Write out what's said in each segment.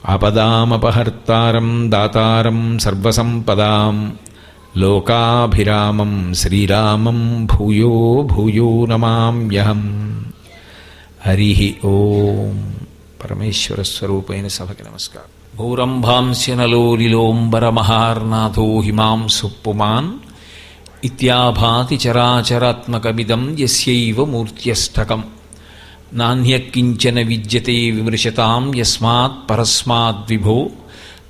ఆపదామపహర్తారం దాతారం సర్వసంపదాం లోకాభిరామం శ్రీరామం భూయో భూయో నమామ్యహం. హరి ఓం. పరమేశ్వర స్వరూపైన సభకి నమస్కారం. భూరంభాంస్యనలోలిలోంబరమహార్నాథో హిమాంసు పుమాన్ ఇత్యాభాతి చరాచరాత్మకమిదం యస్యైవ మూర్త్యష్టకం నాణ్యకించన విద్యతే విమృశతాం యస్మాత్ పరస్మాద్విభో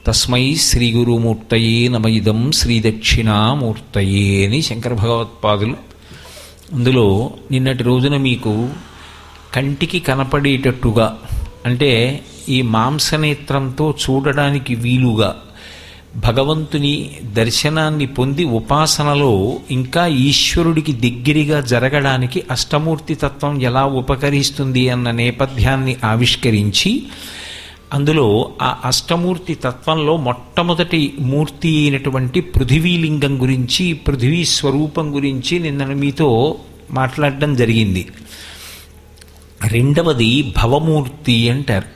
తస్మై శ్రీగురుమూర్తయే నమ. ఇదం శ్రీదక్షిణామూర్తయే అని శంకర భగవత్పాదులు. అందులో నిన్నటి రోజున మీకు కంటికి కనపడేటట్టుగా, అంటే ఈ మాంసనేత్రంతో చూడడానికి వీలుగా భగవంతుని దర్శనాన్ని పొంది ఉపాసనలో ఇంకా ఈశ్వరుడికి దగ్గరగా జరగడానికి అష్టమూర్తి తత్వం ఎలా ఉపకరిస్తుంది అన్న నేపథ్యాన్ని ఆవిష్కరించి, అందులో ఆ అష్టమూర్తి తత్వంలో మొట్టమొదటి మూర్తి అయినటువంటి పృథివీలింగం గురించి, పృథివీ స్వరూపం గురించి నిన్న మీతో మాట్లాడడం జరిగింది. రెండవది భవమూర్తి అంటారు.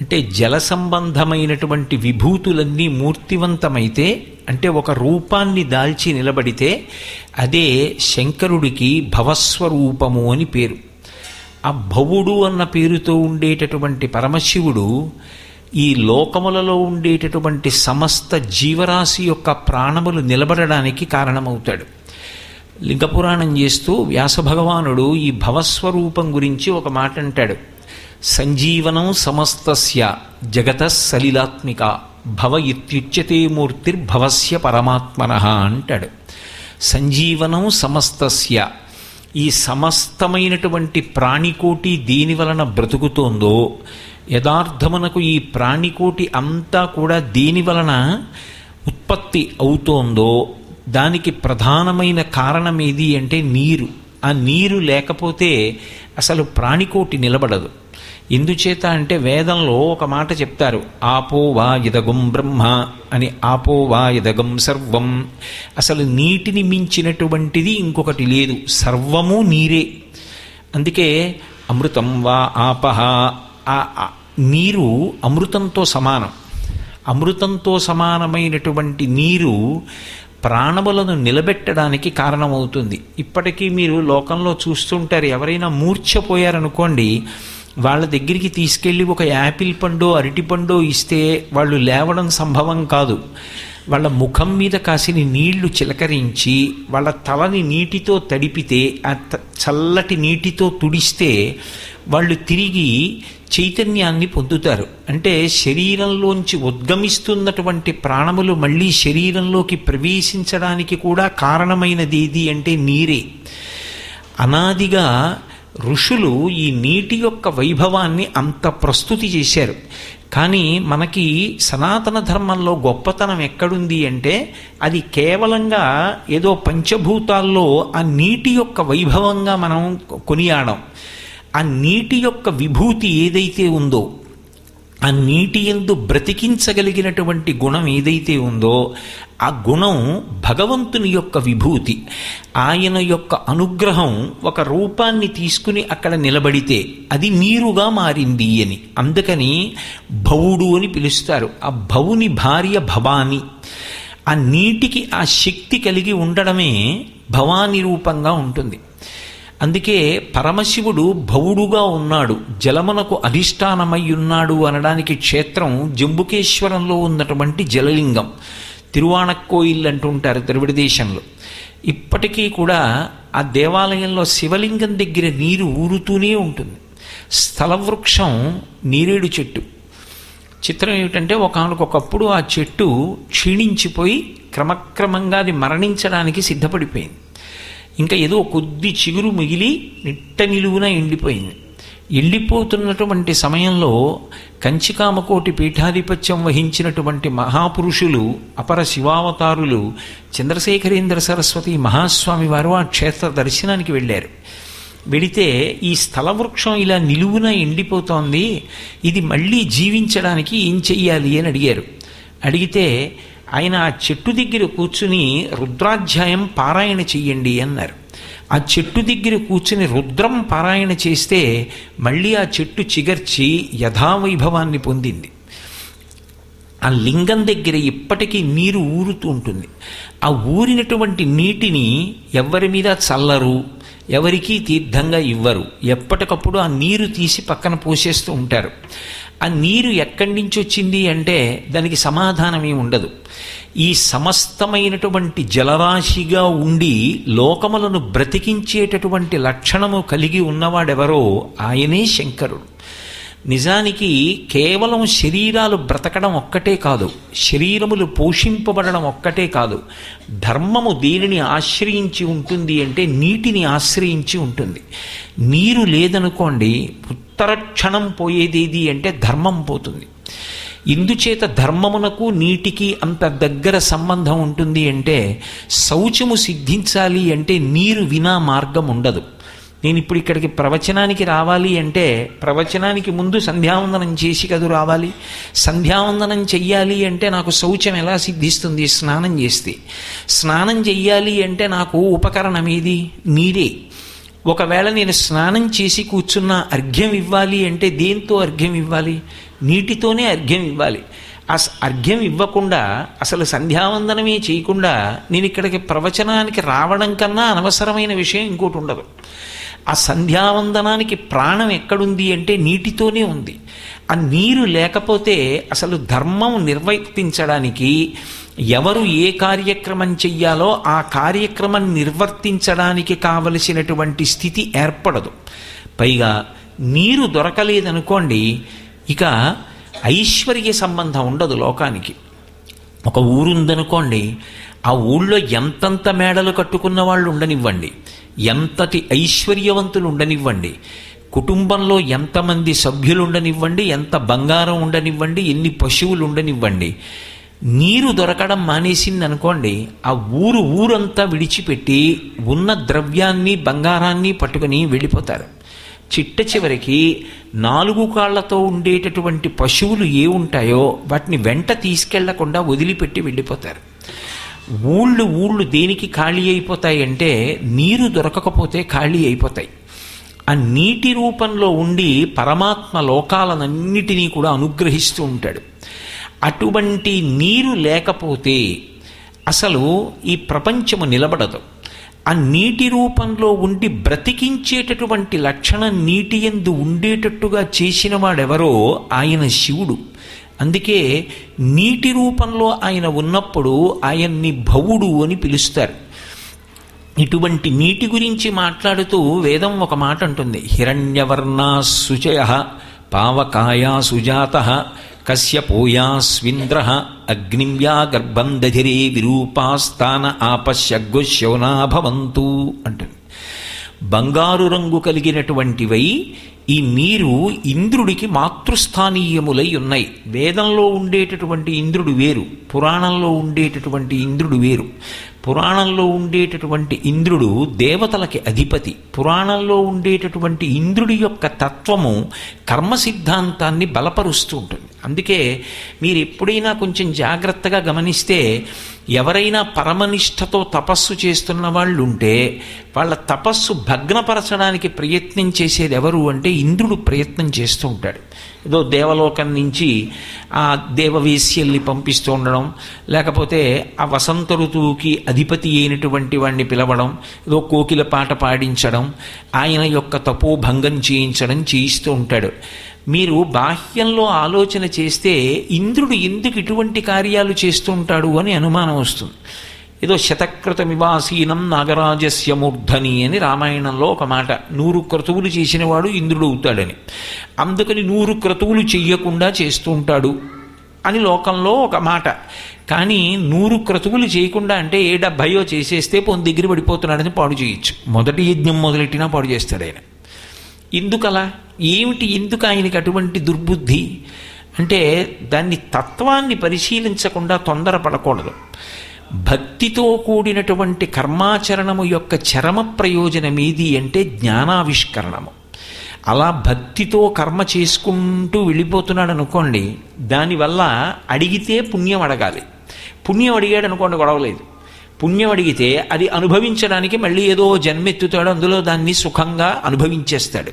అంటే జల సంబంధమైనటువంటి విభూతులన్నీ మూర్తివంతమైతే, అంటే ఒక రూపాన్ని దాల్చి నిలబడితే అదే శంకరుడికి భవస్వరూపము అని పేరు. ఆ భవుడు అన్న పేరుతో ఉండేటటువంటి పరమశివుడు ఈ లోకములలో ఉండేటటువంటి సమస్త జీవరాశి యొక్క ప్రాణములు నిలబడడానికి కారణమవుతాడు. లింగపురాణం చేస్తూ వ్యాసభగవానుడు ఈ భవస్వరూపం గురించి ఒక మాట అంటాడు. సంజీవనం సమస్తస్య జగత సలిలాత్మిక భవ ఇత్యుచ్యతే మూర్తిర్భవస్య పరమాత్మనః అంటాడు. సంజీవనం సమస్తస్య, ఈ సమస్తమైనటువంటి ప్రాణికోటి దేని వలన బ్రతుకుతోందో, యథార్థమునకు ఈ ప్రాణికోటి అంతా కూడా దేని వలన ఉత్పత్తి అవుతోందో దానికి ప్రధానమైన కారణం ఏది అంటే నీరు. ఆ నీరు లేకపోతే అసలు ప్రాణికోటి నిలబడదు. ఎందుచేత అంటే వేదంలో ఒక మాట చెప్తారు, ఆపో వా ఇదగం బ్రహ్మ అని. ఆపో వా ఇదగం సర్వం. అసలు నీటిని మించినటువంటిది ఇంకొకటి లేదు, సర్వము నీరే. అందుకే అమృతం వా ఆపహ, నీరు అమృతంతో సమానం. అమృతంతో సమానమైనటువంటి నీరు ప్రాణములను నిలబెట్టడానికి కారణమవుతుంది. ఇప్పటికీ మీరు లోకంలో చూస్తుంటారు, ఎవరైనా మూర్ఛపోయారనుకోండి, వాళ్ళ దగ్గరికి తీసుకెళ్ళి ఒక యాపిల్ పండో అరటిపండో ఇస్తే వాళ్ళు లేవడం సంభవం కాదు. వాళ్ళ ముఖం మీద కాసిని నీళ్లు చిలకరించి వాళ్ళ తలని నీటితో తడిపితే, ఆ చల్లటి నీటితో తుడిస్తే వాళ్ళు తిరిగి చైతన్యాన్ని పొందుతారు. అంటే శరీరంలోంచి ఉద్గమిస్తున్నటువంటి ప్రాణములు మళ్ళీ శరీరంలోకి ప్రవేశించడానికి కూడా కారణమైనది ఏది అంటే నీరే. అనాదిగా ఋషులు ఈ నీటి యొక్క వైభవాన్ని అంత ప్రస్తుతి చేశారు. కానీ మనకి సనాతన ధర్మంలో గొప్పతనం ఎక్కడుంది అంటే అది కేవలంగా ఏదో పంచభూతాల్లో ఆ నీటి యొక్క వైభవంగా మనం కొనియాడం. ఆ నీటి యొక్క విభూతి ఏదైతే ఉందో, ఆ నీటి యందు బ్రతికించగలిగినటువంటి గుణం ఏదైతే ఉందో ఆ గుణం భగవంతుని యొక్క విభూతి. ఆయన యొక్క అనుగ్రహం ఒక రూపాన్ని తీసుకుని అక్కడ నిలబడితే అది నీరుగా మారింది అని. అందుకని భవుడు అని పిలుస్తారు. ఆ భవుని భార్య భవాని. ఆ నీటికి ఆ శక్తి కలిగి ఉండడమే భవాని రూపంగా ఉంటుంది. అందుకే పరమశివుడు భవుడుగా ఉన్నాడు, జలమునకు అధిష్టానమై ఉన్నాడు అనడానికి క్షేత్రం జంబుకేశ్వరంలో ఉన్నటువంటి జలలింగం. తిరువాణక్కోయిల్ అంటుంటారు తిరువిడి దేశంలో. ఇప్పటికీ కూడా ఆ దేవాలయంలో శివలింగం దగ్గర నీరు ఊరుతూనే ఉంటుంది. స్థలవృక్షం నీరేడు చెట్టు. చిత్రం ఏమిటంటే ఒకానొకప్పుడు ఆ చెట్టు క్షీణించిపోయి క్రమక్రమంగా అది మరణించడానికి సిద్ధపడిపోయింది. ఇంకా ఏదో కొద్ది చిగురు మిగిలి నిట్ట నిలువున ఎండిపోయింది. ఎండిపోతున్నటువంటి సమయంలో కంచికామకోటి పీఠాధిపత్యం వహించినటువంటి మహాపురుషులు, అపర శివావతారులు చంద్రశేఖరేంద్ర సరస్వతి మహాస్వామి వారు ఆ క్షేత్ర దర్శనానికి వెళ్ళారు. వెళితే ఈ స్థలవృక్షం ఇలా నిలువున ఎండిపోతోంది, ఇది మళ్ళీ జీవించడానికి ఏం చెయ్యాలి అని అడిగారు. అడిగితే ఆయన ఆ చెట్టు దగ్గర కూర్చుని రుద్రాధ్యాయం పారాయణ చెయ్యండి అన్నారు. ఆ చెట్టు దగ్గర కూర్చుని రుద్రం పారాయణ చేస్తే మళ్ళీ ఆ చెట్టు చిగర్చి యథావైభవాన్ని పొందింది. ఆ లింగం దగ్గర ఇప్పటికీ నీరు ఊరుతూ ఉంటుంది. ఆ ఊరినటువంటి నీటిని ఎవరి మీద చల్లరు, ఎవరికీ తీర్థంగా ఇవ్వరు. ఎప్పటికప్పుడు ఆ నీరు తీసి పక్కన పోసేస్తూ ఉంటారు. ఆ నీరు ఎక్కడి నుంచి వచ్చింది అంటే దానికి సమాధానమే ఉండదు. ఈ సమస్తమైనటువంటి జలరాశిగా ఉండి లోకములను బ్రతికించేటటువంటి లక్షణము కలిగి ఉన్నవాడెవరో ఆయనే శంకరుడు. నిజానికి కేవలం శరీరాలు బ్రతకడం ఒక్కటే కాదు, శరీరములు పోషింపబడడం ఒక్కటే కాదు, ధర్మము దేనిని ఆశ్రయించి ఉంటుంది అంటే నీటిని ఆశ్రయించి ఉంటుంది. నీరు లేదనుకోండి, ఉత్తర క్షణం పోయేదేది అంటే ధర్మం పోతుంది. ఇందుచేత ధర్మమునకు నీటికి అంత దగ్గర సంబంధం ఉంటుంది అంటే శౌచము సిద్ధించాలి అంటే నీరు వినా మార్గం ఉండదు. నేను ఇప్పుడు ఇక్కడికి ప్రవచనానికి రావాలి అంటే ప్రవచనానికి ముందు సంధ్యావందనం చేసి కదూ రావాలి. సంధ్యావందనం చెయ్యాలి అంటే నాకు శౌచం ఎలా సిద్ధిస్తుంది? స్నానం చేస్తే. స్నానం చెయ్యాలి అంటే నాకు ఉపకరణం ఏది? నీరే. ఒకవేళ నేను స్నానం చేసి కూర్చున్న అర్ఘ్యం ఇవ్వాలి అంటే దేంతో అర్ఘ్యం ఇవ్వాలి? నీటితోనే అర్ఘ్యం ఇవ్వాలి. ఆ అర్ఘ్యం ఇవ్వకుండా అసలు సంధ్యావందనమే చేయకుండా నేను ఇక్కడికి ప్రవచనానికి రావడం కన్నా అనవసరమైన విషయం ఇంకోటి ఉండదు. ఆ సంధ్యావందనానికి ప్రాణం ఎక్కడుంది అంటే నీటితోనే ఉంది. ఆ నీరు లేకపోతే అసలు ధర్మం నిర్వర్తించడానికి ఎవరు ఏ కార్యక్రమం చెయ్యాలో ఆ కార్యక్రమం నిర్వర్తించడానికి కావలసినటువంటి స్థితి ఏర్పడదు. పైగా నీరు దొరకలేదనుకోండి, ఇక ఐశ్వర్య సంబంధం ఉండదు లోకానికి. ఒక ఊరుందనుకోండి, ఆ ఊళ్ళో ఎంతంత మేడలు కట్టుకున్న వాళ్ళు ఉండనివ్వండి, ఎంతటి ఐశ్వర్యవంతులు ఉండనివ్వండి, కుటుంబంలో ఎంతమంది సభ్యులు ఉండనివ్వండి, ఎంత బంగారం ఉండనివ్వండి, ఎన్ని పశువులు ఉండనివ్వండి, నీరు దొరకడం మానేసింది అనుకోండి, ఆ ఊరంతా విడిచిపెట్టి ఉన్న ద్రవ్యాన్ని బంగారాన్ని పట్టుకుని వెళ్ళిపోతారు. చిట్ట చివరికి 4 కాళ్లతో ఉండేటటువంటి పశువులు ఏ ఉంటాయో వాటిని వెంట తీసుకెళ్లకుండా వదిలిపెట్టి వెళ్ళిపోతారు. ఊళ్ళు దేనికి ఖాళీ అయిపోతాయి అంటే నీరు దొరకకపోతే ఖాళీ అయిపోతాయి. ఆ నీటి రూపంలో ఉండి పరమాత్మ లోకాలనన్నిటినీ కూడా అనుగ్రహిస్తూ ఉంటాడు. అటువంటి నీరు లేకపోతే అసలు ఈ ప్రపంచము నిలబడదు. ఆ నీటి రూపంలో ఉండి బ్రతికించేటటువంటి లక్షణం నీటి యందు ఉండేటట్టుగా చేసిన వాడెవరో ఆయన శివుడు. అందుకే నీటి రూపంలో ఆయన ఉన్నప్పుడు ఆయన్ని భవుడు అని పిలుస్తారు. ఇటువంటి నీటి గురించి మాట్లాడుతూ వేదం ఒక మాట అంటుంది, హిరణ్యవర్ణా శుచయ పావకాయా సుజాత కశ్యపోయాస్వింద్ర అగ్నివ్యా గర్భం దధిరే విరూపాస్తాన ఆపశ్యగ్గుశోనా భవంతు అంటుంది. బంగారు రంగు కలిగినటువంటివై ఈ నీరు ఇంద్రుడికి మాతృస్థానీయములై ఉన్నాయి. వేదంలో ఉండేటటువంటి ఇంద్రుడు వేరు, పురాణంలో ఉండేటటువంటి ఇంద్రుడు వేరు. పురాణంలో ఉండేటటువంటి ఇంద్రుడు దేవతలకి అధిపతి. పురాణంలో ఉండేటటువంటి ఇంద్రుడి యొక్క తత్వము కర్మ సిద్ధాంతాన్ని బలపరుస్తూ ఉంటుంది. అందుకే మీరు ఎప్పుడైనా కొంచెం జాగ్రత్తగా గమనిస్తే ఎవరైనా పరమనిష్టతో తపస్సు చేస్తున్న వాళ్ళు ఉంటే వాళ్ళ తపస్సు భగ్నపరచడానికి ప్రయత్నం చేసేది ఎవరు అంటే ఇంద్రుడు ప్రయత్నం చేస్తూ ఉంటాడు. ఏదో దేవలోకం నుంచి ఆ దేవవేశ్యల్ని పంపిస్తూ ఉండడం, లేకపోతే ఆ వసంత ఋతువుకి అధిపతి అయినటువంటి వాడిని పిలవడం, ఏదో కోకిల పాట పాడించడం, ఆయన యొక్క తపోభంగం చేయిస్తూ ఉంటాడు. మీరు బాహ్యంలో ఆలోచన చేస్తే ఇంద్రుడు ఎందుకు ఇటువంటి కార్యాలు చేస్తూ ఉంటాడు అని అనుమానం వస్తుంది. ఏదో శతక్రతమివాసీనం నాగరాజస్య మూర్ధని అని రామాయణంలో ఒక మాట, 100 క్రతువులు చేసినవాడు ఇంద్రుడు అవుతాడని. అందుకని 100 క్రతువులు చెయ్యకుండా చేస్తూ ఉంటాడు అని లోకంలో ఒక మాట. కానీ 100 క్రతువులు చేయకుండా అంటే 70 చేసేస్తే పోని దగ్గర పడిపోతున్నాడని పాడు చేయొచ్చు. మొదటి యజ్ఞం మొదలెట్టినా పాడు చేస్తాడు ఆయన. ఎందుకలా? ఎందుకు ఆయనకి అటువంటి దుర్బుద్ధి అంటే దాన్ని తత్వాన్ని పరిశీలించకుండా తొందరపడకూడదు. భక్తితో కూడినటువంటి కర్మాచరణము యొక్క చరమ ప్రయోజనం ఏది అంటే జ్ఞానావిష్కరణము. అలా భక్తితో కర్మ చేసుకుంటూ వెళ్ళిపోతున్నాడు అనుకోండి, దానివల్ల అడిగితే పుణ్యం అడగాలి. పుణ్యం అడిగాడు అనుకోండి గొడవలేదు. పుణ్యం అడిగితే అది అనుభవించడానికి మళ్ళీ ఏదో జన్మెత్తుతాడు, అందులో దాన్ని సుఖంగా అనుభవించేస్తాడు.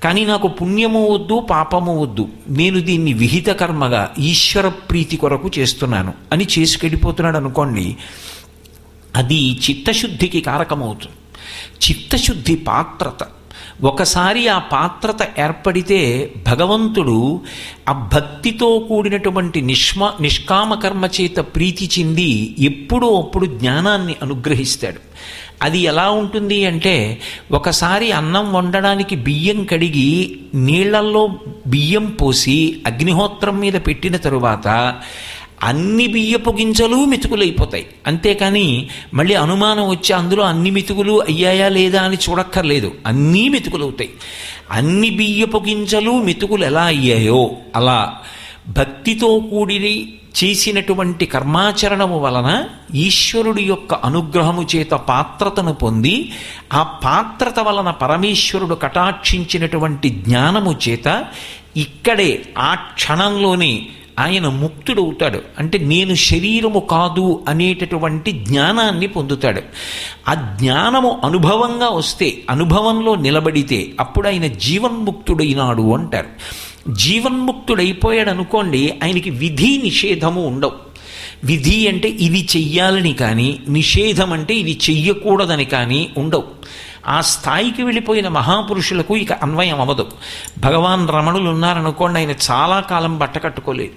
కానీ నాకు పుణ్యము వద్దు, పాపము వద్దు, నేను దీన్ని విహిత కర్మగా ఈశ్వర ప్రీతి కొరకు చేస్తున్నాను అని చేసుకెళ్ళిపోతున్నాడు అనుకోండి, అది చిత్తశుద్ధికి కారకమవుతుంది. చిత్తశుద్ధి పాత్రత. ఒకసారి ఆ పాత్రత ఏర్పడితే భగవంతుడు ఆ భక్తితో కూడినటువంటి నిష్కామ కర్మ చేత ప్రీతి చెంది ఎప్పుడో అప్పుడు జ్ఞానాన్ని అనుగ్రహిస్తాడు. అది ఎలా ఉంటుంది అంటే, ఒకసారి అన్నం వండడానికి బియ్యం కడిగి నీళ్లల్లో బియ్యం పోసి అగ్నిహోత్రం మీద పెట్టిన తరువాత అన్ని బియ్యపు గింజలు మెతుకులైపోతాయి. అంతేకాని మళ్ళీ అనుమానం వచ్చి అందులో అన్ని మెతుకులు అయ్యాయా లేదా అని చూడక్కర్లేదు, అన్నీ మెతుకులవుతాయి. అన్ని బియ్యపు గింజలు మెతుకులు ఎలా అయ్యాయో అలా భక్తితో కూడి చేసినటువంటి కర్మాచరణము వలన ఈశ్వరుడి యొక్క అనుగ్రహము చేత పాత్రతను పొంది, ఆ పాత్రత వలన పరమేశ్వరుడు కటాక్షించినటువంటి జ్ఞానము చేత ఇక్కడే ఆ క్షణంలోనే ఆయన ముక్తుడవుతాడు. అంటే నేను శరీరము కాదు అనేటటువంటి జ్ఞానాన్ని పొందుతాడు. ఆ జ్ఞానము అనుభవంగా వస్తే, అనుభవంలో నిలబడితే అప్పుడు ఆయన జీవన్ముక్తుడైనాడు అంటారు. జీవన్ముక్తుడైపోయాడు అనుకోండి, ఆయనకి విధి నిషేధము ఉండవు. విధి అంటే ఇది చెయ్యాలని కానీ, నిషేధం అంటే ఇది చెయ్యకూడదని కానీ ఉండవు. ఆ స్థాయికి వెళ్ళిపోయిన మహాపురుషులకు ఇక అన్వయం అవ్వదు. భగవాన్ రమణులు ఉన్నారనుకోండి, ఆయన చాలా కాలం బట్ట కట్టుకోలేదు.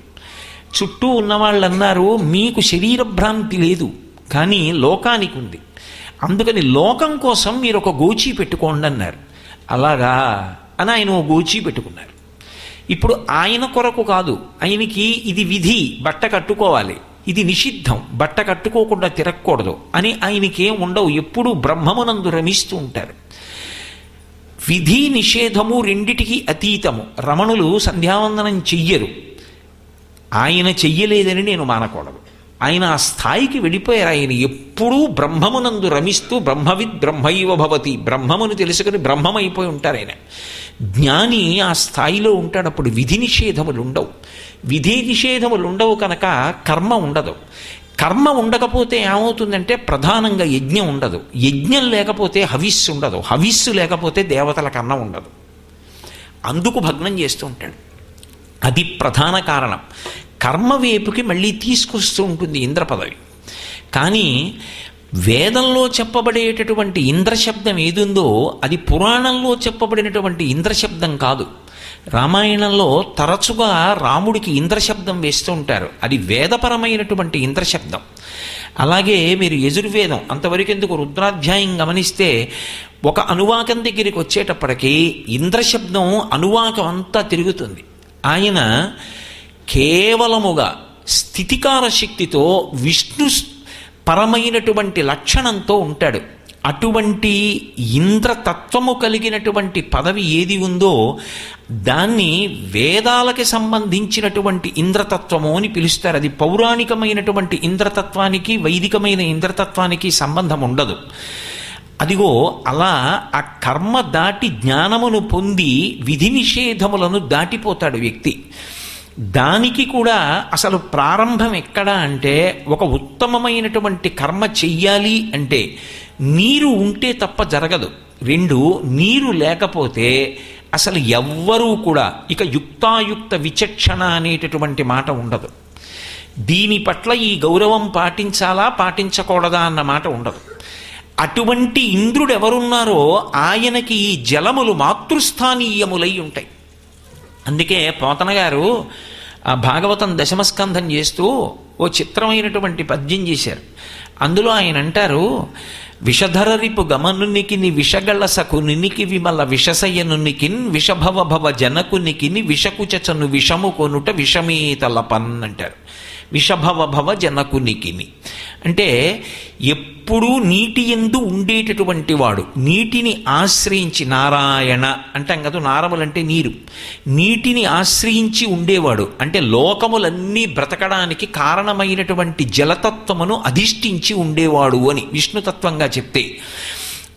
చుట్టూ ఉన్నవాళ్ళు అన్నారు, మీకు శరీర భ్రాంతి లేదు కానీ లోకానికి ఉంది, అందుకని లోకం కోసం మీరు ఒక గోచీ పెట్టుకోండి అన్నారు. అలాగా అని ఆయన ఓ గోచీ పెట్టుకున్నారు. ఇప్పుడు ఆయన కొరకు కాదు, ఆయనకి ఇది విధి, బట్ట కట్టుకోవాలి, ఇది నిషిద్ధం, బట్ట కట్టుకోకుండా తిరగకూడదు అని ఆయనకేం ఉండవు. ఎప్పుడూ బ్రహ్మమునందు రమిస్తూ ఉంటారు. విధి నిషేధము రెండిటికి అతీతము. రమణులు సంధ్యావందనం చెయ్యరు, ఆయన చెయ్యలేదని నేను మానకూడదు. ఆయన ఆ స్థాయికి వెళ్ళిపోయారు. ఆయన ఎప్పుడూ బ్రహ్మమునందు రమిస్తూ బ్రహ్మవిద్ బ్రహ్మైవ భవతి, బ్రహ్మమును తెలుసుకుని బ్రహ్మమైపోయి ఉంటారు ఆయన. జ్ఞాని ఆ స్థాయిలో ఉంటాడు. అప్పుడు విధి నిషేధములు ఉండవు. విధి నిషేధములు ఉండవు కనుక కర్మ ఉండదు. కర్మ ఉండకపోతే ఏమవుతుందంటే ప్రధానంగా యజ్ఞం ఉండదు. యజ్ఞం లేకపోతే హవిస్సు ఉండదు. హవిస్సు లేకపోతే దేవతల కన్నం ఉండదు. అందుకు భగ్నం చేస్తూ ఉంటాడు. అది ప్రధాన కారణం. కర్మ వైపుకి మళ్ళీ తీసుకొస్తూ ఉంటుంది ఇంద్ర పదవి. కానీ వేదంలో చెప్పబడేటటువంటి ఇంద్రశబ్దం ఏదుందో అది పురాణంలో చెప్పబడినటువంటి ఇంద్రశబ్దం కాదు. రామాయణంలో తరచుగా రాముడికి ఇంద్రశబ్దం వేస్తూ ఉంటారు. అది వేదపరమైనటువంటి ఇంద్రశబ్దం. అలాగే మీరు యజుర్వేదం అంతవరకు ఎందుకు రుద్రాధ్యాయం గమనిస్తే ఒక అనువాకం దగ్గరికి వచ్చేటప్పటికీ ఇంద్రశబ్దం అనువాకం అంతా తిరుగుతుంది. ఆయన కేవలముగా స్థితికార శక్తితో విష్ణు పరమైనటువంటి లక్షణంతో ఉంటాడు. అటువంటి ఇంద్రతత్వము కలిగినటువంటి పదవి ఏది ఉందో దాన్ని వేదాలకి సంబంధించినటువంటి ఇంద్రతత్వము అని పిలుస్తారు. అది పౌరాణికమైనటువంటి ఇంద్రతత్వానికి వైదికమైన ఇంద్రతత్వానికి సంబంధం ఉండదు. అదిగో అలా ఆ కర్మ దాటి జ్ఞానమును పొంది విధి నిషేధములను దాటిపోతాడు వ్యక్తి. దానికి కూడా అసలు ప్రారంభం ఎక్కడా అంటే, ఒక ఉత్తమమైనటువంటి కర్మ చెయ్యాలి అంటే నీరు ఉంటే తప్ప జరగదు. రెండు, నీరు లేకపోతే అసలు ఎవ్వరూ కూడా ఇక యుక్తాయుక్త విచక్షణ అనేటటువంటి మాట ఉండదు. దీని పట్ల ఈ గౌరవం పాటించాలా పాటించకూడదా అన్న మాట ఉండదు. అటువంటి ఇంద్రుడు ఎవరున్నారో ఆయనకి ఈ జలములు మాతృస్థానీయములై ఉంటాయి. అందుకే పోతన గారు ఆ భాగవతం దశమస్కంధం చేస్తూ ఓ చిత్రమైనటువంటి పద్యం చేశారు. అందులో ఆయన అంటారు, విషధరరిపు గమనునికిని విషగళసకునికి విమల విషసయనునికిన్ విషభవ భవ జనకునికిని విషకుచను విషము కొనుట విషమేతలపన్ అంటారు. విషభవ భవ జనకునికిని అంటే ఎప్పుడూ నీటి యందు ఉండేటటువంటి వాడు, నీటిని ఆశ్రయించి, నారాయణ అంటాం కదా, నారములంటే నీరు, నీటిని ఆశ్రయించి ఉండేవాడు అంటే లోకములన్నీ బ్రతకడానికి కారణమైనటువంటి జలతత్వమును అధిష్ఠించి ఉండేవాడు అని విష్ణుతత్వంగా చెప్తే,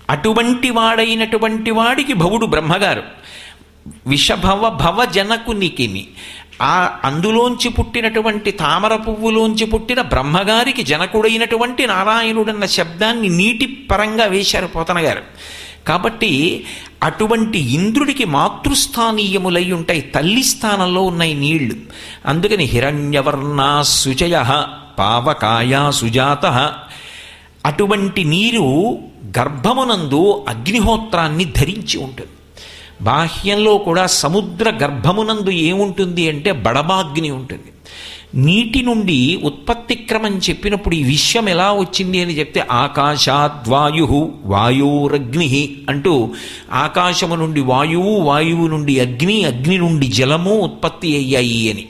అటువంటి వాడైనటువంటి వాడికి భవుడు బ్రహ్మగారు విషభవ భవ జనకునికిని, ఆ అందులోంచి పుట్టినటువంటి తామర పువ్వులోంచి పుట్టిన బ్రహ్మగారికి జనకుడైనటువంటి నారాయణుడన్న శబ్దాన్ని నీటి పరంగా వేశారు పోతన గారు. కాబట్టి అటువంటి ఇంద్రుడికి మాతృస్థానీయములై ఉంటాయి, తల్లి స్థానంలో ఉన్నాయి నీళ్లు. అందుకని హిరణ్యవర్ణా శుచయ పావకాయ సుజాత, అటువంటి నీరు గర్భమునందు అగ్నిహోత్రాన్ని ధరించి ఉంటుంది. బాహ్యంలో కూడా సముద్ర గర్భమునందు ఏముంటుంది అంటే బడబాగ్ని ఉంటుంది. నీటి నుండి ఉత్పత్తి క్రమం చెప్పినప్పుడు ఈ విశ్వం ఎలా వచ్చింది అని చెప్తే ఆకాశాద్వాయు వాయోరగ్ని అంటూ ఆకాశము నుండి వాయువు, వాయువు నుండి అగ్ని, అగ్ని నుండి జలము ఉత్పత్తి అయ్యాయి అని.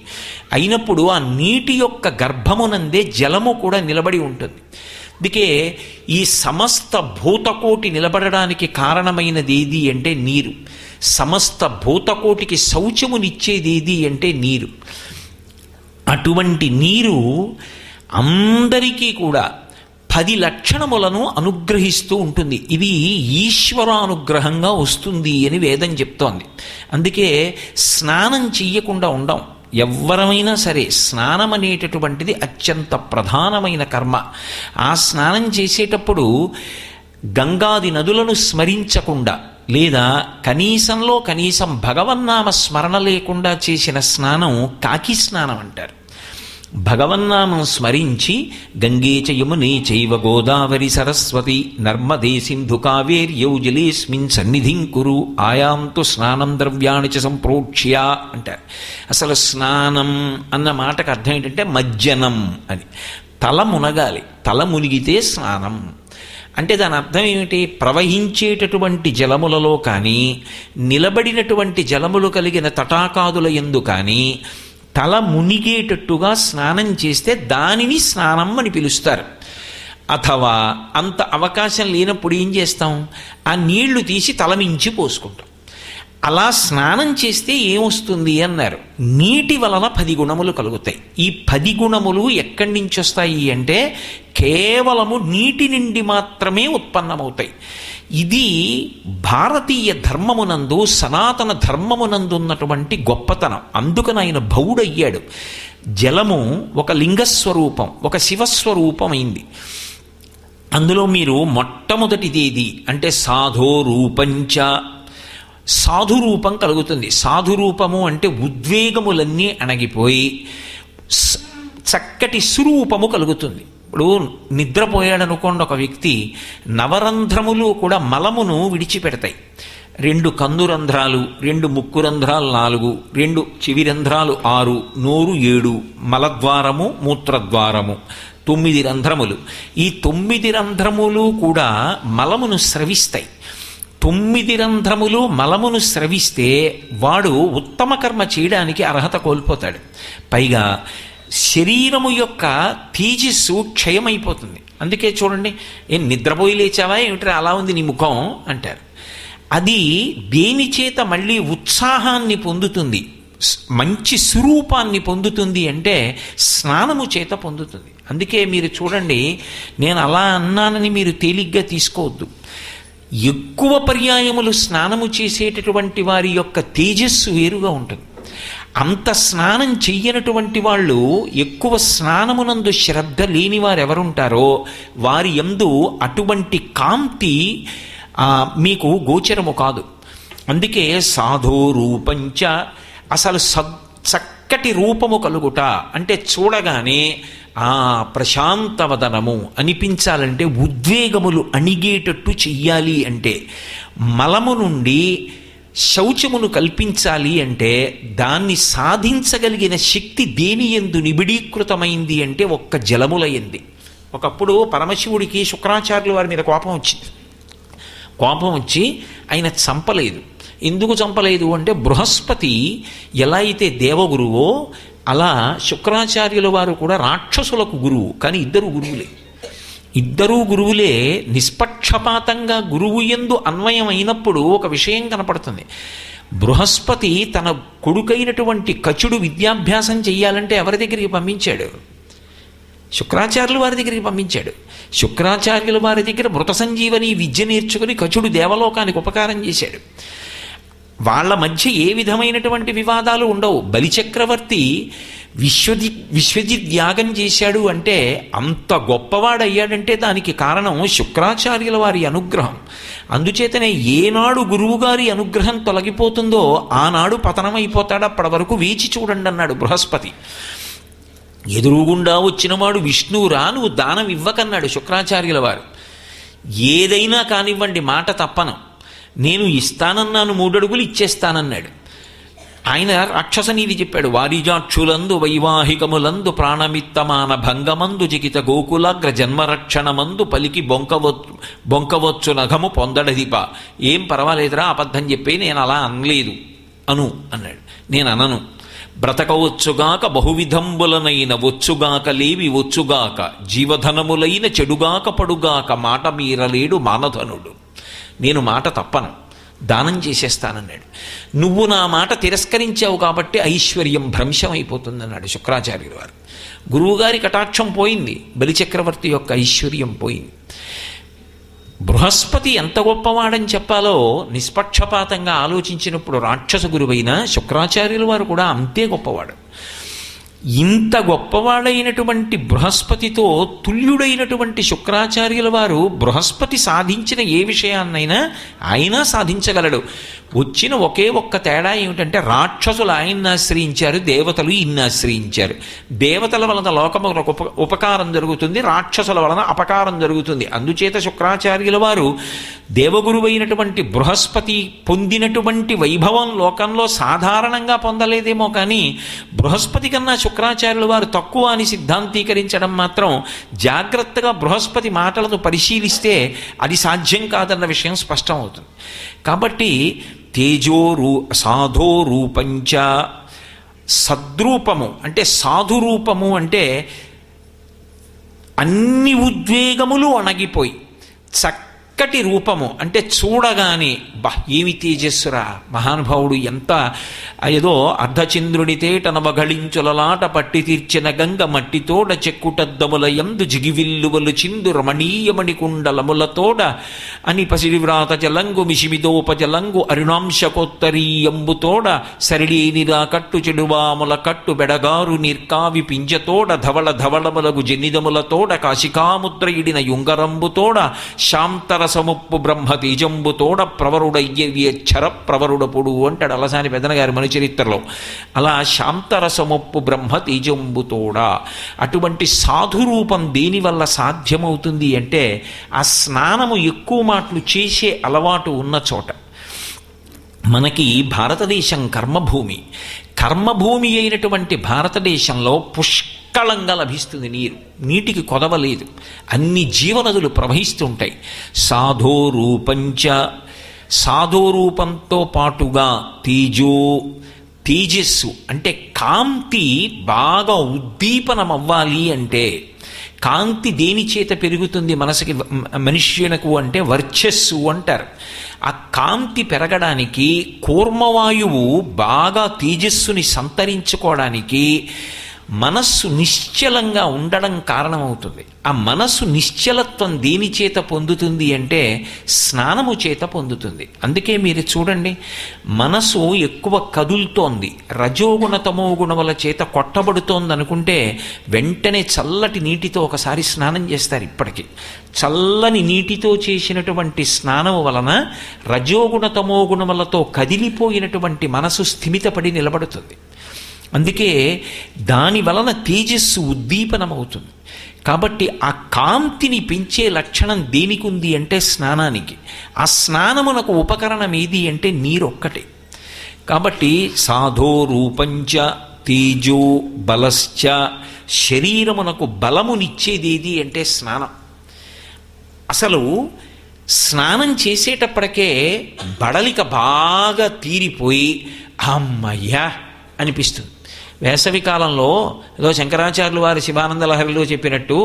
అయినప్పుడు ఆ నీటి యొక్క గర్భమునందే జలము కూడా నిలబడి ఉంటుంది. అందుకే ఈ సమస్త భూతకోటి నిలబడడానికి కారణమైనది ఏది అంటే నీరు. సమస్త భూతకోటికి శౌచమునిచ్చేది ఏది అంటే నీరు. అటువంటి నీరు అందరికీ కూడా 10 లక్షణములను అనుగ్రహిస్తూ ఉంటుంది. ఇది ఈశ్వరానుగ్రహంగా వస్తుంది అని వేదం చెప్తోంది. అందుకే స్నానం చెయ్యకుండా ఉండం. ఎవ్వరమైనా సరే స్నానం అనేటటువంటిది అత్యంత ప్రధానమైన కర్మ. ఆ స్నానం చేసేటప్పుడు గంగాది నదులను స్మరించకుండా లేదా కనీసంలో కనీసం భగవన్నామ స్మరణ లేకుండా చేసిన స్నానం కాకి స్నానం అంటారు. భగవన్నామం స్మరించి గంగే చ యమునే చైవ గోదావరి సరస్వతి నర్మదే సింధు కావేర్యౌ జలేస్మిన్ సన్నిధిం కురు ఆయాంతు స్నానం ద్రవ్యాణి చ సంప్రోక్ష్య అంటారు. అసలు స్నానం అన్న మాటకు అర్థం ఏంటంటే మజ్జనం అని. తల మునగాలి, తల మునిగితే స్నానం అంటే దాని అర్థం ఏమిటి? ప్రవహించేటటువంటి జలములలో కానీ నిలబడినటువంటి జలములు కలిగిన తటాకాదుల యందు కానీ తల మునిగేటట్టుగా స్నానం చేస్తే దానిని స్నానం అని పిలుస్తారు. అథవా అంత అవకాశం లేనప్పుడు ఏం చేస్తాం? ఆ నీళ్లు తీసి తలమించి పోసుకుంటాం. అలా స్నానం చేస్తే ఏమొస్తుంది అన్నారు. నీటి వలన 10 గుణములు కలుగుతాయి. ఈ 10 గుణములు ఎక్కడి నుంచి వస్తాయి అంటే కేవలము నీటి నుండి మాత్రమే ఉత్పన్నమవుతాయి. ఇది భారతీయ ధర్మమునందు, సనాతన ధర్మమునందు ఉన్నటువంటి గొప్పతనం. అందుకని ఆయన భవుడయ్యాడు. జలము ఒక లింగస్వరూపం, ఒక శివస్వరూపమైంది. అందులో మీరు మొట్టమొదటిదేది అంటే సాధో రూపంచ, సాధురూపం కలుగుతుంది. సాధురూపము అంటే ఉద్వేగములన్నీ అణగిపోయి చక్కటి సురూపము కలుగుతుంది. ఇప్పుడు నిద్రపోయాడనుకోండి ఒక వ్యక్తి, నవరంధ్రములు కూడా మలమును విడిచిపెడతాయి. 2 కందు రంధ్రాలు, 2 ముక్కు రంధ్రాలు 4, 2 చెవి రంధ్రాలు 6, నోరు 7, మలద్వారము మూత్రద్వారము 9 రంధ్రములు. ఈ 9 రంధ్రములు కూడా మలమును స్రవిస్తాయి. 9 రంధ్రములు మలమును స్రవిస్తే వాడు ఉత్తమ కర్మ చేయడానికి అర్హత కోల్పోతాడు. పైగా శరీరము యొక్క తేజస్సు క్షయమైపోతుంది. అందుకే చూడండి, ఏం నిద్రపోయి లేచావా ఏమిట్రా అలా ఉంది నీ ముఖం అంటారు. అది దేని చేత మళ్ళీ ఉత్సాహాన్ని పొందుతుంది, మంచి స్వరూపాన్ని పొందుతుంది అంటే స్నానము చేత పొందుతుంది. అందుకే మీరు చూడండి, నేను అలా అన్నానని మీరు తేలిగ్గా తీసుకోవద్దు. ఎక్కువ పర్యాయములు స్నానము చేసేటటువంటి వారి యొక్క తేజస్సు వేరుగా ఉంటుంది. అంత స్నానం చెయ్యనటువంటి వాళ్ళు, ఎక్కువ స్నానమునందు శ్రద్ధ లేని వారు ఎవరుంటారో వారి యందు అటువంటి కాంతి మీకు గోచరము కాదు. అందుకే సాధో రూపంచ, అసలు చక్కటి రూపము కలుగుట అంటే చూడగానే ప్రశాంతవదనము అనిపించాలంటే, ఉద్వేగములు అణిగేటట్టు చెయ్యాలి అంటే, మలము నుండి శౌచమును కల్పించాలి అంటే దాన్ని సాధించగలిగిన శక్తి దేని యందు నిబిడీకృతమైంది అంటే ఒక్క జలములయంది. ఒకప్పుడు పరమశివుడికి శుక్రాచార్యుల వారి మీద కోపం వచ్చింది. కోపం వచ్చి ఆయన చంపలేదు. ఎందుకు చంపలేదు అంటే, బృహస్పతి ఎలా అయితే దేవగురువో అలా శుక్రాచార్యుల వారు కూడా రాక్షసులకు గురువు. కానీ ఇద్దరూ గురువులే. నిష్పక్షపాతంగా గురువు యందు అన్వయం అయినప్పుడు ఒక విషయం కనపడుతుంది. బృహస్పతి తన కొడుకైనటువంటి కచుడు విద్యాభ్యాసం చెయ్యాలంటే ఎవరి దగ్గరికి పంపించాడు? శుక్రాచార్యుల వారి దగ్గరికి పంపించాడు. శుక్రాచార్యుల వారి దగ్గర మృత సంజీవని విద్య నేర్చుకుని కచుడు దేవలోకానికి ఉపకారం చేశాడు. వాళ్ళ మధ్య ఏ విధమైనటువంటి వివాదాలు ఉండవు. బలిచక్రవర్తి విశ్వజిత్ యాగం చేశాడు అంటే, అంత గొప్పవాడయ్యాడంటే దానికి కారణం శుక్రాచార్యుల వారి అనుగ్రహం. అందుచేతనే ఏనాడు గురువుగారి అనుగ్రహం తొలగిపోతుందో ఆనాడు పతనమైపోతాడు. అప్పటి వరకు వేచి చూడండి అన్నాడు బృహస్పతి. ఎదురుగుండా వచ్చినవాడు విష్ణువురా, నువ్వు దానం ఇవ్వకన్నాడు శుక్రాచార్యుల వారు. ఏదైనా కానివ్వండి, మాట తప్పను, నేను ఇస్తానన్నాను, 3 అడుగులు ఇచ్చేస్తానన్నాడు. ఆయన రాక్షస నీతి చెప్పాడు. వారిజాక్షులందు వైవాహికములందు ప్రాణమిత్తమాన భంగమందు జికిత గోకులాగ్ర జన్మరక్షణమందు పలికి బొంకవచ్చు నఘము పొందడదిప. ఏం పర్వాలేదురా, అబద్ధం చెప్పి నేను అలా అనలేదు అన్నాడు. నేను అనను. బ్రతకవచ్చుగాక బహువిధంబులనైన వచ్చుగాక లేవి వచ్చుగాక జీవధనములైన చెడుగాక పడుగాక మాట మీరలేడు మానధనుడు. నేను మాట తప్పను, దానం చేసేస్తానన్నాడు. నువ్వు నా మాట తిరస్కరించావు కాబట్టి ఐశ్వర్యం భ్రంశం అయిపోతుందన్నాడు శుక్రాచార్యుల వారు. గురువుగారి కటాక్షం పోయింది, బలిచక్రవర్తి యొక్క ఐశ్వర్యం పోయింది. బృహస్పతి ఎంత గొప్పవాడని చెప్పాలో నిష్పక్షపాతంగా ఆలోచించినప్పుడు రాక్షస గురువైన శుక్రాచార్యుల వారు కూడా అంతే గొప్పవాడు. ఇంత గొప్పవాడైనటువంటి బృహస్పతితో తుల్యుడైనటువంటి శుక్రాచార్యుల వారు బృహస్పతి సాధించిన ఏ విషయాన్నైనా ఆయన సాధించగలడు. వచ్చిన ఒకే ఒక్క తేడా ఏమిటంటే, రాక్షసులు ఆయన్ని ఆశ్రయించారు, దేవతలు ఈయన్ని ఆశ్రయించారు. దేవతల వలన లోకములకు ఉపకారం జరుగుతుంది, రాక్షసుల వలన అపకారం జరుగుతుంది. అందుచేత శుక్రాచార్యుల వారు దేవగురువైనటువంటి బృహస్పతి పొందినటువంటి వైభవం లోకంలో సాధారణంగా పొందలేదేమో కానీ, బృహస్పతి కన్నా శుక్రాచార్యుల వారు తక్కువ అని సిద్ధాంతీకరించడం మాత్రం జాగ్రత్తగా బృహస్పతి మాటలను పరిశీలిస్తే అది సాధ్యం కాదన్న విషయం స్పష్టం అవుతుంది. కాబట్టి సాధో రూపంచ, సద్రూపము అంటే సాధురూపము అంటే అన్ని ఉద్వేగములు అణగిపోయి చక్కటి రూపము అంటే చూడగానే ఏమి తేజస్సురా మహానుభావుడు, ఎంత ఏదో అర్ధచంద్రుని తేట నవగళించులలాట పట్టి తీర్చిన గంగ మట్టితోడ చెక్కుటద్దముల యందు జిగివిల్లువలు చిందు రమణీయమణి కుండలములతోడ అని పసిడివ్రాత జలంగు మిషిమిదోపజలంగు అరుణాంశకోత్తరీయంబుతోడ సరిడేనిరా కట్టు చెడువాముల కట్టు బెడగారు నిర్కావి పింజతోడ ధవళ ధవళములగు జనిదములతోడ కాశికాముద్రయిడిన యుంగరంబుతోడ శాంతరసముప్పు బ్రహ్మ తేజంబుతోడ ప్రవరుడయ్యక్షర ప్రవరుడపుడు అంటాడు అలసాని పెదనగారి మనుచరిత్రలో. అలా శాంతరసముప్పు బ్రహ్మ తేజంబుతోడ అటువంటి సాధురూపం దేనివల్ల సాధ్యమవుతుంది అంటే, ఆ స్నానము ఎక్కువ మాటలు చేసే అలవాటు ఉన్న చోట. మనకి భారతదేశం కర్మభూమి. కర్మభూమి అయినటువంటి భారతదేశంలో పుష్కళంగా లభిస్తుంది నీరు, నీటికి కొదవలేదు, అన్ని జీవనదులు ప్రవహిస్తుంటాయి. సాధోరూపంచ, సాధోరూపంతో పాటుగా తేజస్సు అంటే కాంతి బాగా ఉద్దీపనమవ్వాలి అంటే, కాంతి దేని చేత పెరుగుతుంది మనసుకి మనుష్యునకు అంటే వర్చస్సు అంటారు. ఆ కాంతి పెరగడానికి కూర్మవాయువు బాగా తేజస్సుని సంతరించుకోవడానికి మనస్సు నిశ్చలంగా ఉండడం కారణమవుతుంది. ఆ మనస్సు నిశ్చలత్వం దేని చేత పొందుతుంది అంటే స్నానము చేత పొందుతుంది. అందుకే మీరు చూడండి, మనసు ఎక్కువ కదులుతోంది, రజోగుణ తమో గుణముల చేత కొట్టబడుతోంది అనుకుంటే వెంటనే చల్లటి నీటితో ఒకసారి స్నానం చేస్తారు. ఇప్పటికీ చల్లని నీటితో చేసినటువంటి స్నానము వలన రజోగుణ తమో గుణములతో కదిలిపోయినటువంటి మనసు స్థిమితపడి నిలబడుతుంది. అందుకే దాని వలన తేజస్సు ఉద్దీపనమవుతుంది. కాబట్టి ఆ కాంతిని పెంచే లక్షణం దేనికి ఉంది అంటే స్నానానికి. ఆ స్నానమునకు ఉపకరణం ఏది అంటే నీరొక్కటే. కాబట్టి సాధో రూపంచ తేజో బలశ్చ, శరీరమునకు బలమునిచ్చేది ఏది అంటే స్నానం. అసలు స్నానం చేసేటప్పటికే బడలిక బాగా తీరిపోయి అమ్మయ్యా అనిపిస్తుంది. వేసవి కాలంలో ఏదో శంకరాచార్యులు వారి శివానంద లహరిలో చెప్పినట్టు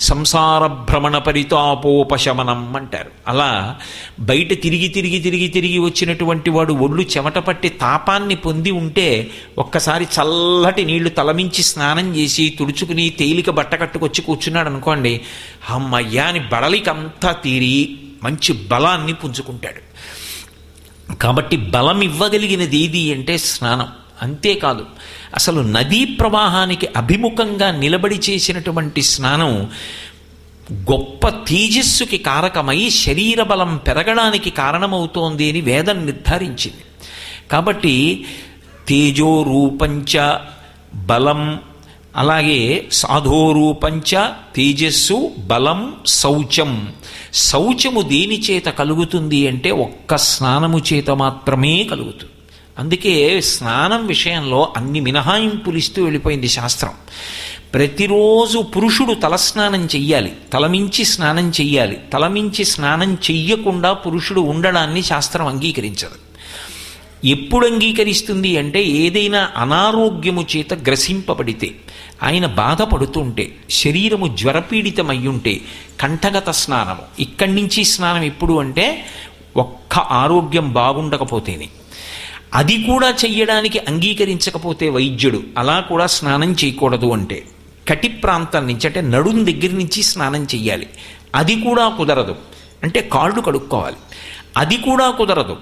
సంసార భ్రమణ పరితాపోపశమనం అంటారు. అలా బయట తిరిగి వచ్చినటువంటి వాడు ఒళ్ళు చెమట పట్టి తాపాన్ని పొంది ఉంటే ఒక్కసారి చల్లటి నీళ్లు తలమించి స్నానం చేసి తుడుచుకుని తేలిక బట్ట కట్టుకొచ్చి కూర్చున్నాడు అనుకోండి, అమ్మయ్యా అని బడలికంతా తీరి మంచి బలాన్ని పుంజుకుంటాడు. కాబట్టి బలం ఇవ్వగలిగినది ఏది అంటే స్నానం. అంతేకాదు అసలు నదీ ప్రవాహానికి అభిముఖంగా నిలబడి చేసినటువంటి స్నానం గొప్ప తేజస్సుకి కారకమై శరీర బలం పెరగడానికి కారణమవుతోంది అని వేదం నిర్ధారించింది. కాబట్టి తేజోరూపంచ బలం, అలాగే సాధోరూపంచ తేజస్సు, బలం, శౌచం. శౌచము దేని చేత కలుగుతుంది అంటే ఒక్క స్నానము చేత మాత్రమే కలుగుతుంది. అందుకే స్నానం విషయంలో అన్ని మినహాయింపులు ఇస్తూ వెళ్ళిపోయింది శాస్త్రం. ప్రతిరోజు పురుషుడు తలస్నానం చెయ్యాలి, తలమించి స్నానం చెయ్యాలి. తలమించి స్నానం చెయ్యకుండా పురుషుడు ఉండడాన్ని శాస్త్రం అంగీకరించదు. ఎప్పుడు అంగీకరిస్తుంది అంటే ఏదైనా అనారోగ్యము చేత గ్రసింపబడితే, ఆయన బాధపడుతుంటే, శరీరము జ్వరపీడితమయ్యుంటే కంఠగత స్నానము. ఇక్కడి నుంచి స్నానం ఎప్పుడు అంటే ఒక్క ఆరోగ్యం బాగుండకపోతేనే. అది కూడా చెయ్యడానికి అంగీకరించకపోతే వైద్యుడు అలా కూడా స్నానం చేయకూడదు అంటే కటి ప్రాంతం నుంచి అంటే నడుం దగ్గర నుంచి స్నానం చెయ్యాలి. అది కూడా కుదరదు అంటే కాళ్ళు కడుక్కోవాలి. అది కూడా కుదరదు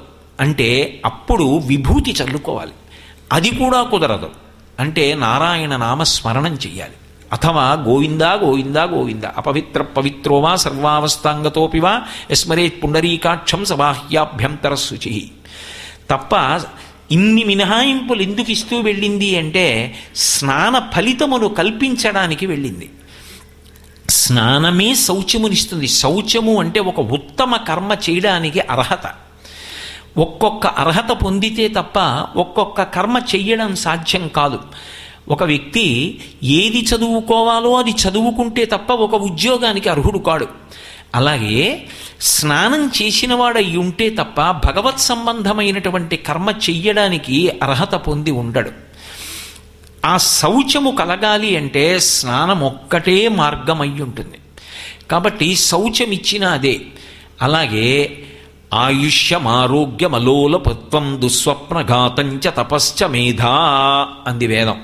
అంటే అప్పుడు విభూతి చల్లుకోవాలి. అది కూడా కుదరదు అంటే నారాయణ నామస్మరణం చెయ్యాలి. అథవా గోవిందా గోవిందా గోవింద అపవిత్ర పవిత్రోవా సర్వావస్థాంగతోపివా యస్మరేత్ పుండరీకాక్షం సబాహ్యాభ్యంతర శుచి. తప్ప ఇన్ని మినహాయింపులు ఎందుకు ఇస్తూ వెళ్ళింది అంటే స్నాన ఫలితమును కల్పించడానికి వెళ్ళింది. స్నానమే శౌచమునిస్తుంది. శౌచము అంటే ఒక ఉత్తమ కర్మ చేయడానికి అర్హత. ఒక్కొక్క అర్హత పొందితే తప్ప ఒక్కొక్క కర్మ చెయ్యడం సాధ్యం కాదు. ఒక వ్యక్తి ఏది చదువుకోవాలో అది చదువుకుంటే తప్ప ఒక ఉద్యోగానికి అర్హుడు కాడు. అలాగే స్నానం చేసినవాడై ఉంటే తప్ప భగవత్ సంబంధమైనటువంటి కర్మ చెయ్యడానికి అర్హత పొంది ఉండడు. ఆ శౌచము కలగాలి అంటే స్నానం ఒక్కటే మార్గం అయి ఉంటుంది. కాబట్టి శౌచం ఇచ్చిన అదే. అలాగే ఆయుష్యమారోగ్యమలోలపత్వం దుస్వప్నఘాతంచ తపశ్చ మేధా అంది వేదం.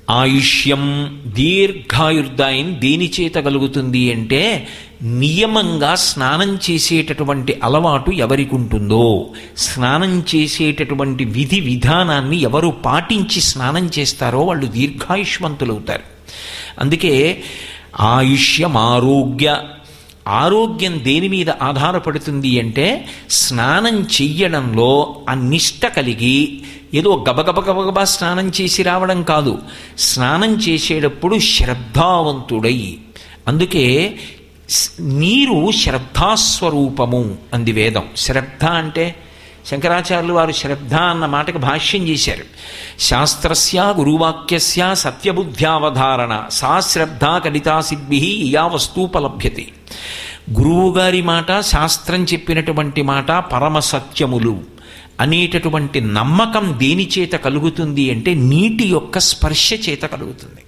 ఆయుష్యం దీర్ఘాయుర్దాయం దేని చేత కలుగుతుంది అంటే నియమంగా స్నానం చేసేటటువంటి అలవాటు ఎవరికి ఉంటుందో, స్నానం చేసేటటువంటి విధి విధానాన్ని ఎవరు పాటించి స్నానం చేస్తారో వాళ్ళు దీర్ఘాయుష్మంతులవుతారు. అందుకే ఆరోగ్యం దేని మీద ఆధారపడుతుంది అంటే స్నానం చెయ్యడంలో ఆ నిష్ట కలిగి ఏదో గబగబా స్నానం చేసి రావడం కాదు. స్నానం చేసేటప్పుడు శ్రద్ధావంతుడై. అందుకే నీరు శ్రద్ధాస్వరూపము అంది వేదం. శ్రద్ధ అంటే శంకరాచార్యులు వారు శ్రద్ధ అన్న మాటకు భాష్యం చేశారు. శాస్త్రస్య గురువాక్యస్య సత్యబుద్ధ్యావధారణ సా శ్రద్ధ కలితా సిద్భి యా వస్తూపలభ్యతే. గురువుగారి మాట, శాస్త్రం చెప్పినటువంటి మాట పరమసత్యములు అనేటటువంటి నమ్మకం దేని చేత కలుగుతుంది అంటే నీటి యొక్క స్పర్శ చేత కలుగుతుంది.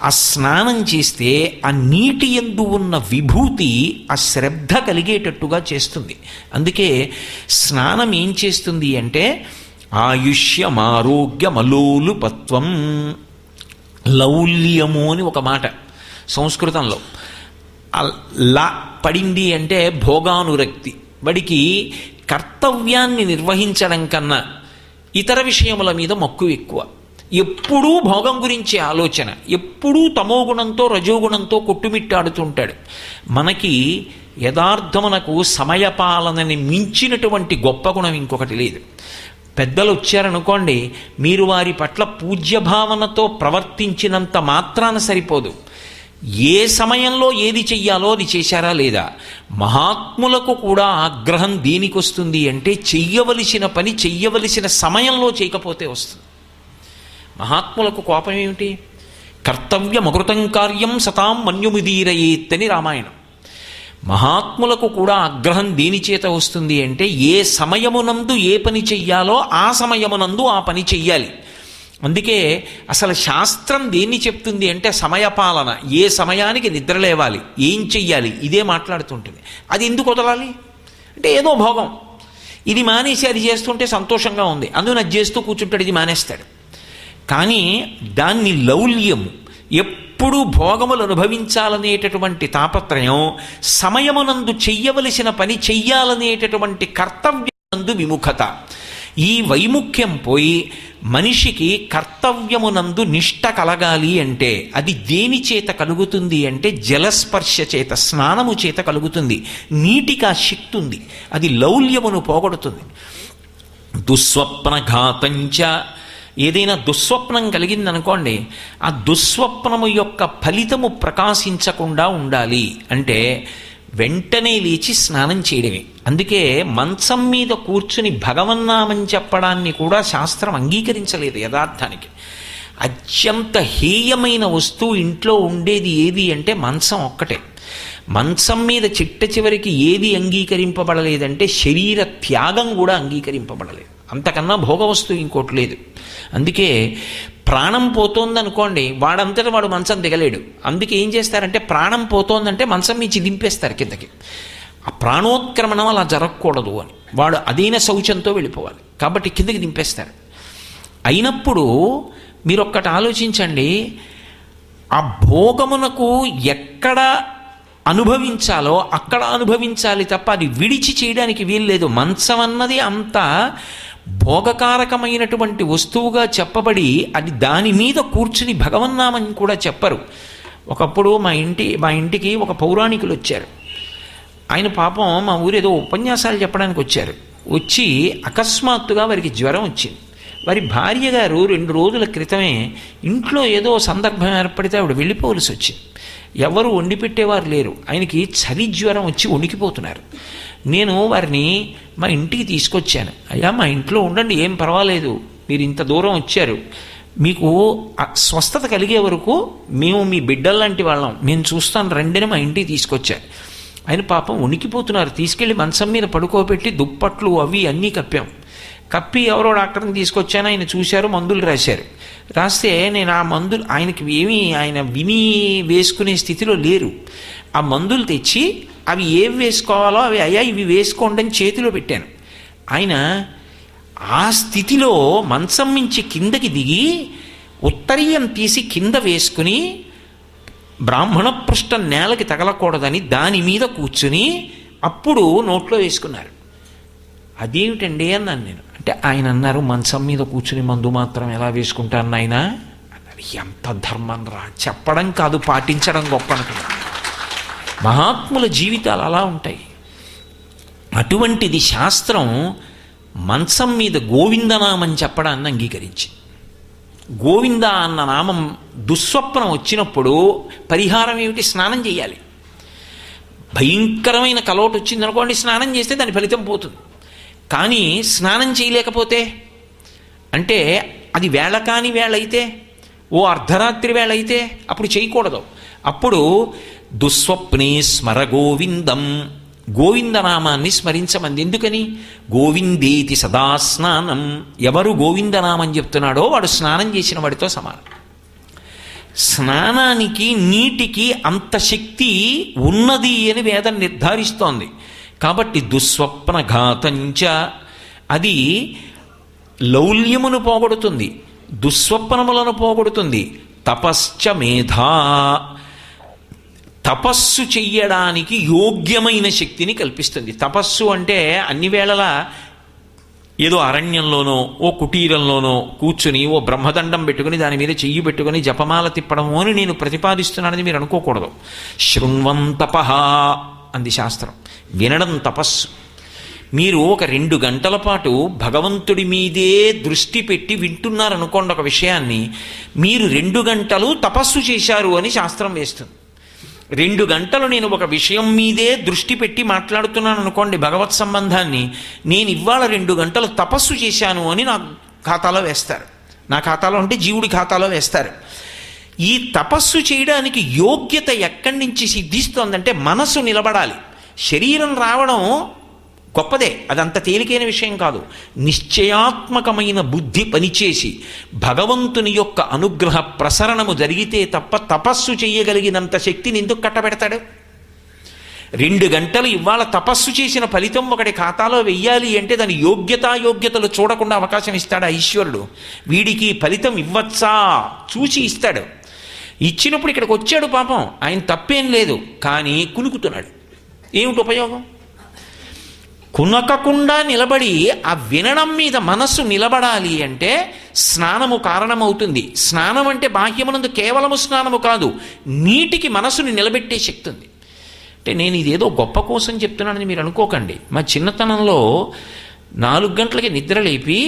ఆ స్నానం చేస్తే ఆ నీటి యందు ఉన్న విభూతి ఆ శ్రద్ధ కలిగేటట్టుగా చేస్తుంది. అందుకే స్నానం ఏం చేస్తుంది అంటే ఆయుష్యమారోగ్యమలోలుపత్వం. లౌల్యము అని ఒక మాట సంస్కృతంలో. లా పడింది అంటే భోగానురక్తి. వాడికి కర్తవ్యాన్ని నిర్వహించడం కన్నా ఇతర విషయముల మీద మక్కువ ఎక్కువ. ఎప్పుడూ భోగం గురించి ఆలోచన, ఎప్పుడూ తమోగుణంతో రజోగుణంతో కొట్టుమిట్టాడుతుంటాడు. మనకి యథార్థమునకు సమయపాలనని మించినటువంటి గొప్ప గుణం ఇంకొకటి లేదు. పెద్దలు వచ్చారనుకోండి, మీరు వారి పట్ల పూజ్యభావనతో ప్రవర్తించినంత మాత్రాన సరిపోదు. ఏ సమయంలో ఏది చెయ్యాలో అది చేశారా లేదా. మహాత్ములకు కూడా ఆగ్రహం దేనికొస్తుంది అంటే చెయ్యవలసిన పని చెయ్యవలసిన సమయంలో చేయకపోతే వస్తుంది. మహాత్ములకు కోపం ఏమిటి? కర్తవ్యమకృతం కార్యం సతాం మన్యుముదీరయేత్ అని రామాయణం. మహాత్ములకు కూడా ఆగ్రహం దేని చేత వస్తుంది అంటే ఏ సమయమునందు ఏ పని చెయ్యాలో ఆ సమయమునందు ఆ పని చెయ్యాలి. అందుకే అసలు శాస్త్రం దేన్ని చెప్తుంది అంటే సమయపాలన. ఏ సమయానికి నిద్రలేవాలి, ఏం చెయ్యాలి, ఇదే మాట్లాడుతుంటుంది. అది ఎందుకు వదలాలి అంటే ఏదో భోగం, ఇది మానేసి అది చేస్తుంటే సంతోషంగా ఉంది, అందుకని అది చేస్తూ కూర్చుంటాడు, ఇది మానేస్తాడు. కానీ దాన్ని లౌల్యం, ఎప్పుడూ భోగములు అనుభవించాలనేటటువంటి తాపత్రయం, సమయమునందు చెయ్యవలసిన పని చెయ్యాలనేటటువంటి కర్తవ్యమందు విముఖత, ఈ వైముఖ్యం పోయి మనిషికి కర్తవ్యమునందు నిష్ట కలగాలి అంటే అది దేని చేత కలుగుతుంది అంటే జలస్పర్శ చేత, స్నానము చేత కలుగుతుంది. నీటికి ఆ శక్తి ఉంది, అది లౌల్యమును పోగొడుతుంది. దుస్వప్నఘాతంచ, ఏదైనా దుస్వప్నం కలిగిందనుకోండి, ఆ దుస్వప్నము యొక్క ఫలితము ప్రకాశించకుండా ఉండాలి అంటే వెంటనే లేచి స్నానం చేయడమే. అందుకే మంచం మీద కూర్చుని భగవన్నామని చెప్పడాన్ని కూడా శాస్త్రం అంగీకరించలేదు యథార్థానికి. అత్యంత హేయమైన వస్తువు ఇంట్లో ఉండేది ఏది అంటే మంచం ఒక్కటే. మంచం మీద చిట్ట చివరికి ఏది అంగీకరింపబడలేదంటే శరీర త్యాగం కూడా అంగీకరింపబడలేదు. అంతకన్నా భోగవస్తువు ఇంకోటి లేదు. అందుకే ప్రాణం పోతోందనుకోండి, వాడంతటా వాడు మంచం దిగలేడు. అందుకే ఏం చేస్తారంటే ప్రాణం పోతోందంటే మంచం నుంచి దింపేస్తారు కిందకి. ఆ ప్రాణోత్క్రమణం అలా జరగకూడదు అని, వాడు అదైన శౌచంతో వెళ్ళిపోవాలి కాబట్టి కిందకి దింపేస్తారు. అయినప్పుడు మీరు ఒక్కటి ఆలోచించండి, ఆ భోగమునకు ఎక్కడ అనుభవించాలో అక్కడ అనుభవించాలి తప్ప అది విడిచి చేయడానికి వీల్లేదు. మంచం అన్నది అంత భోగకారకమైనటువంటి వస్తువుగా చెప్పబడి అది దాని మీద కూర్చుని భగవన్నామని కూడా చెప్పరు. ఒకప్పుడు మా ఇంటికి ఒక పౌరాణికులు వచ్చారు. ఆయన పాపం మా ఊరు ఏదో ఉపన్యాసాలు చెప్పడానికి వచ్చారు. వచ్చి అకస్మాత్తుగా వారికి జ్వరం వచ్చింది. వారి భార్య గారు 2 రోజుల క్రితమే ఇంట్లో ఏదో సందర్భం ఏర్పడితే ఆవిడ వెళ్ళిపోవలసి వచ్చింది. ఎవరు వండి పెట్టేవారు లేరు. ఆయనకి చలి జ్వరం వచ్చి వణికిపోతున్నారు. నేను వారిని మా ఇంటికి తీసుకొచ్చాను. అయ్యా మా ఇంట్లో ఉండండి, ఏం పర్వాలేదు, మీరు ఇంత దూరం వచ్చారు, మీకు స్వస్థత కలిగే వరకు మేము మీ బిడ్డల్లాంటి వాళ్ళం, మేము చూస్తాను రండిని మా ఇంటికి తీసుకొచ్చాను. ఆయన పాపం వణికిపోతున్నారు. తీసుకెళ్ళి మంచం మీద పడుకోబెట్టి దుప్పట్లు అవి అన్నీ కప్పి ఎవరో డాక్టర్ని తీసుకొచ్చాను. ఆయన చూశారు, మందులు రాశారు. రాస్తే నేను ఆ మందులు ఆయనకి ఆయన విని వేసుకునే స్థితిలో లేరు. ఆ మందులు తెచ్చి అవి ఏవి వేసుకోవాలో అవి అయ్యా ఇవి వేసుకోండి అని చేతిలో పెట్టాను. ఆయన ఆ స్థితిలో మంచం నుంచి కిందకి దిగి ఉత్తరీయం తీసి కింద వేసుకుని బ్రాహ్మణ పృష్ఠం నేలకి తగలకూడదని దాని మీద కూర్చుని అప్పుడు నోట్లో వేసుకున్నారు. అదేమిటండి అన్నాను నేను. అంటే ఆయన అన్నారు, మంచం మీద కూర్చుని మందు మాత్రం ఎలా వేసుకుంటాను నాయన అన్నారు. ఎంత ధర్మం రా, చెప్పడం కాదు పాటించడం గొప్ప అనుకున్నాను. మహాత్ముల జీవితాలు అలా ఉంటాయి. అటువంటిది శాస్త్రం మంచం మీద గోవిందనామని చెప్పడాన్ని అంగీకరించి, గోవింద అన్న నామం దుస్వప్నం వచ్చినప్పుడు పరిహారం ఏమిటి? స్నానం చేయాలి. భయంకరమైన కలోటు వచ్చిందనుకోండి, స్నానం చేస్తే దాని ఫలితం పోతుంది. కానీ స్నానం చేయలేకపోతే అంటే అది వేళ కాని వేళ అయితే, ఓ అర్ధరాత్రి వేళ అయితే అప్పుడు చేయకూడదు. అప్పుడు దుస్వప్నే స్మర గోవిందం, గోవిందనామాన్ని స్మరించమంది. ఎందుకని? గోవిందేతి సదా స్నానం. ఎవరు గోవిందనామని చెప్తున్నాడో వాడు స్నానం చేసిన వాడితో సమానం. స్నానానికి నీటికి అంత శక్తి ఉన్నది అని వేదం నిర్ధారిస్తోంది. కాబట్టి దుస్వప్నఘాతంచ, అది లౌల్యమును పోగొడుతుంది, దుస్వప్నములను పోగొడుతుంది. తపశ్చ మేధా, తపస్సు చెయ్యడానికి యోగ్యమైన శక్తిని కల్పిస్తుంది. తపస్సు అంటే అన్ని వేళలా ఏదో అరణ్యంలోనో ఓ కుటీరంలోనో కూర్చుని ఓ బ్రహ్మదండం పెట్టుకుని దాని మీద చెయ్యి పెట్టుకుని జపమాల తిప్పడము అని నేను ప్రతిపాదిస్తున్నానని మీరు అనుకోకూడదు. శృణ్వంతపః అంది శాస్త్రం. వినడం తపస్సు. మీరు ఒక 2 గంటల పాటు భగవంతుడి మీదే దృష్టి పెట్టి వింటున్నారనుకోండి ఒక విషయాన్ని, మీరు 2 గంటలు తపస్సు చేశారు అని శాస్త్రం వేస్తుంది. 2 గంటలు నేను ఒక విషయం మీదే దృష్టి పెట్టి మాట్లాడుతున్నాను అనుకోండి భగవత్ సంబంధాన్ని, నేను ఇవాళ 2 గంటలు తపస్సు చేశాను అని నా ఖాతాలో వేస్తారు. నా ఖాతాలో అంటే జీవుడి ఖాతాలో వేస్తారు. ఈ తపస్సు చేయడానికి యోగ్యత ఎక్కడి నుంచి సిద్ధిస్తోందంటే మనసు నిలబడాలి. శరీరం రావడం గొప్పదే, అదంత తేలికైన విషయం కాదు. నిశ్చయాత్మకమైన బుద్ధి పనిచేసి భగవంతుని యొక్క అనుగ్రహ ప్రసరణము జరిగితే తప్ప తపస్సు చేయగలిగినంత శక్తిని ఎందుకు కట్టబెడతాడు? 2 గంటలు ఇవాళ తపస్సు చేసిన ఫలితం ఒకటి ఖాతాలో వెయ్యాలి అంటే దాని యోగ్యతలు చూడకుండా అవకాశం ఇస్తాడు ఈశ్వరుడు. వీడికి ఫలితం ఇవ్వచ్చా చూసి ఇస్తాడు. ఇచ్చినప్పుడు ఇక్కడికి వచ్చాడు పాపం, ఆయన తప్పేం లేదు, కానీ కులుకుతున్నాడు. ఏమిటి ఉపయోగం? కునకకుండా నిలబడి ఆ వినడం మీద మనస్సు నిలబడాలి అంటే స్నానము కారణమవుతుంది. స్నానం అంటే బాహ్యమునందు కేవలము స్నానము కాదు, నీటికి మనసుని నిలబెట్టే శక్తి ఉంది. అంటే నేను ఇదేదో గొప్ప కోసం చెప్తున్నానని మీరు అనుకోకండి. మా చిన్నతనంలో 4 గంటలకి నిద్ర లేపి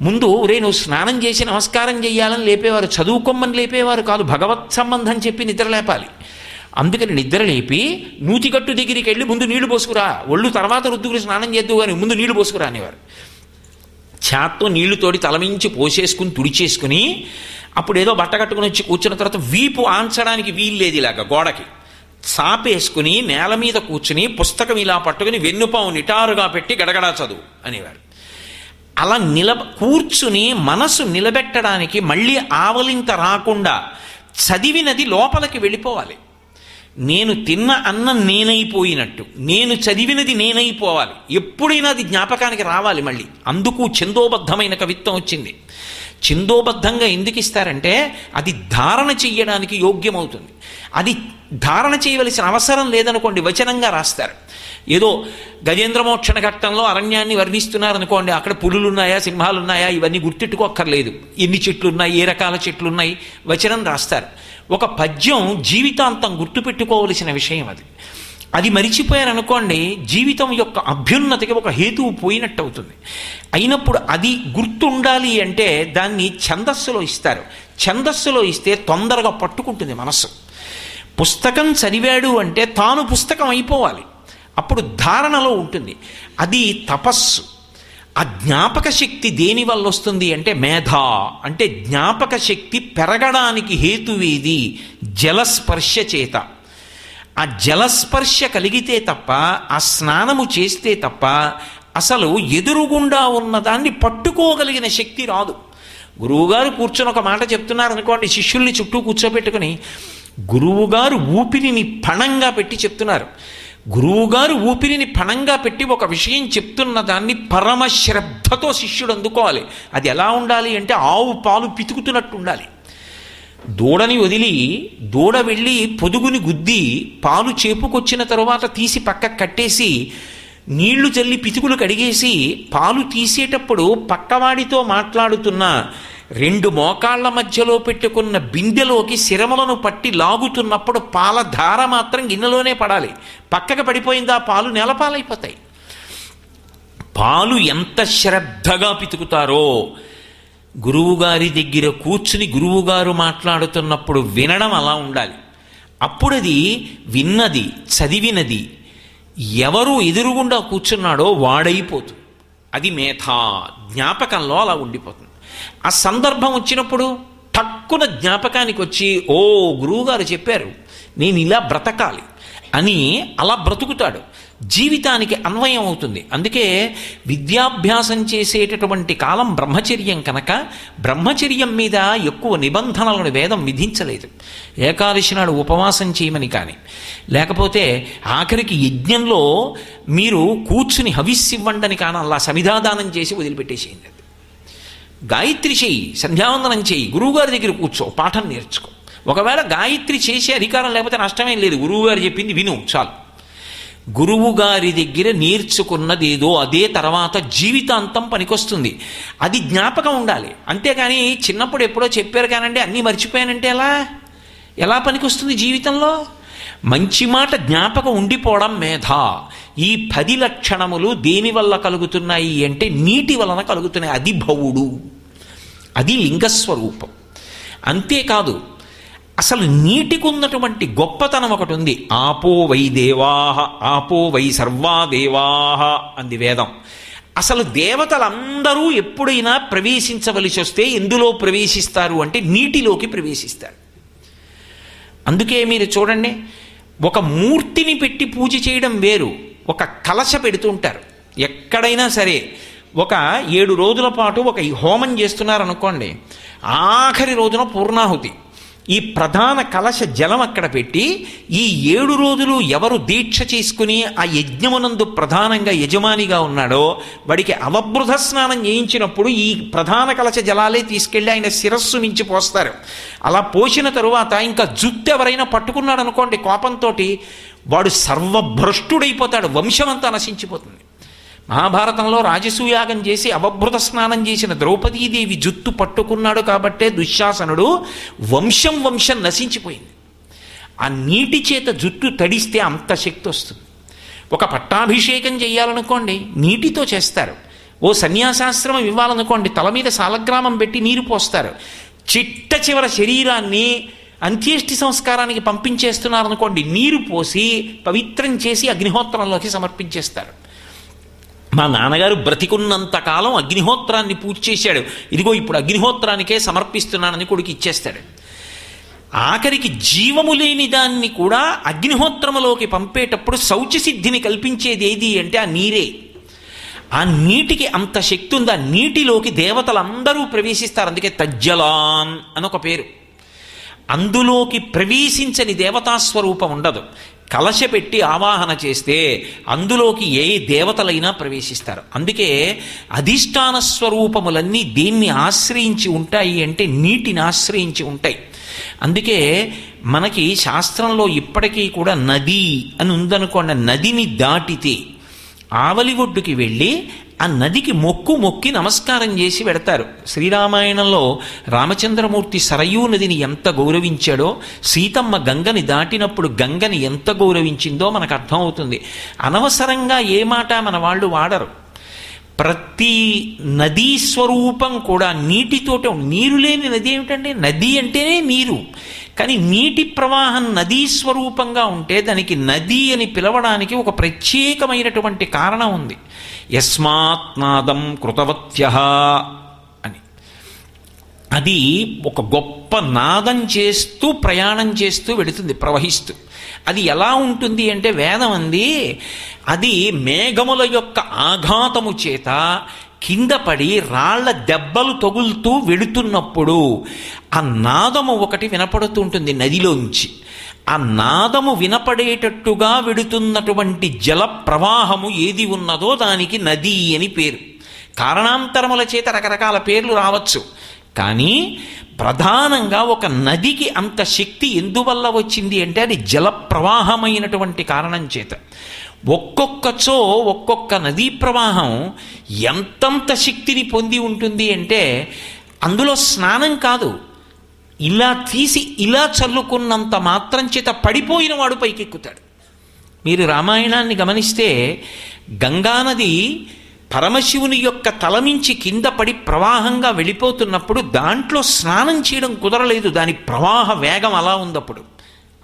ముందు నువ్వు స్నానం చేసి నమస్కారం చేయాలని లేపేవారు, చదువుకోమని లేపేవారు కాదు, భగవత్ సంబంధం చెప్పి నిద్ర లేపాలి. అందుకని నిద్ర లేపి నూతిగట్టు దగ్గరికి వెళ్ళి ముందు నీళ్లు పోసుకురా, ఒళ్ళు తర్వాత రుద్దుకుని స్నానం చేద్దు కానీ ముందు నీళ్లు పోసుకురా అనేవారు. చేత్తో నీళ్లు తోడి తలమించి పోసేసుకుని తుడిచేసుకుని అప్పుడు ఏదో బట్ట కట్టుకుని వచ్చి కూర్చున్న తర్వాత వీపు ఆంచడానికి వీలు లేదు, ఇలాగా గోడకి చాపేసుకుని నేల మీద కూర్చుని పుస్తకం ఇలా పట్టుకుని వెన్నుపావు నిటారుగా పెట్టి గడగడా చదువు అనేవారు. అలా కూర్చుని మనసు నిలబెట్టడానికి మళ్ళీ ఆవలింత రాకుండా చదివినది లోపలికి వెళ్ళిపోవాలి. నేను తిన్న అన్నం నేనైపోయినట్టు, నేను చదివినది నేనైపోవాలి, ఎప్పుడైనా అది జ్ఞాపకానికి రావాలి మళ్ళీ. అందుకు ఛందోబద్ధమైన కవిత్వం వచ్చింది. ఛందోబద్ధంగా ఎందుకు ఇస్తారంటే అది ధారణ చెయ్యడానికి యోగ్యమవుతుంది. అది ధారణ చేయవలసిన అవసరం లేదనుకోండి, వచనంగా రాస్తారు. ఏదో గజేంద్రమోక్షణ ఘట్టంలో అరణ్యాన్ని వర్ణిస్తున్నారనుకోండి, అక్కడ పులులున్నాయా సింహాలున్నాయా ఇవన్నీ గుర్తెట్టుకోక్కర్లేదు, ఎన్ని చెట్లు ఉన్నాయి, ఏ రకాల చెట్లు ఉన్నాయి, వచనం రాస్తారు. ఒక పద్యం జీవితాంతం గుర్తుపెట్టుకోవలసిన విషయం అది. అది మరిచిపోయారనుకోండి, జీవితం యొక్క అభ్యున్నతికి ఒక హేతువు పోయినట్టు అవుతుంది. అయినప్పుడు అది గుర్తుండాలి అంటే దాన్ని ఛందస్సులో ఇస్తారు. ఛందస్సులో ఇస్తే తొందరగా పట్టుకుంటుంది మనస్సు. పుస్తకం చదివాడు అంటే తాను పుస్తకం అయిపోవాలి, అప్పుడు ధారణలో ఉంటుంది. అది తపస్సు. ఆ జ్ఞాపక శక్తి దేని వల్ల వస్తుంది అంటే మేధ. అంటే జ్ఞాపక శక్తి పెరగడానికి హేతువేది జలస్పర్శ చేత. ఆ జలస్పర్శ కలిగితే తప్ప, ఆ స్నానము చేస్తే తప్ప అసలు ఎదురుగుండా ఉన్నదాన్ని పట్టుకోగలిగిన శక్తి రాదు. గురువుగారు కూర్చొని ఒక మాట చెప్తున్నారు అనుకోండి, శిష్యుల్ని చుట్టూ కూర్చోబెట్టుకుని గురువుగారు ఊపిరిని పణంగా పెట్టి చెప్తున్నారు. గురువుగారు ఊపిరిని పణంగా పెట్టి ఒక విషయం చెప్తున్న దాన్ని పరమశ్రద్ధతో శిష్యుడు అందుకోవాలి. అది ఎలా ఉండాలి అంటే ఆవు పాలు పితుకుతున్నట్టు ఉండాలి. దూడని వదిలి దూడ వెళ్ళి పొదుగుని గుద్ది పాలు చేపుకొచ్చిన తరువాత తీసి పక్కకు కట్టేసి నీళ్లు చల్లి పితుకులు కడిగేసి పాలు తీసేటప్పుడు పక్కవాడితో మాట్లాడుతున్న 2 మోకాళ్ల మధ్యలో పెట్టుకున్న బిందెలోకి శిరములను పట్టి లాగుతున్నప్పుడు పాల ధార మాత్రం గిన్నెలోనే పడాలి. పక్కకు పడిపోయిందా పాలు నేలపాలైపోతాయి. పాలు ఎంత శ్రద్ధగా పితుకుతారో గురువుగారి దగ్గర కూర్చుని గురువుగారు మాట్లాడుతున్నప్పుడు వినడం అలా ఉండాలి. అప్పుడది విన్నది చదివినది ఎవరు ఎదురుగుండా కూర్చున్నాడో వాడైపోతుంది. అది మేధా, జ్ఞాపకంలో అలా ఉండిపోతుంది. ఆ సందర్భం వచ్చినప్పుడు టక్కున జ్ఞాపకానికి వచ్చి ఓ గురువుగారు చెప్పారు నేను ఇలా బ్రతకాలి అని అలా బ్రతుకుతాడు. జీవితానికి అన్వయం అవుతుంది. అందుకే విద్యాభ్యాసం చేసేటటువంటి కాలం బ్రహ్మచర్యం కనుక బ్రహ్మచర్యం మీద ఎక్కువ నిబంధనలను వేదం విధించలేదు. ఏకాదశి నాడు ఉపవాసం చేయమని కానీ, లేకపోతే ఆఖరికి యజ్ఞంలో మీరు కూర్చుని హవిస్సివ్వండని కానీ అలా సమిధాదానం చేసి వదిలిపెట్టేసేయండి. గాయత్రి చెయ్యి, సంధ్యావందనం చెయ్యి, గురువుగారి దగ్గర కూర్చో, పాఠం నేర్చుకో. ఒకవేళ గాయత్రి చేసే అధికారం లేకపోతే నష్టమేం లేదు, గురువుగారు చెప్పింది విను చాలు. గురువుగారి దగ్గర నేర్చుకున్నదేదో అదే తర్వాత జీవితాంతం పనికొస్తుంది. అది జ్ఞాపకం ఉండాలి. అంతేకాని చిన్నప్పుడు ఎప్పుడో చెప్పారు కానండి అన్నీ మర్చిపోయానంటే ఎలా పనికొస్తుంది జీవితంలో? మంచి మాట జ్ఞాపకం ఉండిపోవడం మేధ. ఈ 10 లక్షణములు దేనివల్ల కలుగుతున్నాయి అంటే నీటి వలన కలుగుతున్నాయి. అది భవుడు, అది లింగస్వరూపం. అంతేకాదు అసలు నీటికి ఉన్నటువంటి గొప్పతనం ఒకటి ఉంది. ఆపో వై దేవాహ ఆపో వై సర్వా దేవాహ అంది వేదం. అసలు దేవతలందరూ ఎప్పుడైనా ప్రవేశించవలసి వస్తే ఎందులో ప్రవేశిస్తారు అంటే నీటిలోకి ప్రవేశిస్తారు. అందుకే మీరు చూడండి, ఒక మూర్తిని పెట్టి పూజ చేయడం వేరు, ఒక కలశ పెడుతుంటారు. ఎక్కడైనా సరే ఒక 7 రోజుల పాటు ఒక హోమం చేస్తున్నారనుకోండి, ఆఖరి రోజున పూర్ణాహుతి, ఈ ప్రధాన కలశ జలం అక్కడ పెట్టి ఈ 7 రోజులు ఎవరు దీక్ష చేసుకుని ఆ యజ్ఞమునందు ప్రధానంగా యజమానిగా ఉన్నాడో వాడికి అవబృధ స్నానం చేయించినప్పుడు ఈ ప్రధాన కలశ జలాలే తీసుకెళ్ళి ఆయన శిరస్సు నుంచి పోస్తారు. అలా పోసిన తరువాత ఇంకా జుత్తు ఎవరైనా పట్టుకున్నాడు అనుకోండి కోపంతో, వాడు సర్వభ్రష్టుడైపోతాడు, వంశమంతా నశించిపోతుంది. మహాభారతంలో రాజసూయాగం చేసి అవభృత స్నానం చేసిన ద్రౌపదీదేవి జుత్తు పట్టుకున్నాడు కాబట్టే దుశ్శాసనుడు వంశం నశించిపోయింది. ఆ నీటి చేత జుట్టు తడిస్తే అంత శక్తి వస్తుంది. ఒక పట్టాభిషేకం చేయాలనుకోండి, నీటితో చేస్తారు. ఓ సన్యాసాశ్రమం ఇవ్వాలనుకోండి, తల మీద సాలగ్రామం పెట్టి నీరు పోస్తారు. చిట్ట చివర శరీరాన్ని అంత్యేష్టి సంస్కారానికి పంపించేస్తున్నారనుకోండి, నీరు పోసి పవిత్రం చేసి అగ్నిహోత్రంలోకి సమర్పించేస్తారు. మా నాన్నగారు బ్రతికున్నంత కాలం అగ్నిహోత్రాన్ని పూజ చేశాడు, ఇదిగో ఇప్పుడు అగ్నిహోత్రానికే సమర్పిస్తున్నానని కొడుకు ఇచ్చేస్తాడు. ఆఖరికి జీవము లేని దాన్ని కూడా అగ్నిహోత్రములోకి పంపేటప్పుడు శౌచసిద్ధిని కల్పించేది ఏది అంటే ఆ నీరే. ఆ నీటికి అంత శక్తి ఉంది. ఆ నీటిలోకి దేవతలందరూ ప్రవేశిస్తారు. అందుకే తజ్జలాన్ అని ఒక పేరు. అందులోకి ప్రవేశించని దేవతాస్వరూపం ఉండదు. కలశ పెట్టి ఆవాహన చేస్తే అందులోకి ఏ దేవతలైనా ప్రవేశిస్తారు. అందుకే అధిష్టాన స్వరూపములన్నీ దేన్ని ఆశ్రయించి ఉంటాయి అంటే నీటిని ఆశ్రయించి ఉంటాయి. అందుకే మనకి శాస్త్రంలో ఇప్పటికీ కూడా నది అని ఉందనుకోండి, నదిని దాటితే ఆవలి ఒడ్డుకి వెళ్ళి ఆ నదికి మొక్కి నమస్కారం చేసి పెడతారు. శ్రీరామాయణంలో రామచంద్రమూర్తి సరయూ నదిని ఎంత గౌరవించాడో, సీతమ్మ గంగని దాటినప్పుడు గంగని ఎంత గౌరవించిందో మనకు అర్థమవుతుంది. అనవసరంగా ఏ మాట మన వాళ్ళు వాడరు. ప్రతి నదీ స్వరూపం కూడా నీటితోటే. నీరు లేని నది ఏమిటండి? నది అంటేనే నీరు. కానీ నీటి ప్రవాహం నదీ స్వరూపంగా ఉంటే దానికి నది అని పిలవడానికి ఒక ప్రత్యేకమైనటువంటి కారణం ఉంది. యస్మాత్నాదం కృతవత్యః అని. అది ఒక గొప్ప నాదం చేస్తూ ప్రయాణం చేస్తూ వెళుతుంది, ప్రవహిస్తూ. అది ఎలా ఉంటుంది అంటే వేదం అంది, అది మేఘముల యొక్క ఆఘాతము చేత కింద పడి రాళ్ల దెబ్బలు తగులుతూ వెడుతున్నప్పుడు ఆ నాదము ఒకటి వినపడుతుంటుంది నదిలోంచి. ఆ నాదము వినపడేటట్టుగా వెడుతున్నటువంటి జల ప్రవాహము ఏది ఉన్నదో దానికి నది అని పేరు. కారణాంతరముల చేత రకరకాల పేర్లు రావచ్చు, కానీ ప్రధానంగా ఒక నదికి అంత శక్తి ఎందువల్ల వచ్చింది అంటే అది జల ప్రవాహమైనటువంటి కారణం చేత. ఒక్కొక్కచో ఒక్కొక్క నదీ ప్రవాహం ఎంతంత శక్తిని పొంది ఉంటుంది అంటే అందులో స్నానం కాదు, ఇలా తీసి ఇలా చల్లుకున్నంత మాత్రం చేత పడిపోయిన వాడు పైకెక్కుతాడు. మీరు రామాయణాన్ని గమనిస్తే గంగానది పరమశివుని యొక్క తలమించి కింద పడి ప్రవాహంగా వెళ్ళిపోతున్నప్పుడు దాంట్లో స్నానం చేయడం కుదరలేదు. దాని ప్రవాహ వేగం అలా ఉందప్పుడు.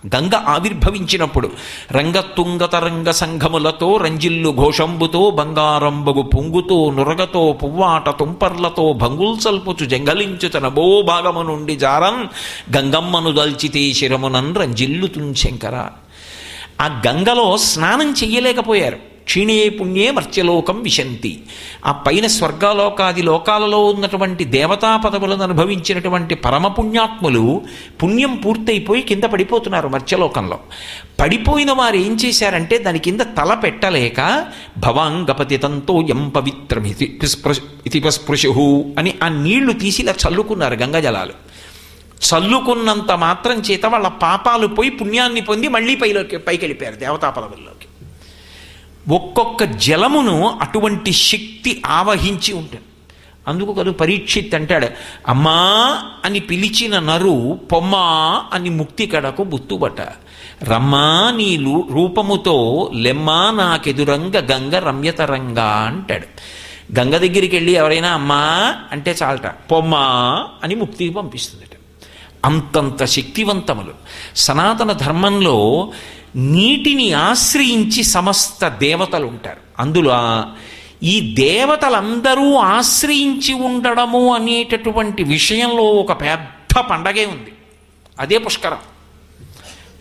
గంగ ఆవిర్భవించినప్పుడు రంగతుంగతరంగ సంఘములతో రంజిల్లు ఘోషంబుతో బంగారంబగు పొంగుతో నురగతో పువ్వాట తుంపర్లతో భంగుల్సల్పుచు జంగలించు తన భాగము నుండి జారం గంగమ్మను దల్చితే శిరమునన్ రంజిల్లుతుం శంకర. ఆ గంగలో స్నానం చెయ్యలేకపోయారు. క్షీణే పుణ్యే మర్త్యలోకం విశంతి. ఆ పైన స్వర్గాలోకాది లోకాలలో ఉన్నటువంటి దేవతా పదవులను అనుభవించినటువంటి పరమపుణ్యాత్ములు పుణ్యం పూర్తయిపోయి కింద పడిపోతున్నారు మర్త్యలోకంలో. పడిపోయిన వారు ఏం చేశారంటే దాని కింద తల పెట్టలేక భవాంగపతి తంతో యం పవిత్రమితి స్పృశు అని ఆ నీళ్లు తీసి ఇలా చల్లుకున్నారు. గంగా జలాలు చల్లుకున్నంత మాత్రం చేత వాళ్ళ పాపాలు పోయి పుణ్యాన్ని పొంది మళ్ళీ పైకి వెళ్ళిపోయారు దేవతా పదవుల్లోకి. ఒక్కొక్క జలమును అటువంటి శక్తి ఆవహించి ఉంటుంది. అందుకు కదా పరీక్షిత్ అంటాడు, అమ్మా అని పిలిచిన నరు పొమ్మా అని ముక్తి కడకు బుత్తుబట, రమ్మా నీ రూపముతో లెమ్మా నాకెదురంగ గంగ రమ్యతరంగా అంటాడు. గంగ దగ్గరికి వెళ్ళి ఎవరైనా అమ్మా అంటే చాలట, పొమ్మా అని ముక్తికి పంపిస్తుందట. అంతంత శక్తివంతములు. సనాతన ధర్మంలో నీటిని ఆశ్రయించి సమస్త దేవతలు ఉంటారు. అందులో ఈ దేవతలందరూ ఆశ్రయించి ఉండడము అనేటటువంటి విషయంలో ఒక పెద్ద పండగే ఉంది. అదే పుష్కరం.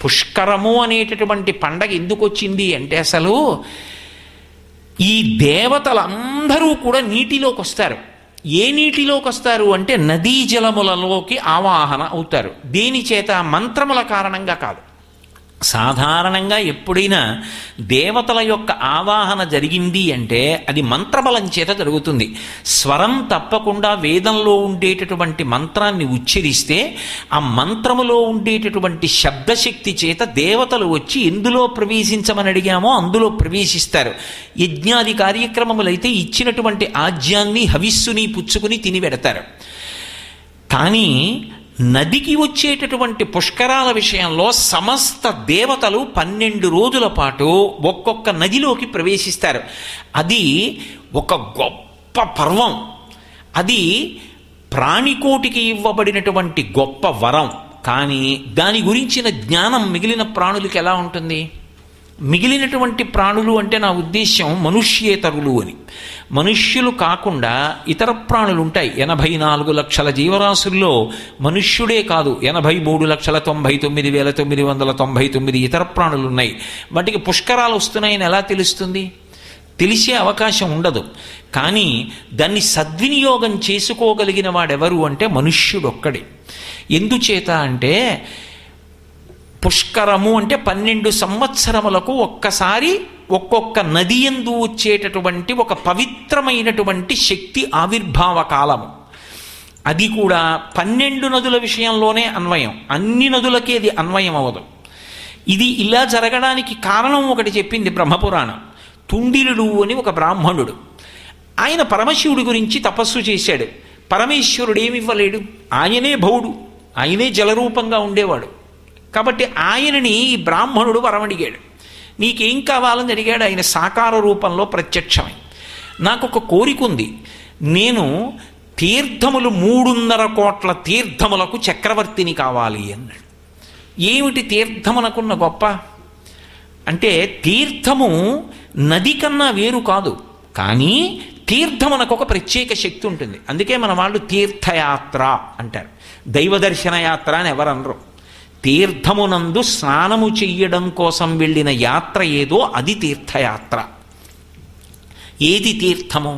పుష్కరము అనేటటువంటి పండగ ఎందుకు వచ్చింది అంటే అసలు ఈ దేవతలందరూ కూడా నీటిలోకి వస్తారు. ఏ నీటిలోకి వస్తారు అంటే నదీ జలములలోకి ఆవాహన అవుతారు. దేని చేత? మంత్రముల కారణంగా కాదు, సాధారణంగా ఎప్పుడైనా దేవతల యొక్క ఆవాహన జరిగింది అంటే అది మంత్రబలం చేత జరుగుతుంది. స్వరం తప్పకుండా వేదంలో ఉండేటటువంటి మంత్రాన్ని ఉచ్చరిస్తే ఆ మంత్రములో ఉండేటటువంటి శబ్దశక్తి చేత దేవతలు వచ్చి ఎందులో ప్రవేశించమని అడిగామో అందులో ప్రవేశిస్తారు. యజ్ఞాది కార్యక్రమములైతే ఇచ్చినటువంటి ఆజ్యాన్ని హవిస్సుని పుచ్చుకుని తిని పెడతారు. కానీ నదికి వచ్చేటటువంటి పుష్కరాల విషయంలో సమస్త దేవతలు 12 రోజుల పాటు ఒక్కొక్క నదిలోకి ప్రవేశిస్తారు. అది ఒక గొప్ప పర్వం. అది ప్రాణికోటికి ఇవ్వబడినటువంటి గొప్ప వరం. కానీ దాని గురించిన జ్ఞానం మిగిలిన ప్రాణులకి ఎలా ఉంటుంది? మిగిలినటువంటి ప్రాణులు అంటే నా ఉద్దేశ్యం మనుష్యేతరులు అని. మనుష్యులు కాకుండా ఇతర ప్రాణులు ఉంటాయి. 84 లక్షల జీవరాశుల్లో మనుష్యుడే కాదు 83,99,999 ఇతర ప్రాణులు ఉన్నాయి. వాటికి పుష్కరాలు వస్తున్నాయని ఎలా తెలుస్తుంది? తెలిసే అవకాశం ఉండదు. కానీ దాన్ని సద్వినియోగం చేసుకోగలిగిన వాడెవరు అంటే మనుష్యుడొక్కడే. ఎందుచేత అంటే పుష్కరము అంటే 12 సంవత్సరములకు ఒక్కసారి ఒక్కొక్క నది యందు వచ్చేటటువంటి ఒక పవిత్రమైనటువంటి శక్తి ఆవిర్భావ కాలము. అది కూడా 12 నదుల విషయంలోనే అన్వయం, అన్ని నదులకి అది అన్వయం అవ్వదు. ఇది ఇలా జరగడానికి కారణం ఒకటి చెప్పింది బ్రహ్మపురాణం. తుండిలుడు అని ఒక బ్రాహ్మణుడు, ఆయన పరమశివుడి గురించి తపస్సు చేశాడు. పరమేశ్వరుడు ఏమివ్వలేడు, ఆయనే భవుడు, ఆయనే జలరూపంగా ఉండేవాడు. కాబట్టి ఆయనని ఈ బ్రాహ్మణుడు వరమడిగాడు. నీకేం కావాలని అడిగాడు. ఆయన సాకార రూపంలో ప్రత్యక్షమై, నాకు ఒక కోరిక ఉంది, నేను తీర్థములు 3.5 కోట్ల తీర్థములకు చక్రవర్తిని కావాలి అన్నాడు. ఏమిటి తీర్థమునకున్న గొప్ప అంటే, తీర్థము నది కన్నా వేరు కాదు, కానీ తీర్థమునకు ఒక ప్రత్యేక శక్తి ఉంటుంది. అందుకే మన వాళ్ళు తీర్థయాత్ర అంటారు, దైవదర్శన యాత్ర అని ఎవరనరు. తీర్థమునందు స్నానము చెయ్యడం కోసం వెళ్ళిన యాత్ర ఏదో అది తీర్థయాత్ర. ఏది తీర్థము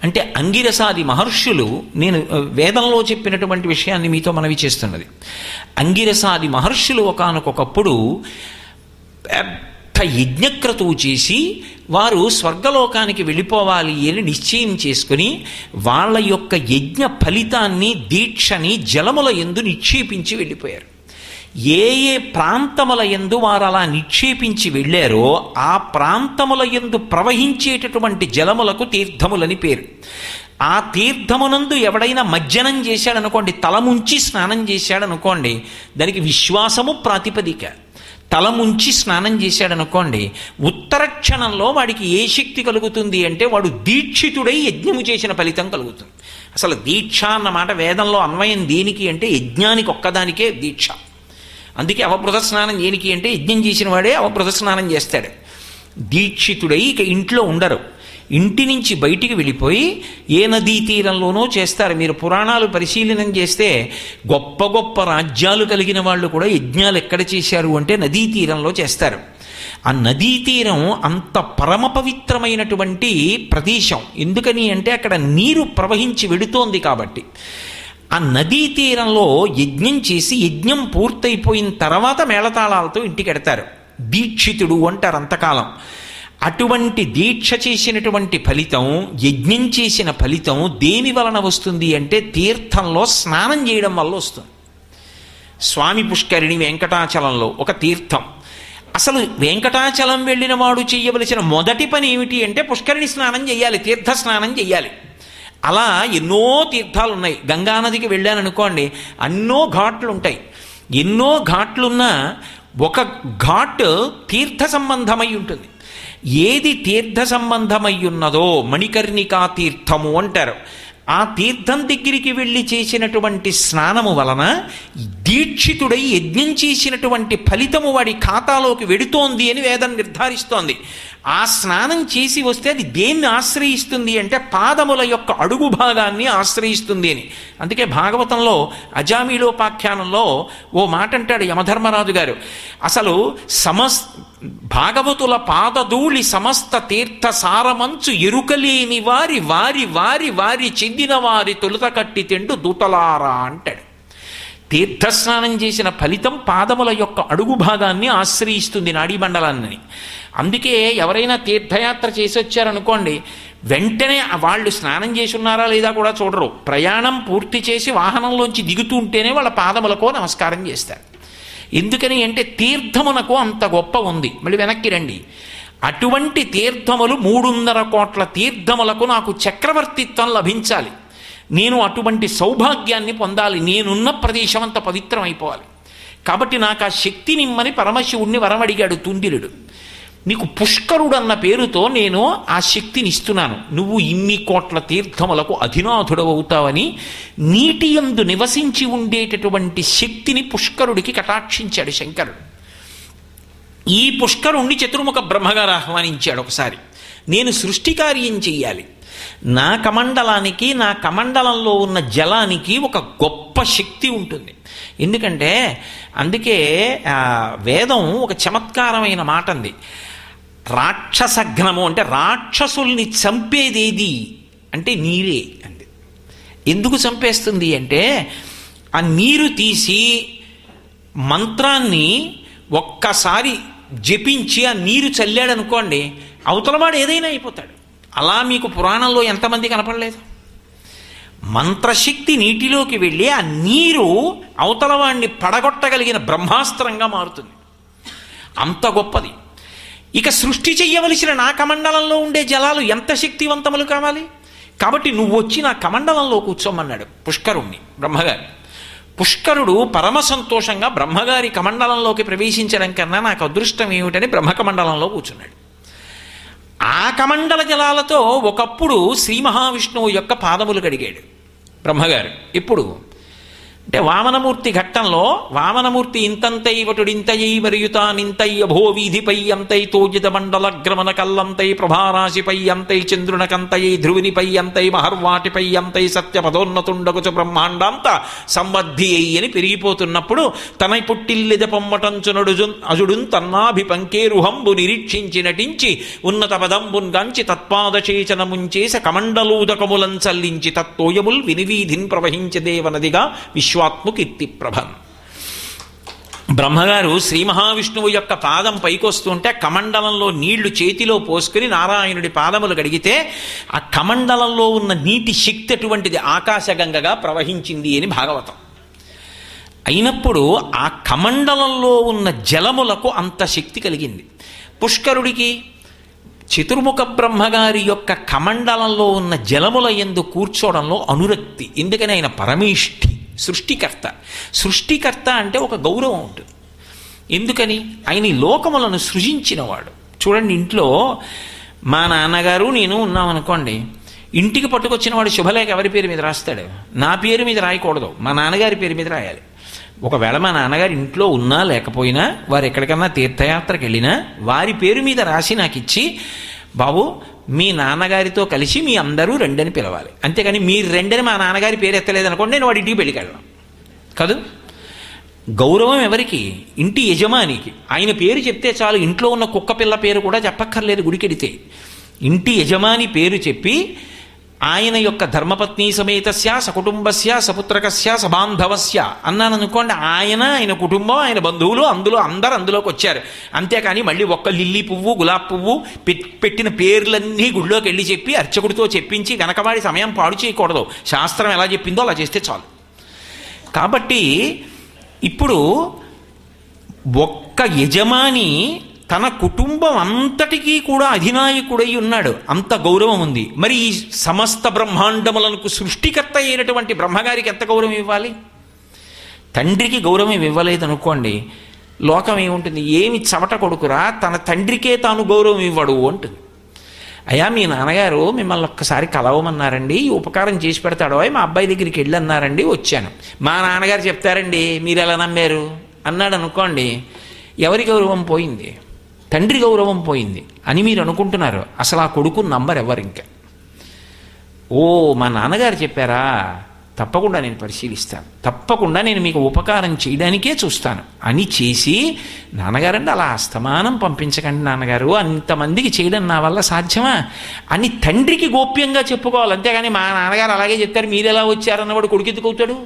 అంటే అంగిరసాది మహర్షులు, నేను వేదంలో చెప్పినటువంటి విషయాన్ని మీతో మనవి చేస్తున్నది. అంగిరసాది మహర్షులు ఒకానొకప్పుడు పెద్ద యజ్ఞక్రతువు చేసి వారు స్వర్గలోకానికి వెళ్ళిపోవాలి అని నిశ్చయం చేసుకుని వాళ్ళ యొక్క యజ్ఞ ఫలితాన్ని, దీక్షని జలముల యందు నిక్షేపించి వెళ్ళిపోయారు. ఏ ఏ ప్రాంతముల యందు వారు అలా నిక్షేపించి వెళ్ళారో ఆ ప్రాంతముల యందు ప్రవహించేటటువంటి జలములకు తీర్థములని పేరు. ఆ తీర్థమునందు ఎవడైనా మజ్జనం చేశాడనుకోండి, తలముంచి స్నానం చేశాడనుకోండి, దానికి విశ్వాసము ప్రాతిపదిక. తలముంచి స్నానం చేశాడనుకోండి, ఉత్తర క్షణంలో వాడికి ఏ శక్తి కలుగుతుంది అంటే వాడు దీక్షితుడై యజ్ఞము చేసిన ఫలితం కలుగుతుంది. అసలు దీక్ష అన్నమాట వేదంలో అన్వయం దేనికి అంటే యజ్ఞానికి ఒక్కదానికే దీక్ష. అందుకే అవబృత స్నానం దేనికి అంటే యజ్ఞం చేసిన వాడే అవబృత స్నానం చేస్తాడు. దీక్షితుడై ఇక ఇంట్లో ఉండరు, ఇంటి నుంచి బయటికి వెళ్ళిపోయి ఏ నదీ తీరంలోనో చేస్తారు. మీరు పురాణాలు పరిశీలనం చేస్తే గొప్ప గొప్ప రాజ్యాలు కలిగిన వాళ్ళు కూడా యజ్ఞాలు ఎక్కడ చేశారు అంటే నదీ తీరంలో చేస్తారు. ఆ నదీ తీరం అంత పరమ పవిత్రమైనటువంటి ప్రదేశం. ఎందుకని అంటే అక్కడ నీరు ప్రవహించి వెడుతోంది కాబట్టి. ఆ నదీ తీరంలో యజ్ఞం చేసి యజ్ఞం పూర్తయిపోయిన తర్వాత మేళతాళాలతో ఇంటికి ఎడతారు. దీక్షితుడు అంటారు అంతకాలం. అటువంటి దీక్ష చేసినటువంటి ఫలితం, యజ్ఞం చేసిన ఫలితం దేని వలన వస్తుంది అంటే తీర్థంలో స్నానం చేయడం వల్ల వస్తుంది. స్వామి పుష్కరిణి వెంకటాచలంలో ఒక తీర్థం. అసలు వెంకటాచలం వెళ్ళిన వాడు చేయవలసిన మొదటి పని ఏమిటి అంటే పుష్కరిణి స్నానం చేయాలి, తీర్థ స్నానం చేయాలి. అలా ఎన్నో తీర్థాలు ఉన్నాయి. గంగానదికి వెళ్ళాననుకోండి, ఎన్నో ఘాట్లు ఉంటాయి. ఎన్నో ఘాట్లున్నా ఒక ఘాట్ తీర్థ సంబంధమై ఉంటుంది. ఏది తీర్థ సంబంధమై ఉన్నదో మణికర్ణికా తీర్థము అంటారు. ఆ తీర్థం దగ్గరికి వెళ్ళి చేసినటువంటి స్నానము వలన దీక్షితుడై యజ్ఞం చేసినటువంటి ఫలితము వాడి ఖాతాలోకి వెడుతోంది అని వేదం నిర్ధారిస్తోంది. ఆ స్నానం చేసి వస్తే అది దేన్ని ఆశ్రయిస్తుంది అంటే పాదముల యొక్క అడుగు భాగాన్ని ఆశ్రయిస్తుంది అని. అందుకే భాగవతంలో అజామీలోపాఖ్యానంలో ఓ మాట అంటాడు యమధర్మరాజు గారు, అసలు భాగవతుల పాదధూళి సమస్త తీర్థ సారమంచు ఎరుకలేని వారి వారి వారి వారి చెందిన వారి తొలుత కట్టి తిండు దూతలారా అంటాడు. తీర్థస్నానం చేసిన ఫలితం పాదముల యొక్క అడుగు భాగాన్ని ఆశ్రయిస్తుంది నాడీమండలాన్ని. అందుకే ఎవరైనా తీర్థయాత్ర చేసి వచ్చారనుకోండి, వెంటనే వాళ్ళు స్నానం చేసి ఉన్నారా లేదా కూడా చూడరు. ప్రయాణం పూర్తి చేసి వాహనంలోంచి దిగుతూ ఉంటేనే వాళ్ళ పాదములకో నమస్కారం చేస్తారు. ఎందుకని అంటే తీర్థమునకు అంత గొప్ప ఉంది. మళ్ళీ వెనక్కి రండి. అటువంటి తీర్థములు 300 కోట్ల తీర్థములకు నాకు చక్రవర్తిత్వం లభించాలి. నేను అటువంటి సౌభాగ్యాన్ని పొందాలి. నేనున్న ప్రదేశం అంత పవిత్రం అయిపోవాలి. కాబట్టి నాకు ఆ శక్తినిమ్మని పరమశివుణ్ణి వరమడిగాడు తుందిరుడు. నీకు పుష్కరుడు అన్న పేరుతో నేను ఆ శక్తిని ఇస్తున్నాను, నువ్వు ఇన్ని కోట్ల తీర్థములకు అధినాథుడవుతావని నీటి యందు నివసించి ఉండేటటువంటి శక్తిని పుష్కరుడికి కటాక్షించాడు శంకరుడు. ఈ పుష్కరుణ్ణి చతుర్ముఖ బ్రహ్మగారు ఆహ్వానించాడు. ఒకసారి నేను సృష్టి కార్యం చెయ్యాలి, నా కమండలానికి నా కమండలంలో ఉన్న జలానికి ఒక గొప్ప శక్తి ఉంటుంది. ఎందుకంటే అందుకే వేదం ఒక చమత్కారమైన మాట అంది. రాక్షసఘ్నము అంటే రాక్షసుల్ని చంపేదేది అంటే నీరే అంది. ఎందుకు చంపేస్తుంది అంటే ఆ నీరు తీసి మంత్రాన్ని ఒక్కసారి జపించి ఆ నీరు చల్లాడనుకోండి, అవతలవాడు ఏదైనా అయిపోతాడు. అలా మీకు పురాణంలో ఎంతమంది కనపడలేదు? మంత్రశక్తి నీటిలోకి వెళ్ళి ఆ నీరు అవతలవాడిని పడగొట్టగలిగిన బ్రహ్మాస్త్రంగా మారుతుంది. అంత గొప్పది. ఇక సృష్టి చెయ్యవలసిన నా కమండలంలో ఉండే జలాలు ఎంత శక్తివంతములు కావాలి. కాబట్టి నువ్వు వచ్చి నా కమండలంలో కూర్చోమన్నాడు పుష్కరుణ్ణి బ్రహ్మగారి. పుష్కరుడు పరమ సంతోషంగా బ్రహ్మగారి కమండలంలోకి ప్రవేశించడం కన్నా నాకు అదృష్టం ఏమిటని బ్రహ్మకమండలంలో కూర్చున్నాడు. ఆ కమండల జలాలతో ఒకప్పుడు శ్రీ మహావిష్ణువు యొక్క పాదములు కడిగాడు బ్రహ్మగారు. ఇప్పుడు అంటే వామనమూర్తి ఘట్టంలో వామనమూర్తి ఇంతంతై వటుడింతయై వరియుతానింతై అభో వీధిపై అంతై తోజిత మండలగ్రమణ కల్లంతై ప్రభారాశిపై అంతై చంద్రునకంతయై ధ్రువునిపై అంతై మహర్వాటిపై అంతై సత్యపదోన్నతుండగుచ బ్రహ్మాండాంత సంబద్ధి అయి అని పెరిగిపోతున్నప్పుడు తన పుట్టిల్లిద పొమ్మటంచునడు అజుడున్ తన్నాభి పంకేరుహంబు నిరీక్షించి నటించి ఉన్నత పదంబున్గాంచి తత్పాదచేచనముంచేస కమండలూదకములం చల్లించి తత్తోయముల్ వినివీధిన్ ప్రవహించ దేవనదిగా విశ్వాత్ము కీర్తి ప్రభన్. బ్రహ్మగారు శ్రీ మహావిష్ణువు యొక్క పాదం పైకొస్తుంటే కమండలంలో నీళ్లు చేతిలో పోసుకుని నారాయణుడి పాదములు గడిగితే ఆ కమండలంలో ఉన్న నీటి శక్తి అటువంటిది ఆకాశగంగగా ప్రవహించింది అని భాగవతం. అయినప్పుడు ఆ కమండలంలో ఉన్న జలములకు అంత శక్తి కలిగింది. పుష్కరుడికి చతుర్ముఖ బ్రహ్మగారి యొక్క కమండలంలో ఉన్న జలముల యందు కూర్చోవడంలో అనురక్తి. ఎందుకని ఆయన పరమేష్ఠి, సృష్టికర్త. సృష్టికర్త అంటే ఒక గౌరవం ఉంటుంది. ఎందుకని ఆయన ఈ లోకములను సృజించినవాడు. చూడండి, ఇంట్లో మా నాన్నగారు నేను ఉన్నామనుకోండి, ఇంటికి పట్టుకొచ్చిన వాడు శుభలేఖ ఎవరి పేరు మీద రాస్తాడు? నా పేరు మీద రాయకూడదు, మా నాన్నగారి పేరు మీద రాయాలి. ఒకవేళ మా నాన్నగారు ఇంట్లో ఉన్నా లేకపోయినా, వారు ఎక్కడికన్నా తీర్థయాత్రకు వెళ్ళినా వారి పేరు మీద రాసి నాకు ఇచ్చి, బాబు మీ నాన్నగారితో కలిసి మీ అందరూ రెండని పిలవాలి. అంతేకాని మీరు రెండని మా నాన్నగారి పేరు ఎత్తలేదనుకోండి, నేను వాడి ఇంటికి పెళ్ళికెళ్ళను కాదు. గౌరవం ఎవరికి? ఇంటి యజమానికి. ఆయన పేరు చెప్తే చాలు. ఇంట్లో ఉన్న కుక్క పిల్ల పేరు కూడా చెప్పక్కర్లేదు గుడికెడితే. ఇంటి యజమాని పేరు చెప్పి ఆయన యొక్క ధర్మపత్ని సమేతస్య సకుటుంబస్య సపుత్రకస్య సబాంధవస్య అన్నాను అనుకోండి, ఆయన కుటుంబం ఆయన బంధువులు అందులోకి వచ్చారు. అంతేకాని మళ్ళీ ఒక్క లిల్లీ పువ్వు గులాబ్ పువ్వు పెట్టిన పేర్లన్నీ గుళ్ళోకి వెళ్ళి చెప్పి అర్చకుడితో చెప్పించి వెనకవాడి సమయం పాడు చేయకూడదు. శాస్త్రం ఎలా చెప్పిందో అలా చేస్తే చాలు. కాబట్టి ఇప్పుడు ఒక్క యజమాని తన కుటుంబం అంతటికీ కూడా అధినాయకుడై ఉన్నాడు. అంత గౌరవం ఉంది. మరి ఈ సమస్త బ్రహ్మాండములకు సృష్టికర్త అయినటువంటి బ్రహ్మగారికి ఎంత గౌరవం ఇవ్వాలి? తండ్రికి గౌరవం ఇవ్వలేదనుకోండి, లోకం ఏముంటుంది? ఏమి చవట కొడుకురా, తన తండ్రికే తాను గౌరవం ఇవ్వడు అంటుంది. అయ్యా మీ నాన్నగారు మిమ్మల్ని ఒక్కసారి కలవమన్నారండి, ఈ ఉపకారం చేసి పెడతాడో, మా అబ్బాయి దగ్గరికి వెళ్ళన్నారండి, వచ్చాను. మా నాన్నగారు చెప్తారండి, మీరు ఎలా నమ్మారు అన్నాడు అనుకోండి, ఎవరి గౌరవం పోయింది? తండ్రి గౌరవం పోయింది అని మీరు అనుకుంటున్నారు. అసలు ఆ కొడుకుని నంబర్ ఎవరు? ఇంకా ఓ మా నాన్నగారు చెప్పారా, తప్పకుండా నేను పరిశీలిస్తాను, తప్పకుండా నేను మీకు ఉపకారం చేయడానికే చూస్తాను అని చేసి, నాన్నగారండి అలా అస్తమానం పంపించకండి నాన్నగారు, అంతమందికి చేయడం నా వల్ల సాధ్యమా అని తండ్రికి గోప్యంగా చెప్పుకోవాలి. అంతేగాని మా నాన్నగారు అలాగే చెప్తారు మీరు ఎలా వచ్చారన్నవాడు కొడుకు ఎందుకు అవుతాడు?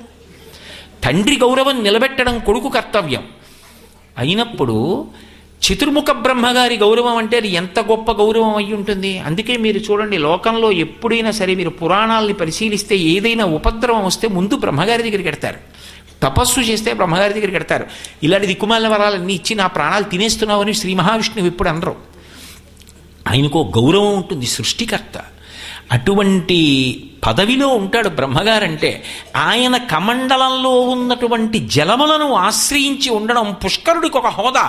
తండ్రి గౌరవం నిలబెట్టడం కొడుకు కర్తవ్యం అయినప్పుడు చతుర్ముఖ బ్రహ్మగారి గౌరవం అంటే అది ఎంత గొప్ప గౌరవం అయి ఉంటుంది. అందుకే మీరు చూడండి, లోకంలో ఎప్పుడైనా సరే మీరు పురాణాలని పరిశీలిస్తే ఏదైనా ఉపద్రవం వస్తే ముందు బ్రహ్మగారి దగ్గరికి ఎడతారు. తపస్సు చేస్తే బ్రహ్మగారి దగ్గరికి ఎడతారు. ఇలాంటి దిక్కుమాలిన వరాలన్నీ ఇచ్చి నా ప్రాణాలు తినేస్తున్నావు అని శ్రీ మహావిష్ణువు ఎప్పుడు అనరు. ఆయనకు గౌరవం ఉంటుంది, సృష్టికర్త. అటువంటి పదవిలో ఉంటాడు బ్రహ్మగారంటే. ఆయన కమండలంలో ఉన్నటువంటి జలములను ఆశ్రయించి ఉండడం పుష్కరుడికి ఒక హోదా,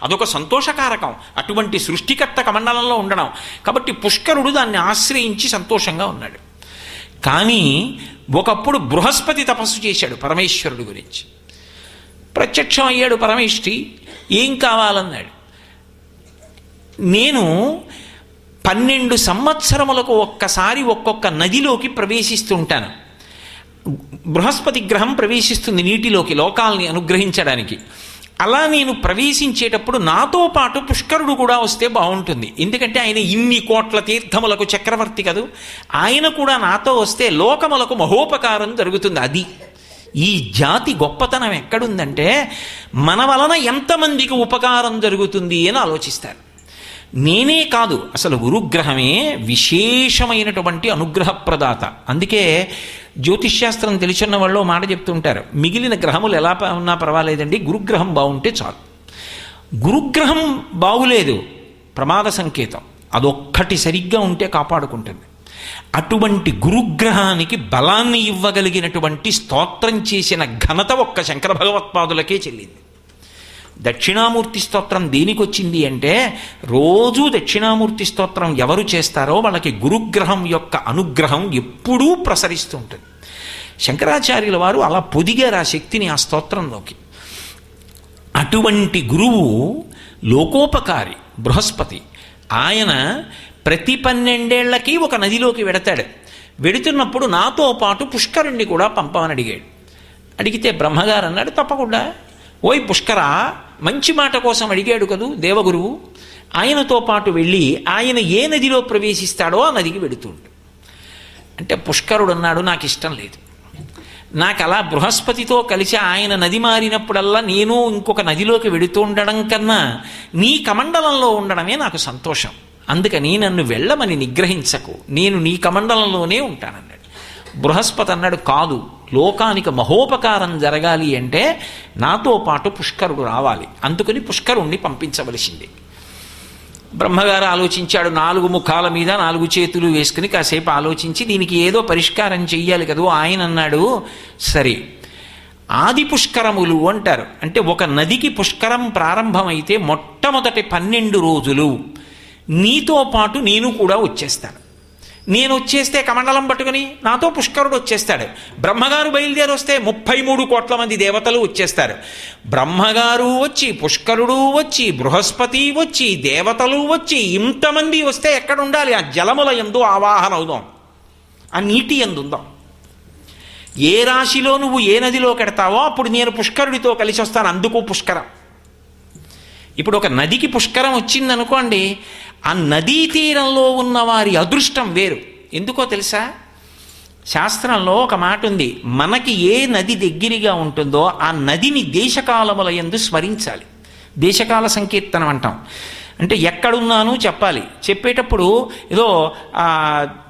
అదొక సంతోషకారకం. అటువంటి సృష్టికర్త కమండలంలో ఉండడం కాబట్టి పుష్కరుడు దాన్ని ఆశ్రయించి సంతోషంగా ఉన్నాడు. కానీ ఒకప్పుడు బృహస్పతి తపస్సు చేశాడు పరమేశ్వరుడి గురించి. ప్రత్యక్షం అయ్యాడు పరమేష్ఠి, ఏం కావాలన్నాడు. నేను 12 సంవత్సరములకు ఒక్కసారి ఒక్కొక్క నదిలోకి ప్రవేశిస్తుంటాను. బృహస్పతి గ్రహం ప్రవేశిస్తుంది నీటిలోకి లోకాల్ని అనుగ్రహించడానికి. అలా నేను ప్రవేశించేటప్పుడు నాతో పాటు పుష్కరుడు కూడా వస్తే బాగుంటుంది. ఎందుకంటే ఆయన ఇన్ని కోట్ల తీర్థములకు చక్రవర్తి కదూ. ఆయన కూడా నాతో వస్తే లోకములకు మహోపకారం జరుగుతుంది. అది ఈ జాతి గొప్పతనం ఎక్కడుందంటే మన వలన ఎంతమందికి ఉపకారం జరుగుతుంది అని ఆలోచిస్తారు. నేనే కాదు, అసలు గురుగ్రహమే విశేషమైనటువంటి అనుగ్రహప్రదాత. అందుకే జ్యోతిష్శాస్త్రం తెలిసిన వాళ్ళు మాట చెప్తుంటారు, మిగిలిన గ్రహములు ఎలా ఉన్నా పర్వాలేదండి, గురుగ్రహం బాగుంటే చాలు. గురుగ్రహం బాగులేదు, ప్రమాద సంకేతం. అదొక్కటి సరిగ్గా ఉంటే కాపాడుకుంటుంది. అటువంటి గురుగ్రహానికి బలాన్ని ఇవ్వగలిగినటువంటి స్తోత్రం చేసిన ఘనత ఒక్క శంకర భగవత్పాదులకే చెల్లింది. దక్షిణామూర్తి స్తోత్రం దేనికి వచ్చింది అంటే, రోజూ దక్షిణామూర్తి స్తోత్రం ఎవరు చేస్తారో వాళ్ళకి గురుగ్రహం యొక్క అనుగ్రహం ఎప్పుడూ ప్రసరిస్తూ ఉంటుంది. శంకరాచార్యుల వారు అలా పొదిగారు ఆ శక్తిని ఆ స్తోత్రంలోకి. అటువంటి గురువు లోకోపకారి బృహస్పతి. ఆయన ప్రతి 12 ఏళ్లకి ఒక నదిలోకి వెడతాడు. వెడుతున్నప్పుడు నాతో పాటు పుష్కరుణ్ణి కూడా పంపమని అడిగాడు. అడిగితే బ్రహ్మగారు అన్నాడు, తప్పకుండా. ఓయ్ పుష్కర, మంచి మాట కోసం అడిగాడు కదూ దేవగురువు, ఆయనతో పాటు వెళ్ళి ఆయన ఏ నదిలో ప్రవేశిస్తాడో ఆ నదికి వెడుతుండు. అంటే పుష్కరుడు అన్నాడు, నాకు ఇష్టం లేదు. నాకు అలా బృహస్పతితో కలిసి ఆయన నది మారినప్పుడల్లా నేను ఇంకొక నదిలోకి వెడుతూ ఉండడం కన్నా నీ కమండలంలో ఉండడమే నాకు సంతోషం. అందుకని నన్ను వెళ్ళమని నిగ్రహించకు, నేను నీ కమండలంలోనే ఉంటానన్నాడు. బృహస్పతి అన్నాడు, కాదు, లోకానికి మహోపకారం జరగాలి అంటే నాతో పాటు పుష్కరుడు రావాలి, అందుకని పుష్కరుణ్ణి పంపించవలసింది. బ్రహ్మగారు ఆలోచించాడు. 4 ముఖాల మీద 4 చేతులు వేసుకుని కాసేపు ఆలోచించి దీనికి ఏదో పరిష్కారం చెయ్యాలి కదూ. ఆయన అన్నాడు, సరే, ఆది పుష్కరములు అంటారు. అంటే ఒక నదికి పుష్కరం ప్రారంభమైతే మొట్టమొదటి 12 రోజులు నీతో పాటు నేను కూడా వచ్చేస్తాను. నేను వచ్చేస్తే కమండలం పట్టుకుని నాతో పుష్కరుడు వచ్చేస్తాడు. బ్రహ్మగారు బయలుదేరి వస్తే 33 కోట్ల మంది దేవతలు వచ్చేస్తారు. బ్రహ్మగారు వచ్చి, పుష్కరుడు వచ్చి, బృహస్పతి వచ్చి, దేవతలు వచ్చి, ఇంతమంది వస్తే ఎక్కడ ఉండాలి? ఆ జలముల యందు ఆవాహన అవుదాం, ఆ నీటి యందు ఉందాం. ఏ రాశిలో నువ్వు ఏ నదిలో కెడతావో అప్పుడు నేను పుష్కరుడితో కలిసి వస్తాను, అందుకు పుష్కరం. ఇప్పుడు ఒక నదికి పుష్కరం వచ్చిందనుకోండి, ఆ నదీ తీరంలో ఉన్న వారి అదృష్టం వేరు. ఎందుకో తెలుసా? శాస్త్రంలో ఒక మాట ఉంది, మనకి ఏ నది దగ్గరగా ఉంటుందో ఆ నదిని దేశకాలముల యందు స్మరించాలి. దేశకాల సంకీర్తనం అంటాం. అంటే ఎక్కడున్నాను చెప్పాలి. చెప్పేటప్పుడు ఏదో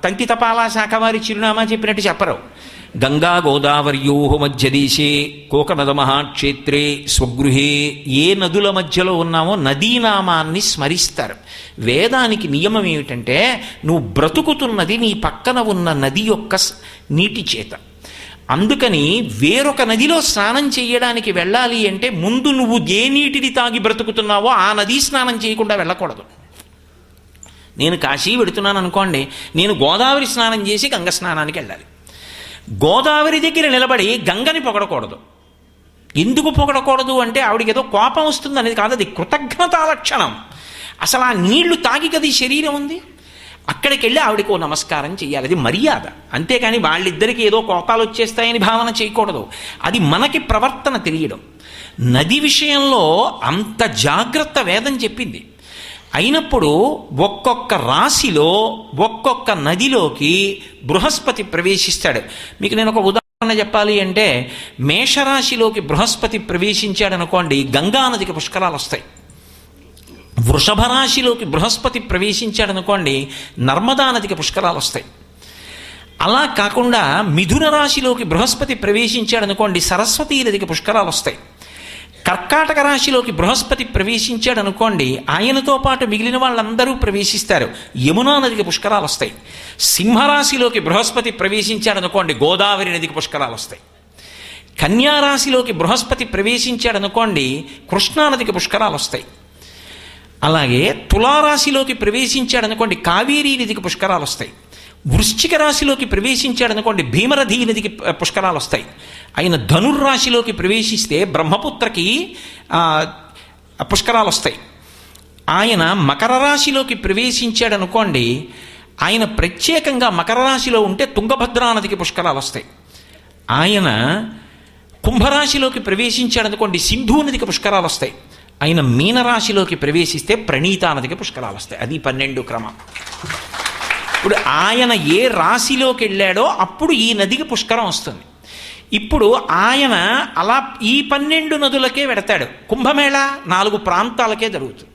తంతి తపాలా శాఖ వారి చిరునామా చెప్పినట్టు చెప్పరు. గంగా గోదావరియో మధ్యదేశే కోకనద మహాక్షేత్రే స్వగృహే, ఏ నదుల మధ్యలో ఉన్నామో నదీనామాన్ని స్మరిస్తారు. వేదానికి నియమం ఏమిటంటే, నువ్వు బ్రతుకుతున్నది నీ పక్కన ఉన్న నది యొక్క నీటి చేత. అందుకని వేరొక నదిలో స్నానం చేయడానికి వెళ్ళాలి అంటే ముందు నువ్వు ఏ నీటిని తాగి బ్రతుకుతున్నావో ఆ నదీ స్నానం చేయకుండా వెళ్ళకూడదు. నేను కాశీ వెడుతున్నాను అనుకోండి, నేను గోదావరి స్నానం చేసి గంగ స్నానానికి వెళ్ళాలి. గోదావరి దగ్గర నిలబడి గంగని పొగడకూడదు. ఎందుకు పొగడకూడదు అంటే ఆవిడికి ఏదో కోపం వస్తుంది అనేది కాదు, అది కృతజ్ఞతా లక్షణం. అసలు ఆ నీళ్లు తాగి కదా ఈ శరీరం ఉంది. అక్కడికి వెళ్ళి ఆవిడకి ఓ నమస్కారం చేయాలి, అది మర్యాద. అంతేకాని వాళ్ళిద్దరికీ ఏదో కోపాలు వచ్చేస్తాయని భావన చేయకూడదు. అది మనకి ప్రవర్తన తెలియడం. నది విషయంలో అంత జాగ్రత్త వేదం చెప్పింది. అయినప్పుడు ఒక్కొక్క రాశిలో ఒక్కొక్క నదిలోకి బృహస్పతి ప్రవేశిస్తాడు. మీకు నేను ఒక ఉదాహరణ చెప్పాలి అంటే మేషరాశిలోకి బృహస్పతి ప్రవేశించాడనుకోండి, గంగా నదికి పుష్కరాలు వస్తాయి. వృషభ రాశిలోకి బృహస్పతి ప్రవేశించాడనుకోండి, నర్మదా నదికి పుష్కరాలు వస్తాయి. అలా కాకుండా మిథున రాశిలోకి బృహస్పతి ప్రవేశించాడనుకోండి, సరస్వతీ నదికి పుష్కరాలు వస్తాయి. కర్కాటక రాశిలోకి బృహస్పతి ప్రవేశించాడనుకోండి, ఆయనతో పాటు మిగిలిన వాళ్ళందరూ ప్రవేశిస్తారు, యమునా నదికి పుష్కరాలు వస్తాయి. సింహరాశిలోకి బృహస్పతి ప్రవేశించాడనుకోండి, గోదావరి నదికి పుష్కరాలు వస్తాయి. కన్యారాశిలోకి బృహస్పతి ప్రవేశించాడనుకోండి, కృష్ణానదికి పుష్కరాలు వస్తాయి. అలాగే తులారాశిలోకి ప్రవేశించాడనుకోండి, కావేరీ నదికి పుష్కరాలు వస్తాయి. వృశ్చిక రాశిలోకి ప్రవేశించాడనుకోండి, భీమరథీ నదికి పుష్కరాలు వస్తాయి. ఆయన ధనుర్రాశిలోకి ప్రవేశిస్తే బ్రహ్మపుత్రకి పుష్కరాలు వస్తాయి. ఆయన మకర రాశిలోకి ప్రవేశించాడనుకోండి, ఆయన ప్రత్యేకంగా మకర రాశిలో ఉంటే తుంగభద్రా నదికి పుష్కరాలు వస్తాయి. ఆయన కుంభరాశిలోకి ప్రవేశించాడనుకోండి, సింధు నదికి పుష్కరాలు వస్తాయి. ఆయన మీనరాశిలోకి ప్రవేశిస్తే ప్రణీతా నదికి పుష్కరాలు వస్తాయి. అది 12 క్రమం. ఇప్పుడు ఆయన ఏ రాశిలోకి వెళ్ళాడో అప్పుడు ఈ నదికి పుష్కరం వస్తుంది. ఇప్పుడు ఆయన అలా ఈ 12 నదులకే వెడతాడు. కుంభమేళా 4 ప్రాంతాలకే జరుగుతుంది.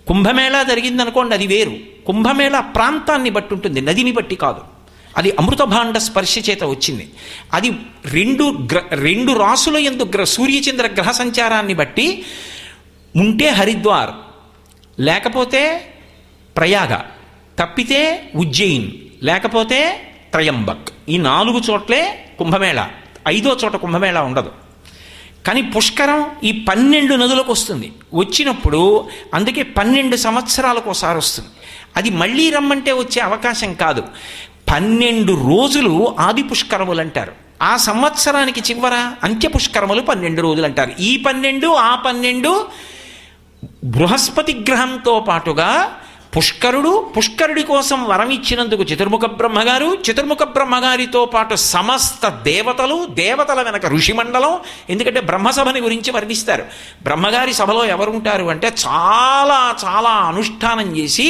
కుంభమేళా జరిగిందనుకోండి, అది వేరు. కుంభమేళా ప్రాంతాన్ని బట్టి ఉంటుంది, నదిని బట్టి కాదు. అది అమృతభాండ స్పర్శ చేత వచ్చింది. అది రెండు రాసుల యందు సూర్యచంద్ర గ్రహ సంచారాన్ని బట్టి ఉంటే హరిద్వార్, లేకపోతే ప్రయాగ, తప్పితే ఉజ్జయిన్, లేకపోతే త్రయంబక్. ఈ 4 చోట్లే కుంభమేళా. 5వ చోట కుంభమేళా ఉండదు. కానీ పుష్కరం ఈ 12 నదులకు వస్తుంది. వచ్చినప్పుడు అందుకే 12 సంవత్సరాలకు ఒకసారి వస్తుంది. అది మళ్ళీ రమ్మంటే వచ్చే అవకాశం కాదు. 12 రోజులు ఆది పుష్కరములు అంటారు. ఆ సంవత్సరానికి చివర అంత్య పుష్కరములు 12 రోజులు అంటారు. ఈ 12 ఆ 12 బృహస్పతి గ్రహంతో పాటుగా పుష్కరుడి కోసం వరం ఇచ్చినందుకు చతుర్ముఖ బ్రహ్మగారు, చతుర్ముఖ బ్రహ్మగారితో పాటు సమస్త దేవతల వెనక ఋషిమండలం. ఎందుకంటే బ్రహ్మసభని గురించి వర్ణిస్తారు. బ్రహ్మగారి సభలో ఎవరుంటారు అంటే చాలా చాలా అనుష్ఠానం చేసి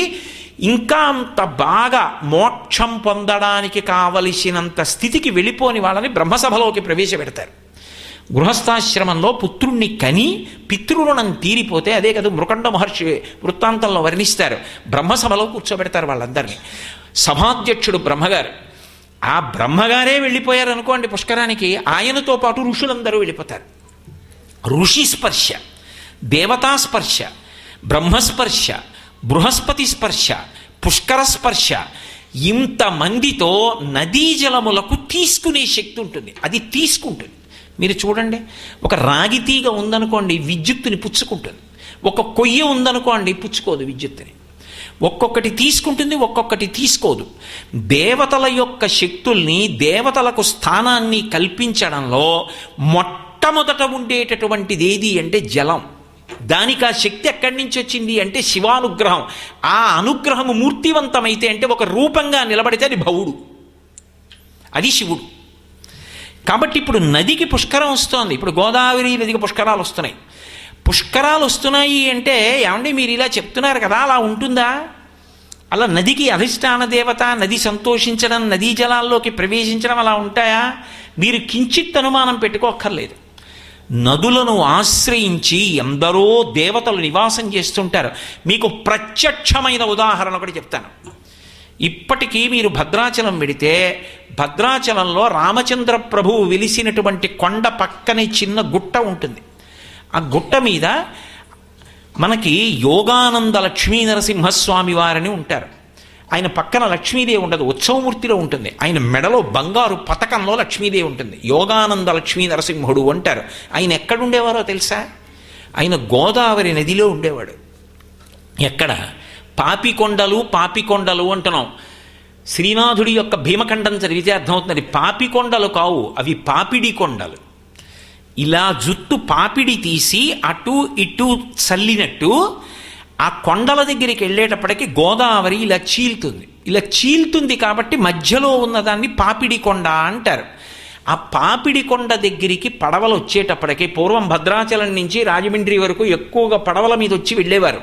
ఇంకా అంత బాగా మోక్షం పొందడానికి కావలసినంత స్థితికి వెళ్ళిపోని వాళ్ళని బ్రహ్మసభలోకి ప్రవేశపెడతారు. గృహస్థాశ్రమంలో పుత్రుణ్ణి కని పితృరుణం తీరిపోతే, అదే కదా మృకండ మహర్షి వృత్తాంతంలో వర్ణిస్తారు, బ్రహ్మసభలో కూర్చోబెడతారు వాళ్ళందరినీ. సభాధ్యక్షుడు బ్రహ్మగారు. ఆ బ్రహ్మగారే వెళ్ళిపోయారు అనుకోండి పుష్కరానికి, ఆయనతో పాటు ఋషులందరూ వెళ్ళిపోతారు. ఋషి స్పర్శ, దేవతా స్పర్శ, బ్రహ్మస్పర్శ, బృహస్పతి స్పర్శ, పుష్కర స్పర్శ, ఇంతమందితో నదీ జలములకు తీసుకునే శక్తి ఉంటుంది. అది తీసుకుంటుంది. మీరు చూడండి, ఒక రాగి తీగ ఉందనుకోండి విద్యుత్తుని పుచ్చుకుంటుంది. ఒక కొయ్య ఉందనుకోండి పుచ్చుకోదు విద్యుత్తుని. ఒక్కొక్కటి తీసుకుంటుంది, ఒక్కొక్కటి తీసుకోదు. దేవతల యొక్క శక్తుల్ని, దేవతలకు స్థానాన్ని కల్పించడంలో మొట్టమొదట ఉండేటటువంటిది ఏది అంటే జలం. దానికి ఆ శక్తి ఎక్కడి నుంచి వచ్చింది అంటే శివానుగ్రహం. ఆ అనుగ్రహము మూర్తివంతమైతే అంటే ఒక రూపంగా నిలబడితే అది భవుడు, అది శివుడు. కాబట్టి ఇప్పుడు నదికి పుష్కరం వస్తోంది. ఇప్పుడు గోదావరి నదికి పుష్కరాలు వస్తున్నాయి. పుష్కరాలు వస్తున్నాయి అంటే ఏమండి మీరు ఇలా చెప్తున్నారు కదా, అలా ఉంటుందా? అలా నదికి అధిష్టాన దేవత, నది సంతోషించడం, నదీ జలాల్లోకి ప్రవేశించడం అలా ఉంటాయా? మీరు కించిత్ అనుమానం పెట్టుకోక్కర్లేదు. నదులను ఆశ్రయించి ఎందరో దేవతలు నివాసం చేస్తుంటారు. మీకు ప్రత్యక్షమైన ఉదాహరణ ఒకటి చెప్తాను. ఇప్పటికీ మీరు భద్రాచలం వెడితే, భద్రాచలంలో రామచంద్ర ప్రభువు వెలిసినటువంటి కొండ పక్కనే చిన్న గుట్ట ఉంటుంది. ఆ గుట్ట మీద మనకి యోగానంద లక్ష్మీ నరసింహస్వామి వారని ఉంటారు. ఆయన పక్కన లక్ష్మీదేవి ఉండదు, ఉత్సవమూర్తిలో ఉంటుంది. ఆయన మెడలో బంగారు పతకంలో లక్ష్మీదేవి ఉంటుంది. యోగానంద లక్ష్మీ నరసింహుడు అంటారు. ఆయన ఎక్కడుండేవారో తెలుసా? ఆయన గోదావరి నదిలో ఉండేవాడు. ఎక్కడ? పాపికొండలు అంటున్నాం. శ్రీనాథుడి యొక్క భీమఖండం చదివితే అర్థమవుతుంది. పాపికొండలు కావు, అవి పాపిడి కొండలు. ఇలా జుట్టు పాపిడి తీసి అటు ఇటు చల్లినట్టు ఆ కొండల దగ్గరికి వెళ్ళేటప్పటికి గోదావరి ఇలా చీల్తుంది కాబట్టి మధ్యలో ఉన్నదాన్ని పాపిడి కొండ అంటారు. ఆ పాపిడి కొండ దగ్గరికి పడవలు వచ్చేటప్పటికి, పూర్వం భద్రాచలం నుంచి రాజమండ్రి వరకు ఎక్కువగా పడవల మీద వచ్చి వెళ్ళేవారు.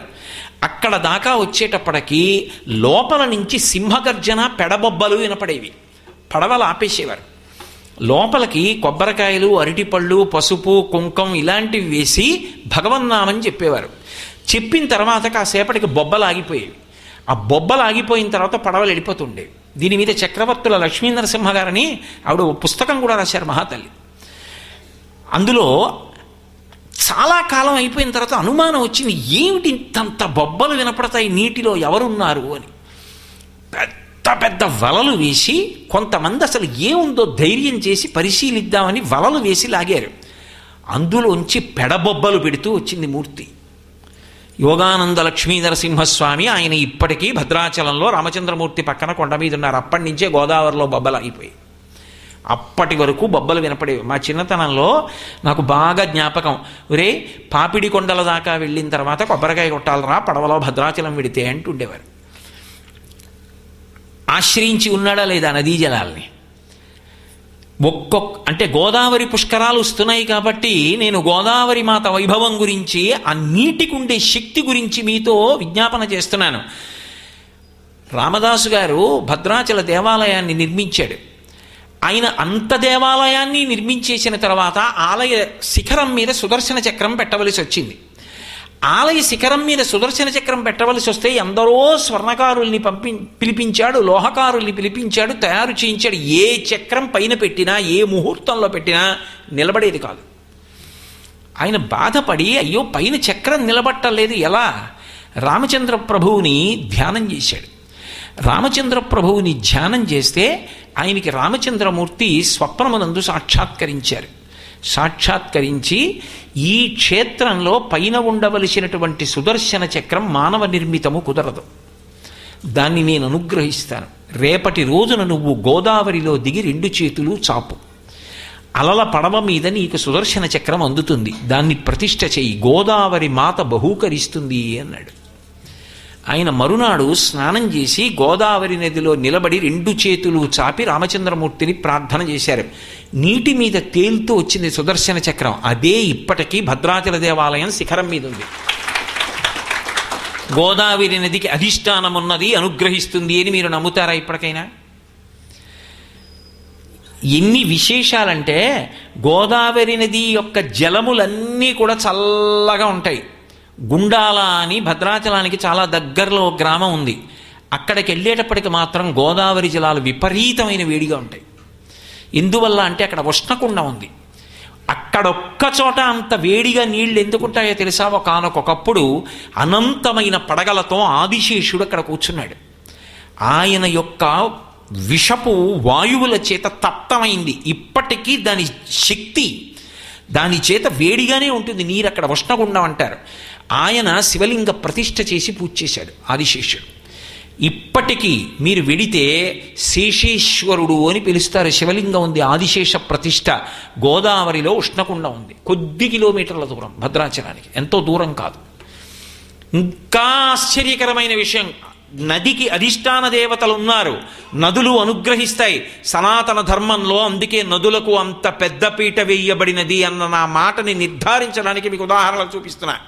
అక్కడ దాకా వచ్చేటప్పటికి లోపల నుంచి సింహగర్జన, పెడబొబ్బలు వినపడేవి. పడవలు ఆపేసేవారు. లోపలికి కొబ్బరికాయలు, అరటిపళ్ళు, పసుపు, కుంకం ఇలాంటివి వేసి భగవన్నామని చెప్పేవారు. చెప్పిన తర్వాత కాసేపటికి బొబ్బలు ఆగిపోయేవి. ఆ బొబ్బలు ఆగిపోయిన తర్వాత పడవలు వెళ్ళిపోతుండేవి. దీని మీద చక్రవర్తుల లక్ష్మీ నరసింహ గారని ఆవిడ పుస్తకం కూడా రాశారు మహాతల్లి. అందులో చాలా కాలం అయిపోయిన తర్వాత అనుమానం వచ్చింది, ఏమిటి ఇంతంత బొబ్బలు వినపడతాయి నీటిలో, ఎవరున్నారు అని. పెద్ద పెద్ద వలలు వేసి కొంతమంది అసలు ఏముందో ధైర్యం చేసి పరిశీలిద్దామని వలలు వేసి లాగారు. అందులోంచి పెడబొబ్బలు పెడుతూ వచ్చింది మూర్తి. యోగానంద లక్ష్మీ నరసింహస్వామి, ఆయన ఇప్పటికీ భద్రాచలంలో రామచంద్రమూర్తి పక్కన కొండ మీద ఉన్నారు. అప్పటి నుంచే గోదావరిలో బొబ్బలు ఆగిపోయి అప్పటి వరకు బొబ్బలు వినపడేవి. మా చిన్నతనంలో నాకు బాగా జ్ఞాపకం, ఒరే పాపిడి కొండల దాకా వెళ్ళిన తర్వాత కొబ్బరికాయ కొట్టాలరా పడవలో భద్రాచలం విడితే అంటుండేవారు. ఆశ్రయించి ఉన్నాడా లేదా నదీ జలాల్ని. అంటే గోదావరి పుష్కరాలు వస్తున్నాయి కాబట్టి నేను గోదావరి మాత వైభవం గురించి, ఆ నీటికి ఉండే శక్తి గురించి మీతో విజ్ఞాపన చేస్తున్నాను. రామదాసు గారు భద్రాచల దేవాలయాన్ని నిర్మించాడు. ఆయన అంత దేవాలయాన్ని నిర్మించేసిన తర్వాత ఆలయ శిఖరం మీద సుదర్శన చక్రం పెట్టవలసి వచ్చింది. ఆలయ శిఖరం మీద సుదర్శన చక్రం పెట్టవలసి వస్తే ఎందరో స్వర్ణకారుల్ని పిలిపించాడు, లోహకారుల్ని పిలిపించాడు, తయారు చేయించాడు. ఏ చక్రం పైన పెట్టినా, ఏ ముహూర్తంలో పెట్టినా నిలబడేది కాదు. ఆయన బాధపడి, అయ్యో పైన చక్రం నిలబట్టలేదు ఎలా? రామచంద్ర ప్రభువుని ధ్యానం చేశాడు. రామచంద్ర ప్రభువుని ధ్యానం చేస్తే ఆయనకి రామచంద్రమూర్తి స్వప్నమునందు సాక్షాత్కరించారు. సాక్షాత్కరించి, ఈ క్షేత్రంలో పైన ఉండవలసినటువంటి సుదర్శన చక్రం మానవ నిర్మితము కుదరదు, దాన్ని నేను అనుగ్రహిస్తాను. రేపటి రోజున నువ్వు గోదావరిలో దిగి 2 చేతులు చాపు, అలల పడవ మీద నీకు సుదర్శన చక్రం అందుతుంది, దాన్ని ప్రతిష్ఠ చెయ్యి, గోదావరి మాత బహూకరిస్తుంది అన్నాడు. ఆయన మరునాడు స్నానం చేసి గోదావరి నదిలో నిలబడి 2 చేతులు చాపి రామచంద్రమూర్తిని ప్రార్థన చేశారు. నీటి మీద తేలుతూ వచ్చింది సుదర్శన చక్రం. అదే ఇప్పటికీ భద్రాచల దేవాలయం శిఖరం మీద ఉంది. గోదావరి నదికి అధిష్టానం ఉన్నది, అనుగ్రహిస్తుంది అని మీరు నమ్ముతారా ఇప్పటికైనా? ఎన్ని విశేషాలంటే, గోదావరి నది యొక్క జలములన్నీ కూడా చల్లగా ఉంటాయి. గుండాల అని భద్రాచలానికి చాలా దగ్గరలో గ్రామం ఉంది. అక్కడికి వెళ్ళేటప్పటికి మాత్రం గోదావరి జలాలు విపరీతమైన వేడిగా ఉంటాయి. ఎందువల్ల అంటే అక్కడ ఉష్ణకుండ ఉంది. అక్కడొక్క చోట అంత వేడిగా నీళ్లు ఎందుకుంటాయో తెలుసా? ఒకానొకప్పుడు అనంతమైన పడగలతో ఆదిశేషుడు అక్కడ కూర్చున్నాడు. ఆయన యొక్క విషపు వాయువుల చేత తప్తమైంది. ఇప్పటికీ దాని శక్తి, దాని చేత వేడిగానే ఉంటుంది నీరు. అక్కడ ఉష్ణగుండం అంటారు. ఆయన శివలింగ ప్రతిష్ఠ చేసి పూజ చేశాడు ఆదిశేషుడు. ఇప్పటికీ మీరు వెడితే శేషేశ్వరుడు అని పిలుస్తారు. శివలింగం ఉంది, ఆదిశేష ప్రతిష్ఠ. గోదావరిలో ఉష్ణకుండం ఉంది, కొద్ది కిలోమీటర్ల దూరం భద్రాచలానికి, ఎంతో దూరం కాదు. ఇంకా ఆశ్చర్యకరమైన విషయం, నదికి అధిష్టాన దేవతలు ఉన్నారు, నదులు అనుగ్రహిస్తాయి. సనాతన ధర్మంలో అందుకే నదులకు అంత పెద్ద పీట వేయబడినది అన్న నా మాటని నిర్ధారించడానికి మీకు ఉదాహరణలు చూపిస్తున్నా.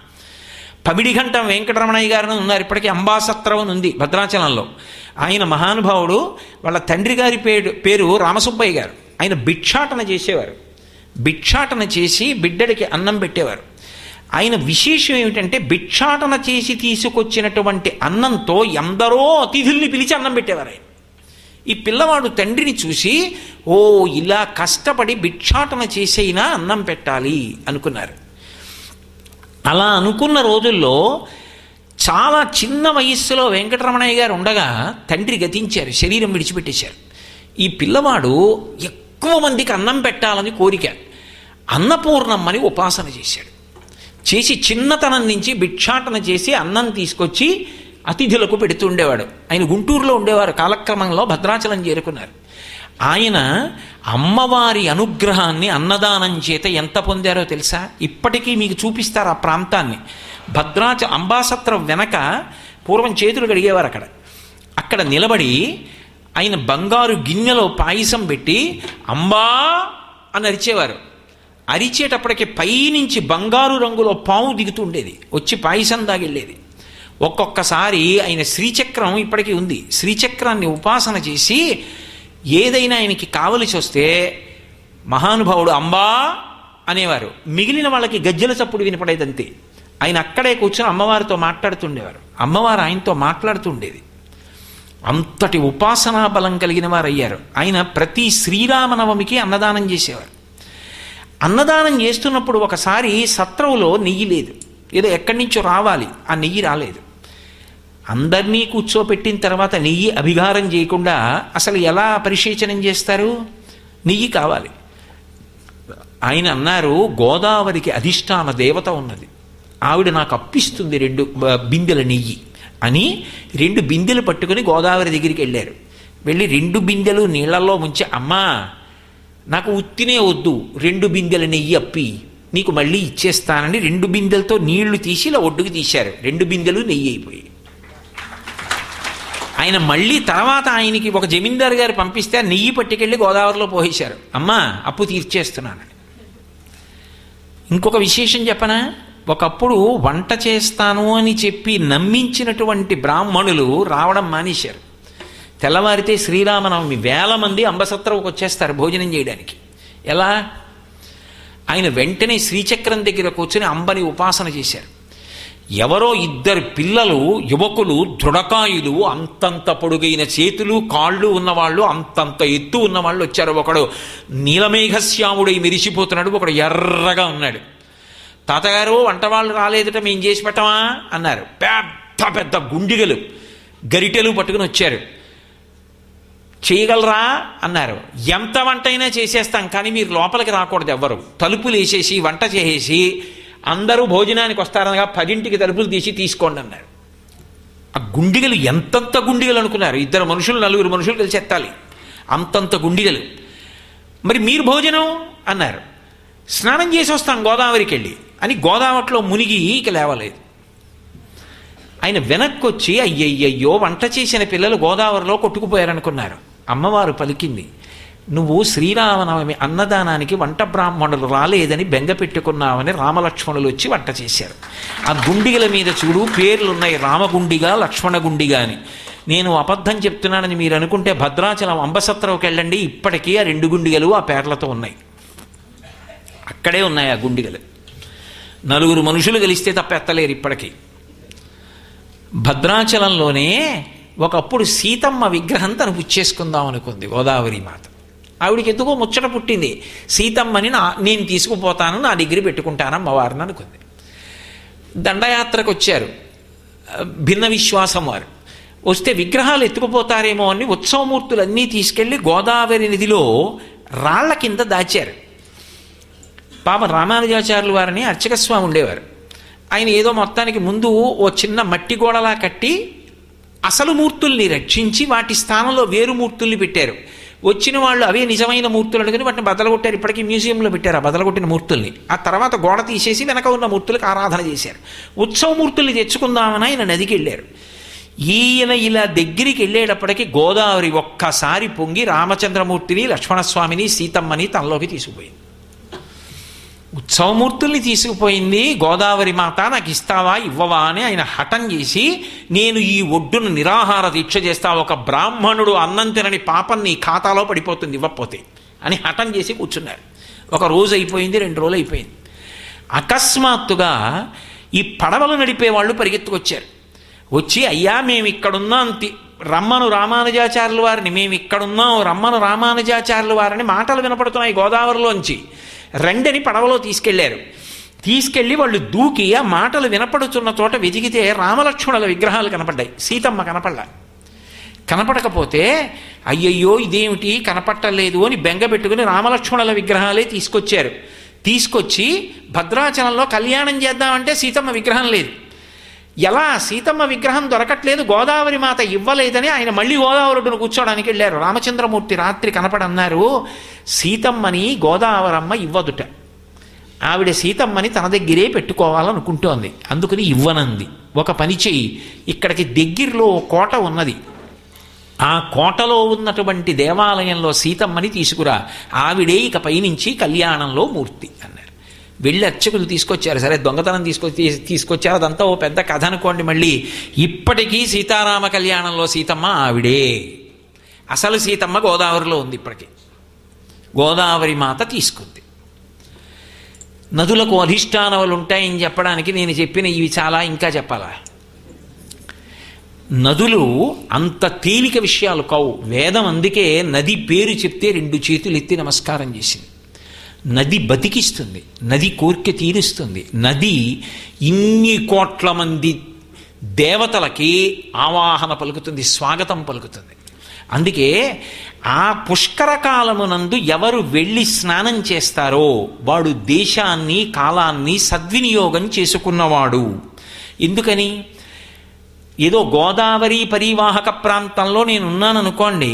పమిడిఘంటం వెంకటరమణయ్య గారు ఉన్నారు, ఇప్పటికీ అంబాసత్రం అని ఉంది భద్రాచలంలో. ఆయన మహానుభావుడు. వాళ్ళ తండ్రి గారి పేరు రామసుబ్బయ్య గారు. ఆయన భిక్షాటన చేసేవారు. భిక్షాటన చేసి బిడ్డడికి అన్నం పెట్టేవారు. ఆయన విశేషం ఏమిటంటే, భిక్షాటన చేసి తీసుకొచ్చినటువంటి అన్నంతో ఎందరో అతిథుల్ని పిలిచి అన్నం పెట్టేవారు ఆయన. ఈ పిల్లవాడు తండ్రిని చూసి, ఓ ఇలా కష్టపడి భిక్షాటన చేసైనా అన్నం పెట్టాలి అనుకున్నారు. అలా అనుకున్న రోజుల్లో చాలా చిన్న వయస్సులో వెంకటరమణయ్య గారు ఉండగా తండ్రి గతించారు, శరీరం విడిచిపెట్టేశారు. ఈ పిల్లవాడు ఎక్కువ మందికి అన్నం పెట్టాలని కోరిక. అన్నపూర్ణమ్మని ఉపాసన చేశాడు. చేసి చిన్నతనం నుంచి భిక్షాటన చేసి అన్నం తీసుకొచ్చి అతిథులకు పెడుతుండేవాడు. ఆయన గుంటూరులో ఉండేవారు. కాలక్రమంలో భద్రాచలం చేరుకున్నారు. ఆయన అమ్మవారి అనుగ్రహాన్ని అన్నదానం చేత ఎంత పొందారో తెలుసా? ఇప్పటికీ మీకు చూపిస్తారు ఆ ప్రాంతాన్ని. అంబాసత్రం వెనక పూర్వం చేతులు కడిగేవారు. అక్కడ నిలబడి ఆయన బంగారు గిన్నెలో పాయసం పెట్టి అంబా అని అరిచేవారు. అరిచేటప్పటికి పైనుంచి బంగారు రంగులో పాము దిగుతుండేది, వచ్చి పాయసం దాగిళ్ళేది. ఒక్కొక్కసారి ఆయన శ్రీచక్రం ఇప్పటికీ ఉంది. శ్రీచక్రాన్ని ఉపాసన చేసి ఏదైనా ఆయనకి కావలసి వస్తే మహానుభావుడు అంబా అనేవారు. మిగిలిన వాళ్ళకి గజ్జెల చప్పుడు వినపడేదంతే. ఆయన అక్కడే కూర్చొని అమ్మవారితో మాట్లాడుతుండేవారు. అమ్మవారు ఆయనతో మాట్లాడుతుండేది. అంతటి ఉపాసనా బలం కలిగిన వారు అయ్యారు. ఆయన ప్రతి శ్రీరామనవమికి అన్నదానం చేసేవారు. అన్నదానం చేస్తున్నప్పుడు ఒకసారి సత్రవులో నెయ్యి లేదు, ఏదో ఎక్కడి నుంచో రావాలి, ఆ నెయ్యి రాలేదు. అందరినీ కూర్చోపెట్టిన తర్వాత నెయ్యి అభిగారం చేయకుండా అసలు ఎలా పరిశేచనం చేస్తారు? నెయ్యి కావాలి. ఆయన అన్నారు, గోదావరికి అధిష్టాన దేవత ఉన్నది, ఆవిడ నాకు అప్పిస్తుంది 2 బిందెల నెయ్యి అని 2 బిందెలు పట్టుకుని గోదావరి దగ్గరికి వెళ్ళారు. వెళ్ళి 2 బిందెలు నీళ్లలో ముంచి, అమ్మా నాకు ఉత్తినే వద్దు, 2 బిందెల నెయ్యి అప్పి, నీకు మళ్ళీ ఇచ్చేస్తానని 2 బిందెలతో నీళ్లు తీసి ఇలా ఒడ్డుకు తీశారు. 2 బిందెలు నెయ్యి అయిపోయి. ఆయన మళ్ళీ తర్వాత ఆయనకి ఒక జమీందారు గారు పంపిస్తే ఆ నెయ్యి పట్టుకెళ్ళి గోదావరిలో పోసేశారు. అమ్మా అప్పు తీర్చేస్తున్నానని. ఇంకొక విశేషం చెప్పనా? ఒకప్పుడు వంట చేస్తాను అని చెప్పి నమ్మించినటువంటి బ్రాహ్మణులు రావడం మానేశారు. తెల్లవారితే శ్రీరామనవమి వేల మంది అంబసత్రంకి వచ్చేస్తారు భోజనం చేయడానికి. ఎలా? ఆయన వెంటనే శ్రీచక్రం దగ్గర కూర్చొని అంబని ఉపాసన చేశారు. ఎవరో 2 పిల్లలు, యువకులు, దృఢకాయులు, అంతంత పొడుగైన చేతులు కాళ్ళు ఉన్నవాళ్ళు, అంతంత ఎత్తు ఉన్నవాళ్ళు వచ్చారు. ఒకడు నీలమేఘశ్యాముడై మెరిసిపోతున్నాడు, ఒకడు ఎర్రగా ఉన్నాడు. తాతగారు వంటవాళ్ళు రాలేదట, మేము చేసి పెట్టమా అన్నారు. పెద్ద పెద్ద గుండిగలు గరిటెలు పట్టుకుని వచ్చారు. చేయగలరా అన్నారు. ఎంత వంట అయినా చేసేస్తాం, కానీ మీరు లోపలికి రాకూడదు ఎవ్వరు, తలుపులు వేసేసి వంట చేసేసి అందరూ భోజనానికి వస్తారనగా 10ంటికి తలుపులు తీసి తీసుకోండి అన్నారు. ఆ గుండిగలు ఎంతంత గుండిగలు అనుకున్నారు? 2 మనుషులు 4 మనుషులు కలిసి ఎత్తాలి, అంతంత గుండిగలు. మరి మీరు భోజనం అన్నారు. స్నానం చేసి వస్తాం గోదావరికి వెళ్ళి అని గోదావరిలో మునిగి ఇక లేవలేదు. ఆయన వెనక్కి వచ్చి, అయ్యయ్యో వంట చేసిన పిల్లలు గోదావరిలో కొట్టుకుపోయారనుకున్నారు. అమ్మవారు పలికింది, నువ్వు శ్రీరామనవమి అన్నదానానికి వంట బ్రాహ్మణులు రాలేదని బెంగ పెట్టుకున్నావని రామలక్ష్మణులు వచ్చి వంట చేశారు. ఆ గుండిగల మీద చూడు పేర్లున్నాయి, రామగుండిగా, లక్ష్మణగుండిగా అని. నేను అబద్ధం చెప్తున్నానని మీరు అనుకుంటే భద్రాచలం అంబసత్రంకి వెళ్ళండి, ఇప్పటికీ ఆ 2 గుండిగలు ఆ పేర్లతో ఉన్నాయి. అక్కడే ఉన్నాయి ఆ గుండిగలు. 4 మనుషులు కలిస్తే తప్ప ఎత్తలేరు ఇప్పటికీ. భద్రాచలంలోనే ఒకప్పుడు సీతమ్మ విగ్రహం తను పుచ్చేసుకుందాం అనుకుంది గోదావరి మాత. ఆవిడికి ఎందుకో ముచ్చట పుట్టింది, సీతమ్మని నేను తీసుకుపోతాను, నా దగ్గర పెట్టుకుంటాను అమ్మవారిని అనుకుంది. దండయాత్రకు వచ్చారు భిన్న విశ్వాసం వారు. వస్తే విగ్రహాలు ఎత్తుకుపోతారేమో అని ఉత్సవమూర్తులన్నీ తీసుకెళ్లి గోదావరి నదిలో రాళ్ల కింద దాచారు. పాప రామానుజాచార్యులు వారిని అర్చకస్వామి ఉండేవారు. ఆయన ఏదో మొత్తానికి ముందు ఓ చిన్న మట్టి గోడలా కట్టి అసలు మూర్తుల్ని రక్షించి వాటి స్థానంలో వేరు మూర్తుల్ని పెట్టారు. వచ్చిన వాళ్ళు అవే నిజమైన మూర్తులు అనుకుని వాటిని బదలగొట్టారు. ఇప్పటికీ మ్యూజియంలో పెట్టారు ఆ బదలగొట్టిన మూర్తుల్ని. ఆ తర్వాత గోడ తీసేసి వెనక ఉన్న మూర్తులకు ఆరాధన చేశారు. ఉత్సవమూర్తుల్ని తెచ్చుకుందామని ఆయన నదికి వెళ్ళారు. ఈయన ఇలా దగ్గరికి వెళ్ళేటప్పటికీ గోదావరి ఒక్కసారి పొంగి రామచంద్రమూర్తిని, లక్ష్మణస్వామిని, సీతమ్మని తనలోకి తీసుకుపోయింది. ఉత్సవమూర్తుల్ని తీసుకుపోయింది గోదావరి మాత. నాకు ఇస్తావా ఇవ్వవా అని ఆయన హఠం చేసి, నేను ఈ ఒడ్డును నిరాహార దీక్ష చేస్తా, ఒక బ్రాహ్మణుడు అన్నం తినని పాపం నీ ఖాతాలో పడిపోతుంది ఇవ్వకపోతే అని హఠం చేసి కూర్చున్నారు. 1 రోజు అయిపోయింది, 2 రోజులు అయిపోయింది. అకస్మాత్తుగా ఈ పడవలు నడిపేవాళ్ళు పరిగెత్తుకొచ్చారు. వచ్చి, అయ్యా మేము ఇక్కడున్నాం, రమ్మను రామానుజాచార్యుల వారిని, మేము ఇక్కడున్నాం, రమ్మను రామానుజాచార్యుల వారిని మాటలు వినపడుతున్నాయి గోదావరిలోంచి, రండని పడవలో తీసుకెళ్లారు. తీసుకెళ్లి వాళ్ళు దూకి ఆ మాటలు వినపడుతున్న చోట వెతికితే రామలక్ష్మణుల విగ్రహాలు కనపడ్డాయి, సీతమ్మ కనపడలా. కనపడకపోతే అయ్యయ్యో ఇదేమిటి కనపట్టలేదు అని బెంగ పెట్టుకుని రామలక్ష్మణుల విగ్రహాలే తీసుకొచ్చారు. తీసుకొచ్చి భద్రాచలంలో కళ్యాణం చేద్దామంటే సీతమ్మ విగ్రహం లేదు. ఎలా సీతమ్మ విగ్రహం దొరకట్లేదు, గోదావరి మాత ఇవ్వలేదని ఆయన మళ్ళీ గోదావరిని కూర్చోడానికి వెళ్ళారు. రామచంద్రమూర్తి రాత్రి కనపడన్నారు, సీతమ్మని గోదావరమ్మ ఇవ్వదుట, ఆవిడ సీతమ్మని తన దగ్గరే పెట్టుకోవాలనుకుంటోంది, అందుకని ఇవ్వనంది. ఒక పని చెయ్యి, ఇక్కడికి దగ్గరలో కోట ఉన్నది, ఆ కోటలో ఉన్నటువంటి దేవాలయంలో సీతమ్మని తీసుకురా, ఆవిడే ఇక పైనుంచి కళ్యాణంలో మూర్తి అన్నారు. వెళ్ళి అర్చకులు తీసుకొచ్చారు. సరే దొంగతనం తీసుకొచ్చారు, అదంతా ఓ పెద్ద కథ అనుకోండి. మళ్ళీ ఇప్పటికీ సీతారామ కళ్యాణంలో సీతమ్మ ఆవిడే, అసలు సీతమ్మ గోదావరిలో ఉంది ఇప్పటికీ. గోదావరి మాత తీసుకుంది. నదులకు అధిష్టానములు ఉంటాయని చెప్పడానికి నేను చెప్పిన ఇవి చాలా, ఇంకా చెప్పాలా? నదులు అంత తేలిక విషయాలు కావు. వేదం అందుకే నది పేరు చెప్తే 2 చేతులు ఎత్తి నమస్కారం చేసింది. నది బతికిస్తుంది, నది కోరిక తీరుస్తుంది. నది ఇన్ని కోట్ల మంది దేవతలకి ఆవాహన పలుకుతుంది, స్వాగతం పలుకుతుంది. అందుకే ఆ పుష్కర కాలమునందు ఎవరు వెళ్ళి స్నానం చేస్తారో వాడు దేశాన్ని కాలాన్ని సద్వినియోగం చేసుకున్నవాడు. ఎందుకని? ఏదో గోదావరి పరివాహక ప్రాంతంలో నేనున్నాను అనుకోండి,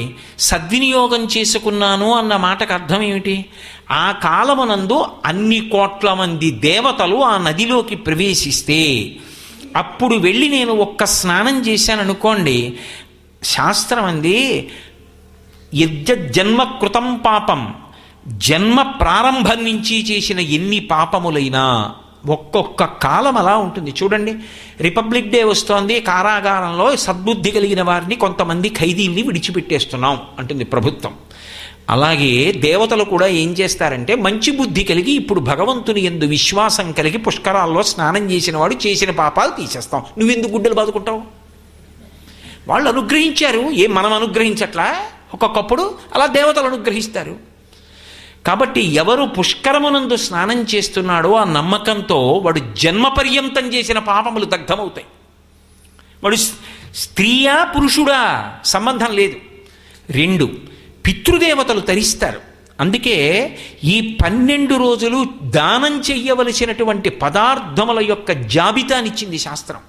సద్వినియోగం చేసుకున్నాను అన్న మాటకు అర్థం ఏమిటి? ఆ కాలమునందు అన్ని కోట్ల మంది దేవతలు ఆ నదిలోకి ప్రవేశిస్తే అప్పుడు వెళ్ళి నేను ఒక్క స్నానం చేశాను అనుకోండి, శాస్త్రం అంది యజ్జన్మ కృతం పాపం, జన్మ ప్రారంభం నుంచి చేసిన ఎన్ని పాపములైనా ఒక్కొక్క కాలం అలా ఉంటుంది. చూడండి, రిపబ్లిక్ డే వస్తోంది, కారాగారంలో సద్బుద్ధి కలిగిన వారిని కొంతమంది ఖైదీల్ని విడిచిపెట్టేస్తున్నాం అంటుంది ప్రభుత్వం. అలాగే దేవతలు కూడా ఏం చేస్తారంటే మంచి బుద్ధి కలిగి ఇప్పుడు భగవంతుని యందు విశ్వాసం కలిగి పుష్కరాల్లో స్నానం చేసిన వాడు చేసిన పాపాలు తీసేస్తాం. నువ్వెందుకు గుడ్డలు బాదుకుంటావు? వాళ్ళు అనుగ్రహించారు, మనం అనుగ్రహించట్లా? ఒక్కొక్కప్పుడు అలా దేవతలు అనుగ్రహిస్తారు. కాబట్టి ఎవరు పుష్కరమునందు స్నానం చేస్తున్నాడో ఆ నమ్మకంతో వాడు జన్మ పర్యంతం చేసిన పాపములు దగ్ధమవుతాయి. వాడు స్త్రీయా పురుషుడా సంబంధం లేదు. 2 పితృదేవతలు తరిస్తారు. అందుకే ఈ 12 రోజులు దానం చెయ్యవలసినటువంటి పదార్థముల యొక్క జాబితానిచ్చింది శాస్త్రం.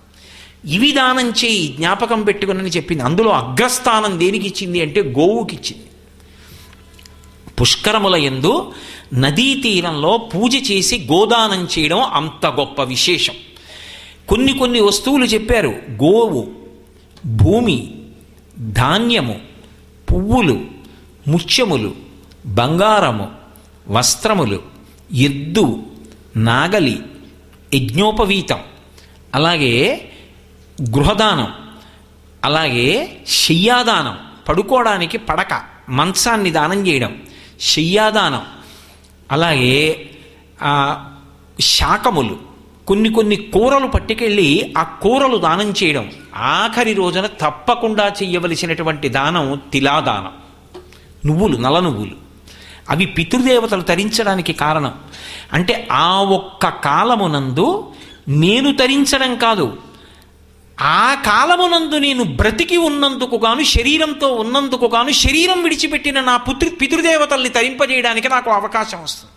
ఇవి దానం చేయి, జ్ఞాపకం పెట్టుకుని చెప్పింది. అందులో అగ్రస్థానం దేనికి ఇచ్చింది అంటే గోవుకి ఇచ్చింది. పుష్కరముల యందు నదీ తీరంలో పూజ చేసి గోదానం చేయడం అంత గొప్ప విశేషం. కొన్ని వస్తువులు చెప్పారు. గోవు, భూమి, ధాన్యము, పువ్వులు, ముత్యములు, బంగారము, వస్త్రములు, ఎద్దు, నాగలి, యజ్ఞోపవీతం, అలాగే గృహదానం, అలాగే శయ్యాదానం, పడుకోవడానికి పడక, మంచాన్ని దానం చేయడం, శయ్యాదానం, అలాగే శాకములు, కొన్ని కూరలు పట్టుకెళ్ళి ఆ కూరలు దానం చేయడం. ఆఖరి రోజున తప్పకుండా చెయ్యవలసినటువంటి దానం తిలాదానం, నువ్వులు, నల్ల నువ్వులు. అవి పితృదేవతలు తరించడానికి కారణం. అంటే ఆ ఒక్క కాలమునందు నేను తరించడం కాదు, ఆ కాలమునందు నేను బ్రతికి ఉన్నందుకు గాను, శరీరంతో ఉన్నందుకు గాను, శరీరం విడిచిపెట్టిన నా పితృదేవతల్ని తరింపజేయడానికి నాకు అవకాశం వస్తుంది.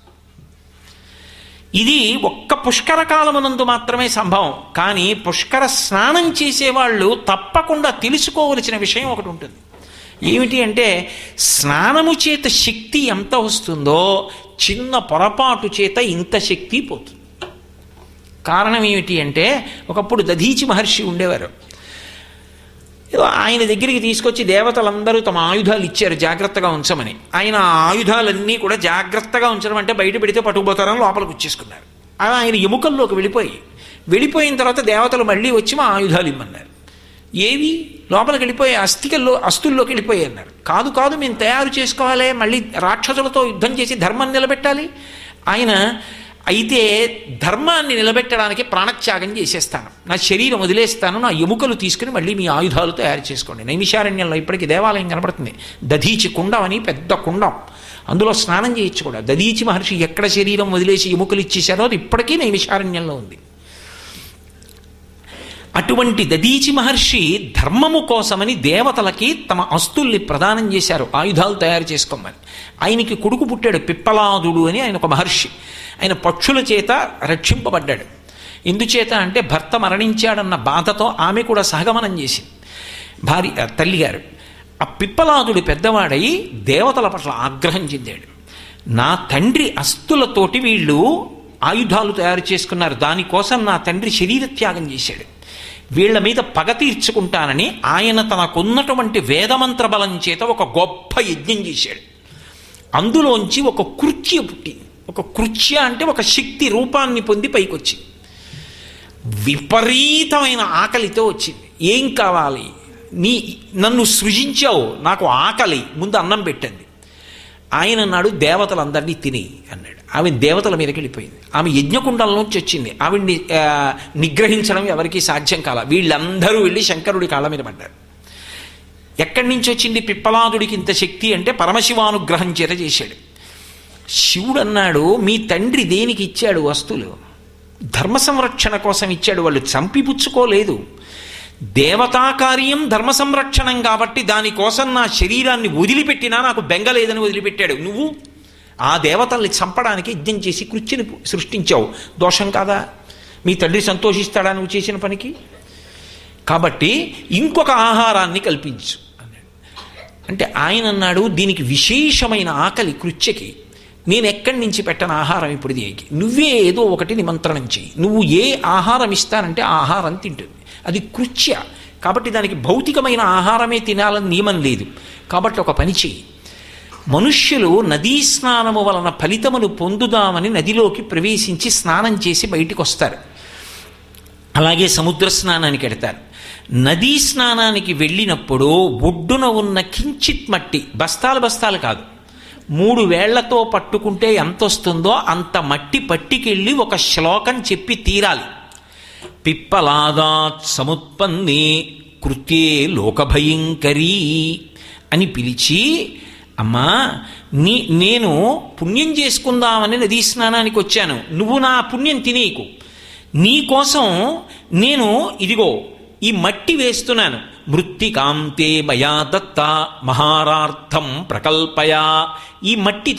ఇది ఒక్క పుష్కర కాలమునందు మాత్రమే సంభవం. కానీ పుష్కర స్నానం చేసేవాళ్ళు తప్పకుండా తెలుసుకోవలసిన విషయం ఒకటి ఉంటుంది. ఏమిటి అంటే, స్నానము చేత శక్తి ఎంత వస్తుందో చిన్న పొరపాటు చేత ఇంత శక్తి పోతుంది. కారణం ఏమిటి అంటే, ఒకప్పుడు దధీచి మహర్షి ఉండేవారు. ఆయన దగ్గరికి తీసుకొచ్చి దేవతలందరూ తమ ఆయుధాలు ఇచ్చారు జాగ్రత్తగా ఉంచమని. ఆయన ఆ ఆయుధాలన్నీ కూడా జాగ్రత్తగా ఉంచడం అంటే బయట పెడితే పట్టుకుపోతారని లోపలికి వచ్చేసుకున్నారు. అలా ఆయన ఎముకల్లోకి వెళ్ళిపోయిన తర్వాత దేవతలు మళ్ళీ వచ్చి మా ఆయుధాలు ఇమ్మన్నారు. ఏవి? లోపలికి వెళ్ళిపోయి అస్థుల్లోకి వెళ్ళిపోయి అన్నారు. కాదు మేము తయారు చేసుకోవాలి, మళ్ళీ రాక్షసులతో యుద్ధం చేసి ధర్మం నిలబెట్టాలి. ఆయన అయితే ధర్మాన్ని నిలబెట్టడానికి ప్రాణత్యాగం చేసేస్తాను, నా శరీరం వదిలేస్తాను, నా ఎముకలు తీసుకుని మళ్ళీ మీ ఆయుధాలు తయారు చేసుకోండి. నైమిషారణ్యంలో ఇప్పటికీ దేవాలయం కనబడుతుంది. దధీచి కుండం అని పెద్ద కుండం, అందులో స్నానం చేయొచ్చు కూడా. దధీచి మహర్షి ఎక్కడ శరీరం వదిలేసి ఎముకలు ఇచ్చేశారో అది ఇప్పటికీ నైమిషారణ్యంలో ఉంది. అటువంటి దధీచి మహర్షి ధర్మము కోసమని దేవతలకి తమ అస్తుల్ని ప్రదానం చేశారు, ఆయుధాలు తయారు చేసుకోమని. ఆయనకి కొడుకు పుట్టాడు, పిప్పలాదుడు అని. ఆయన ఒక మహర్షి. ఆయన పక్షుల చేత రక్షింపబడ్డాడు. ఎందుచేత అంటే భర్త మరణించాడన్న బాధతో ఆమె కూడా సహగమనం చేసింది, తల్లిగారు. ఆ పిప్పలాదుడు పెద్దవాడై దేవతల పట్ల ఆగ్రహం చెందాడు. నా తండ్రి అస్తులతోటి వీళ్ళు ఆయుధాలు తయారు చేసుకున్నారు, దానికోసం నా తండ్రి శరీర త్యాగం చేశాడు, వీళ్ల మీద పగ తీర్చుకుంటానని ఆయన తనకున్నటువంటి వేదమంత్ర బలం చేత ఒక గొప్ప యజ్ఞం చేశాడు. అందులోంచి ఒక కృత్య పుట్టింది. ఒక కృత్య అంటే ఒక శక్తి రూపాన్ని పొంది పైకొచ్చి విపరీతమైన ఆకలితో వచ్చింది. ఏం కావాలి? నన్ను సృజించావు, నాకు ఆకలి, ముందు అన్నం పెట్టండి. ఆయన అన్నాడు దేవతలందరినీ తిని అన్నాడు. ఆమె దేవతల మీదకి వెళ్ళిపోయింది. ఆమె యజ్ఞకుండంలోంచి వచ్చింది. ఆవిడ్ని నిగ్రహించడం ఎవరికీ సాధ్యం కాల. వీళ్ళందరూ వెళ్ళి శంకరుడి కాళ్ళ మీద పడ్డారు. ఎక్కడి నుంచి వచ్చింది పిప్పలాదుడికి ఇంత శక్తి అంటే పరమశివానుగ్రహం చేత చేశాడు. శివుడు అన్నాడు, మీ తండ్రి దేనికి ఇచ్చాడు వస్తువులు? ధర్మ సంరక్షణ కోసం ఇచ్చాడు. వాళ్ళు చంపిపుచ్చుకోలేదు. దేవతా కార్యం ధర్మ సంరక్షణం కాబట్టి దానికోసం నా శరీరాన్ని వదిలిపెట్టినా నాకు బెంగలేదని వదిలిపెట్టాడు. నువ్వు ఆ దేవతల్ని చంపడానికి యజ్ఞం చేసి కృత్యని సృష్టించావు. దోషం కాదా? మీ తండ్రి సంతోషిస్తాడా నువ్వు చేసిన పనికి? కాబట్టి ఇంకొక ఆహారాన్ని కల్పించు అన్నాడు. అంటే ఆయన అన్నాడు, దీనికి విశేషమైన ఆకలి కృత్యకి, నేను ఎక్కడి నుంచి పెట్టను ఆహారం ఇప్పుడు దీనికి, నువ్వే ఏదో ఒకటి నిమంత్రణం చెయ్యి. నువ్వు ఏ ఆహారం ఇస్తానంటే ఆ ఆహారం తింటుంది. అది కృత్య కాబట్టి దానికి భౌతికమైన ఆహారమే తినాలని నియమం లేదు. కాబట్టి ఒక పని చెయ్యి, మనుష్యులు నదీ స్నానము వలన ఫలితమును పొందుదామని నదిలోకి ప్రవేశించి స్నానం చేసి బయటికి వస్తారు. అలాగే సముద్ర స్నానానికి వెడతారు. నదీ స్నానానికి వెళ్ళినప్పుడు ఒడ్డున ఉన్న కించిత్ మట్టి, బస్తాలు బస్తాలు కాదు, 3 వేళ్లతో పట్టుకుంటే ఎంత వస్తుందో అంత మట్టి పట్టికెళ్ళి ఒక శ్లోకం చెప్పి తీరాలి. పిప్పలాదాత్ సముత్పన్నే కృత్యే లోకభయంకరీ అని పిలిచి, అమ్మా నేను పుణ్యం చేసుకుందామని నదీ స్నానానికి వచ్చాను, నువ్వు నా పుణ్యం తినేకు, నీకోసం నేను ఇదిగో ఈ మట్టి వేస్తున్నాను. మృత్తికాంతే మయా దత్త మహారార్థం ప్రకల్పయా, ఈ మట్టి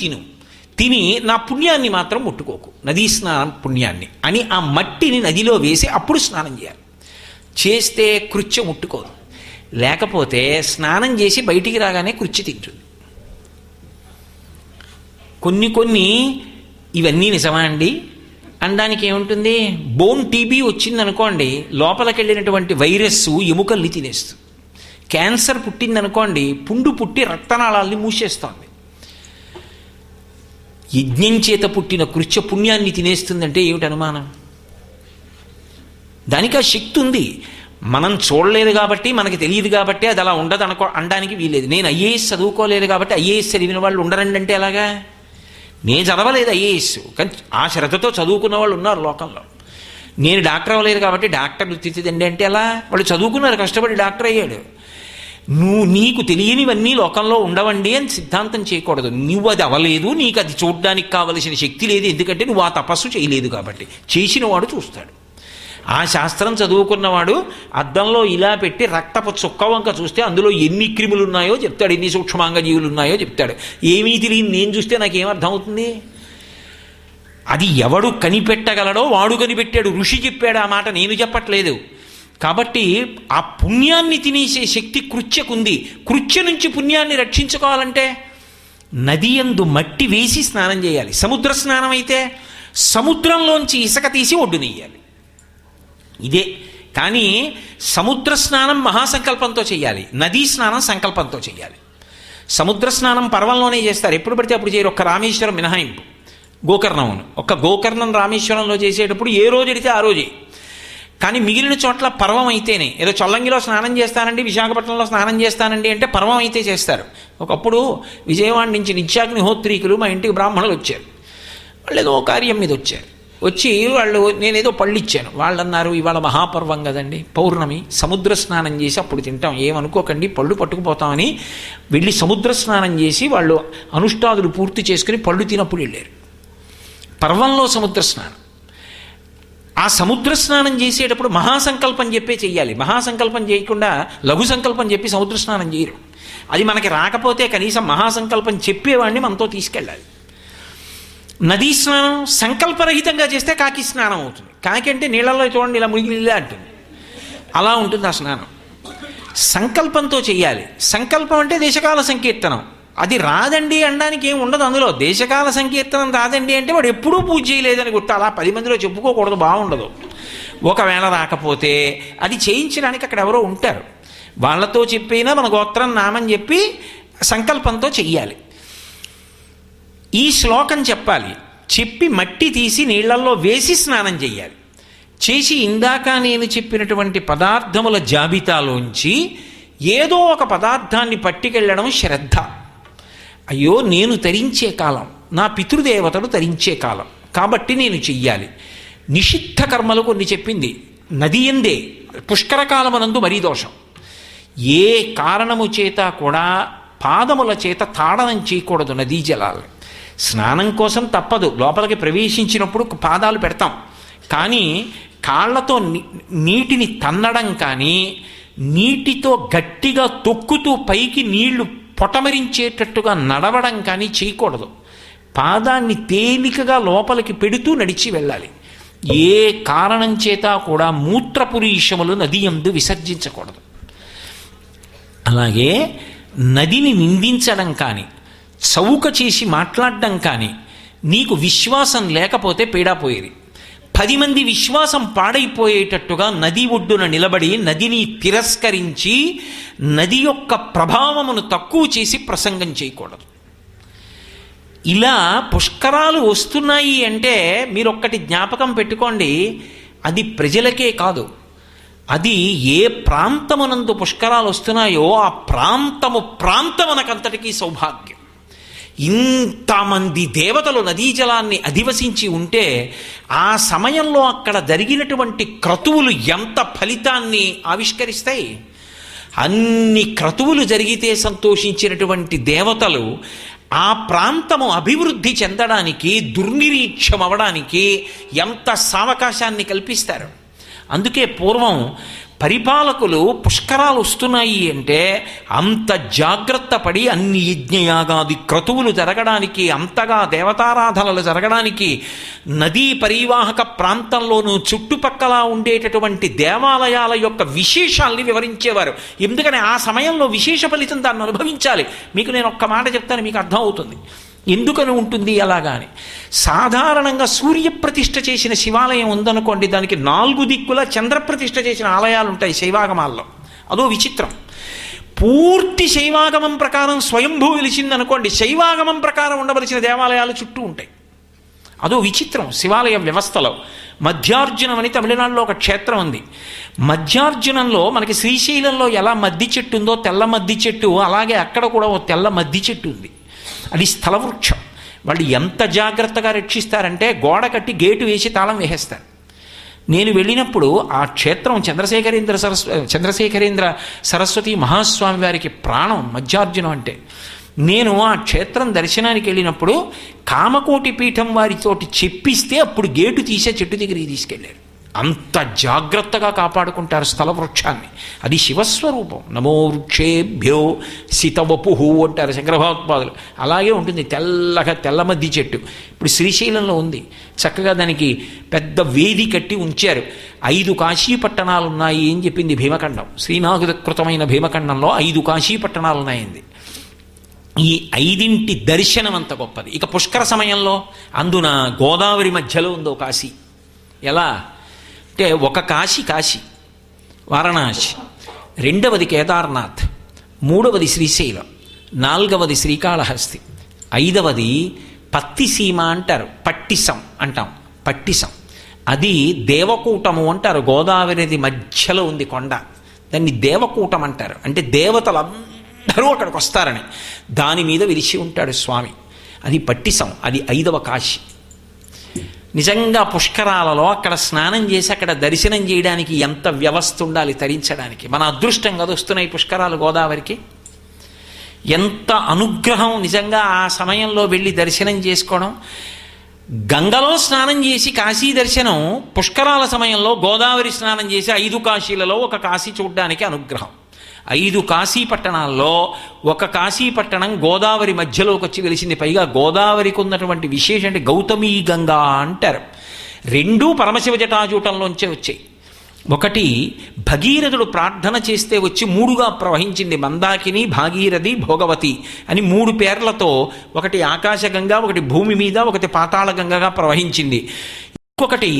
తిని నా పుణ్యాన్ని మాత్రం ముట్టుకోకు, నదీ స్నానం పుణ్యాన్ని అని ఆ మట్టిని నదిలో వేసి అప్పుడు స్నానం చేయాలి. చేస్తే కృత్య ముట్టుకోదు. లేకపోతే స్నానం చేసి బయటికి రాగానే కృత్య తింటుంది. కొన్ని ఇవన్నీ నిజమా అండి అనడానికి ఏముంటుంది? బోన్ టీబీ వచ్చిందనుకోండి, లోపలికి వెళ్ళినటువంటి వైరస్ ఎముకల్ని తినేస్తుంది. క్యాన్సర్ పుట్టిందనుకోండి, పుండు పుట్టి రక్తనాళాల్ని మూసేస్తోంది. యజ్ఞం చేత పుట్టిన కృత్య పుణ్యాన్ని తినేస్తుందంటే ఏమిటి అనుమానం? దానికి ఆ శక్తి ఉంది. మనం చూడలేదు కాబట్టి, మనకి తెలియదు కాబట్టి అది అలా ఉండదు అనడానికి వీలేదు. నేను ఐఏఎస్ చదువుకోలేదు కాబట్టి ఐఏఎస్ చదివిన వాళ్ళు ఉండరండి అంటే ఎలాగా? నేను చదవలేదు ఐఏఎస్, కానీ ఆ శ్రద్ధతో చదువుకున్న వాళ్ళు ఉన్నారు లోకంలో. నేను డాక్టర్ అవ్వలేదు కాబట్టి డాక్టర్ వృత్తిదండి అంటే ఎలా? వాళ్ళు చదువుకున్నారు, కష్టపడి డాక్టర్ అయ్యాడు. నీకు తెలియనివన్నీ లోకంలో ఉండవండి అని సిద్ధాంతం చేయకూడదు. నువ్వు అది అవ్వలేదు, నీకు అది చూడడానికి కావలసిన శక్తి లేదు, ఎందుకంటే నువ్వు ఆ తపస్సు చేయలేదు కాబట్టి. చేసిన వాడు చూస్తాడు. ఆ శాస్త్రం చదువుకున్నవాడు అద్దంలో ఇలా పెట్టి రక్తపు చుక్క వంక చూస్తే అందులో ఎన్ని క్రిములు ఉన్నాయో చెప్తాడు, ఎన్ని సూక్ష్మాంగ జీవులు ఉన్నాయో చెప్తాడు. ఏమీ తెలియని నేను చూస్తే నాకేమర్థమవుతుంది? అది ఎవడు కనిపెట్టగలడో వాడు కనిపెట్టాడు. ఋషి చెప్పాడు ఆ మాట, నేను చెప్పట్లేదు. కాబట్టి ఆ పుణ్యాన్ని తినేసే శక్తి కృత్యకుంది. కృత్య నుంచి పుణ్యాన్ని రక్షించుకోవాలంటే నది యందు మట్టి వేసి స్నానం చేయాలి. సముద్ర స్నానం అయితే సముద్రంలోంచి ఇసుక తీసి ఒడ్డునెయ్యాలి. ఇదే. కానీ సముద్ర స్నానం మహాసంకల్పంతో చేయాలి, నదీ స్నానం సంకల్పంతో చేయాలి. సముద్ర స్నానం పర్వంలోనే చేస్తారు, ఎప్పుడు పడితే అప్పుడు చేయరు. ఒక్క రామేశ్వరం మినహాయింపు, గోకర్ణమును. ఒక్క గోకర్ణం రామేశ్వరంలో చేసేటప్పుడు ఏ రోజు ఎడితే ఆ రోజే. కానీ మిగిలిన చోట్ల పర్వం అయితేనే. ఏదో చొల్లంగిలో స్నానం చేస్తానండి, విశాఖపట్నంలో స్నానం చేస్తానండి అంటే పర్వం అయితే చేస్తారు. ఒకప్పుడు విజయవాడ నుంచి నిత్యాగ్నిహోత్రీకులు మా ఇంటికి బ్రాహ్మణులు వచ్చారు. వాళ్ళు ఏదో కార్యం మీద వచ్చి వాళ్ళు నేనేదో పళ్ళు ఇచ్చాను. వాళ్ళు అన్నారు, ఇవాళ మహాపర్వం కదండి, పౌర్ణమి, సముద్ర స్నానం చేసి అప్పుడు తింటాం, ఏమనుకోకండి పళ్ళు పట్టుకుపోతామని వెళ్ళి సముద్ర స్నానం చేసి వాళ్ళు అనుష్ఠాదులు పూర్తి చేసుకుని పళ్ళు తినప్పుడు వెళ్ళారు. పర్వంలో సముద్ర స్నానం. ఆ సముద్ర స్నానం చేసేటప్పుడు మహాసంకల్పం చెప్పే చెయ్యాలి. మహాసంకల్పం చేయకుండా లఘు సంకల్పం చెప్పి సముద్ర స్నానం చేయరు. అది మనకి రాకపోతే కనీసం మహాసంకల్పం చెప్పేవాడిని మనతో తీసుకెళ్ళాలి. నదీ స్నానం సంకల్పరహితంగా చేస్తే కాకి స్నానం అవుతుంది. కాకి అంటే నీళ్ళల్లో చూడండి ఇలా మునిగి నీళ్ళే అంటుంది, అలా ఉంటుంది ఆ స్నానం. సంకల్పంతో చెయ్యాలి. సంకల్పం అంటే దేశకాల సంకీర్తనం. అది రాదండి అనడానికి ఏమి ఉండదు అందులో. దేశకాల సంకీర్తనం రాదండి అంటే వాడు ఎప్పుడూ పూజ చేయలేదని గుర్తు. అలా 10 మందిలో చెప్పుకోకూడదు, బాగుండదు. ఒకవేళ రాకపోతే అది చేయించడానికి అక్కడ ఎవరో ఉంటారు, వాళ్ళతో చెప్పినా మన గోత్రం నామం చెప్పి సంకల్పంతో చెయ్యాలి. ఈ శ్లోకం చెప్పాలి. చెప్పి మట్టి తీసి నీళ్లల్లో వేసి స్నానం చెయ్యాలి. చేసి ఇందాక నేను చెప్పినటువంటి పదార్థముల జాబితాలోంచి ఏదో ఒక పదార్థాన్ని పట్టుకెళ్ళడం శ్రద్ధ. అయ్యో నేను తరించే కాలం, నా పితృదేవతలు తరించే కాలం, కాబట్టి నేను చెయ్యాలి. నిషిద్ధ కర్మలు కొన్ని చెప్పింది. నది ఎందే పుష్కరకాలమునందు మరీ దోషం. ఏ కారణము చేత కూడా పాదముల చేత తాడనం చేయకూడదు నదీ జలాలు. స్నానం కోసం తప్పదు, లోపలికి ప్రవేశించినప్పుడు పాదాలు పెడతాం, కానీ కాళ్లతో నీటిని తన్నడం కానీ నీటితో గట్టిగా తొక్కుతూ పైకి నీళ్లు పొటమరించేటట్టుగా నడవడం కానీ చేయకూడదు. పాదాన్ని తేలికగా లోపలికి పెడుతూ నడిచి వెళ్ళాలి. ఏ కారణం చేత కూడా మూత్రపురీషములు నది యందు విసర్జించకూడదు. అలాగే నదిని నిందించడం కానీ చౌక చేసి మాట్లాడడం కానీ నీకు విశ్వాసం లేకపోతే పీడాపోయేది. 10 మంది విశ్వాసం పాడైపోయేటట్టుగా నది ఒడ్డున నిలబడి నదిని తిరస్కరించి నది యొక్క ప్రభావమును తక్కువ చేసి ప్రసంగం చేయకూడదు. ఇలా పుష్కరాలు వస్తున్నాయి అంటే మీరొక్కటి జ్ఞాపకం పెట్టుకోండి, అది ప్రజలకే కాదు, అది ఏ ప్రాంతమునందు పుష్కరాలు వస్తున్నాయో ఆ ప్రాంతమునకంతటికీ సౌభాగ్యం. ఇంతమంది దేవతలు నదీ జలాన్ని అధివసించి ఉంటే ఆ సమయంలో అక్కడ జరిగినటువంటి క్రతువులు ఎంత ఫలితాన్ని ఆవిష్కరిస్తాయి. అన్ని క్రతువులు జరిగితే సంతోషించినటువంటి దేవతలు ఆ ప్రాంతము అభివృద్ధి చెందడానికి, దుర్నిరీక్షం అవడానికి ఎంత సావకాశాన్ని కల్పిస్తారు. అందుకే పూర్వం పరిపాలకులు పుష్కరాలు వస్తున్నాయి అంటే అంత జాగ్రత్త పడి అన్ని యజ్ఞయాగాది క్రతువులు జరగడానికి, అంతగా దేవతారాధనలు జరగడానికి నదీ పరివాహక ప్రాంతంలోనూ చుట్టుపక్కల ఉండేటటువంటి దేవాలయాల యొక్క విశేషాల్ని వివరించేవారు. ఎందుకని ఆ సమయంలో విశేష ఫలితం దాన్ని అనుభవించాలి. మీకు నేను ఒక్క మాట చెప్తాను, మీకు అర్థం అవుతుంది ఎందుకని ఉంటుంది అలాగాని. సాధారణంగా సూర్యప్రతిష్ఠ చేసిన శివాలయం ఉందనుకోండి, దానికి 4 దిక్కుల చంద్రప్రతిష్ఠ చేసిన ఆలయాలు ఉంటాయి శైవాగమాల్లో. అదో విచిత్రం. పూర్తి శైవాగమం ప్రకారం స్వయంభూ వెలిసిందనుకోండి, శైవాగమం ప్రకారం ఉండవలసిన దేవాలయాలు చుట్టూ ఉంటాయి. అదో విచిత్రం శివాలయ వ్యవస్థలో. మధ్యార్జునం అని తమిళనాడులో ఒక క్షేత్రం ఉంది. మధ్యార్జునంలో మనకి శ్రీశైలంలో ఎలా మద్ది చెట్టు ఉందో తెల్ల మద్ది చెట్టు, అలాగే అక్కడ కూడా ఓ తెల్ల మద్ది చెట్టు ఉంది. అది స్థలవృక్షం. వాళ్ళు ఎంత జాగ్రత్తగా రక్షిస్తారంటే గోడ కట్టి గేటు వేసి తాళం వేసేస్తారు. నేను వెళ్ళినప్పుడు ఆ క్షేత్రం చంద్రశేఖరేంద్ర సరస్వతి మహాస్వామి వారికి ప్రాణం మధ్యార్జునం అంటే. నేను ఆ క్షేత్రం దర్శనానికి వెళ్ళినప్పుడు కామకోటి పీఠం వారితోటి చెప్పిస్తే అప్పుడు గేటు తీసే చెట్టు దగ్గరికి తీసుకెళ్ళారు. అంత జాగ్రత్తగా కాపాడుకుంటారు స్థల వృక్షాన్ని. అది శివస్వరూపం. నమో వృక్షేభ్యో సితవపుహు అంటారు శంకరభగవత్పాదులు. అలాగే ఉంటుంది తెల్లగా తెల్లమద్ది చెట్టు. ఇప్పుడు శ్రీశైలంలో ఉంది. చక్కగా దానికి పెద్ద వేది కట్టి ఉంచారు. 5 కాశీ పట్టణాలు ఉన్నాయి అని చెప్పింది భీమఖండం. శ్రీనాథకృతమైన భీమఖండంలో 5 కాశీ పట్టణాలు ఉన్నాయండి. ఈ 5 దర్శనం అంత గొప్పది. ఇక పుష్కర సమయంలో అందున గోదావరి మధ్యలో ఉందో కాశీ. ఎలా అంటే ఒక కాశీ వారణాసి, 2వది కేదార్నాథ్, 3వది శ్రీశైలం, 4వది శ్రీకాళహస్తి, 5వది పత్తిసీమ అంటారు, పట్టిసం అంటాం, పట్టిసం. అది దేవకూటము అంటారు. గోదావరి మధ్యలో ఉంది కొండ, దాన్ని దేవకూటం అంటారు. అంటే దేవతలందరూ అక్కడికి వస్తారని దాని మీద విరిచి ఉంటాడు స్వామి. అది పట్టిసం. అది 5వ కాశీ. నిజంగా పుష్కరాలలో అక్కడ స్నానం చేసి అక్కడ దర్శనం చేయడానికి ఎంత వ్యవస్థ ఉండాలి తరించడానికి. మన అదృష్టం కదా వస్తున్నాయి పుష్కరాలు గోదావరికి. ఎంత అనుగ్రహం నిజంగా ఆ సమయంలో వెళ్ళి దర్శనం చేసుకోవడం. గంగలో స్నానం చేసి కాశీ దర్శనం, పుష్కరాల సమయంలో గోదావరి స్నానం చేసి 5 కాశీలలో ఒక కాశీ చూడడానికి అనుగ్రహం. 5 కాశీ పట్టణాల్లో ఒక కాశీ పట్టణం గోదావరి మధ్యలోకి వచ్చి వెలిసింది. పైగా గోదావరికి ఉన్నటువంటి విశేషం అంటే గౌతమీ గంగా అంటారు. 2 పరమశివ జటాజూటంలోంచే వచ్చాయి. ఒకటి భగీరథుడు ప్రార్థన చేస్తే వచ్చి 3గా ప్రవహించింది. మందాకిని, భాగీరథి, భోగవతి అని 3 పేర్లతో, ఒకటి ఆకాశగంగా, ఒకటి భూమి మీద, ఒకటి పాతాళ గంగగా ప్రవహించింది. ఇంకొకటి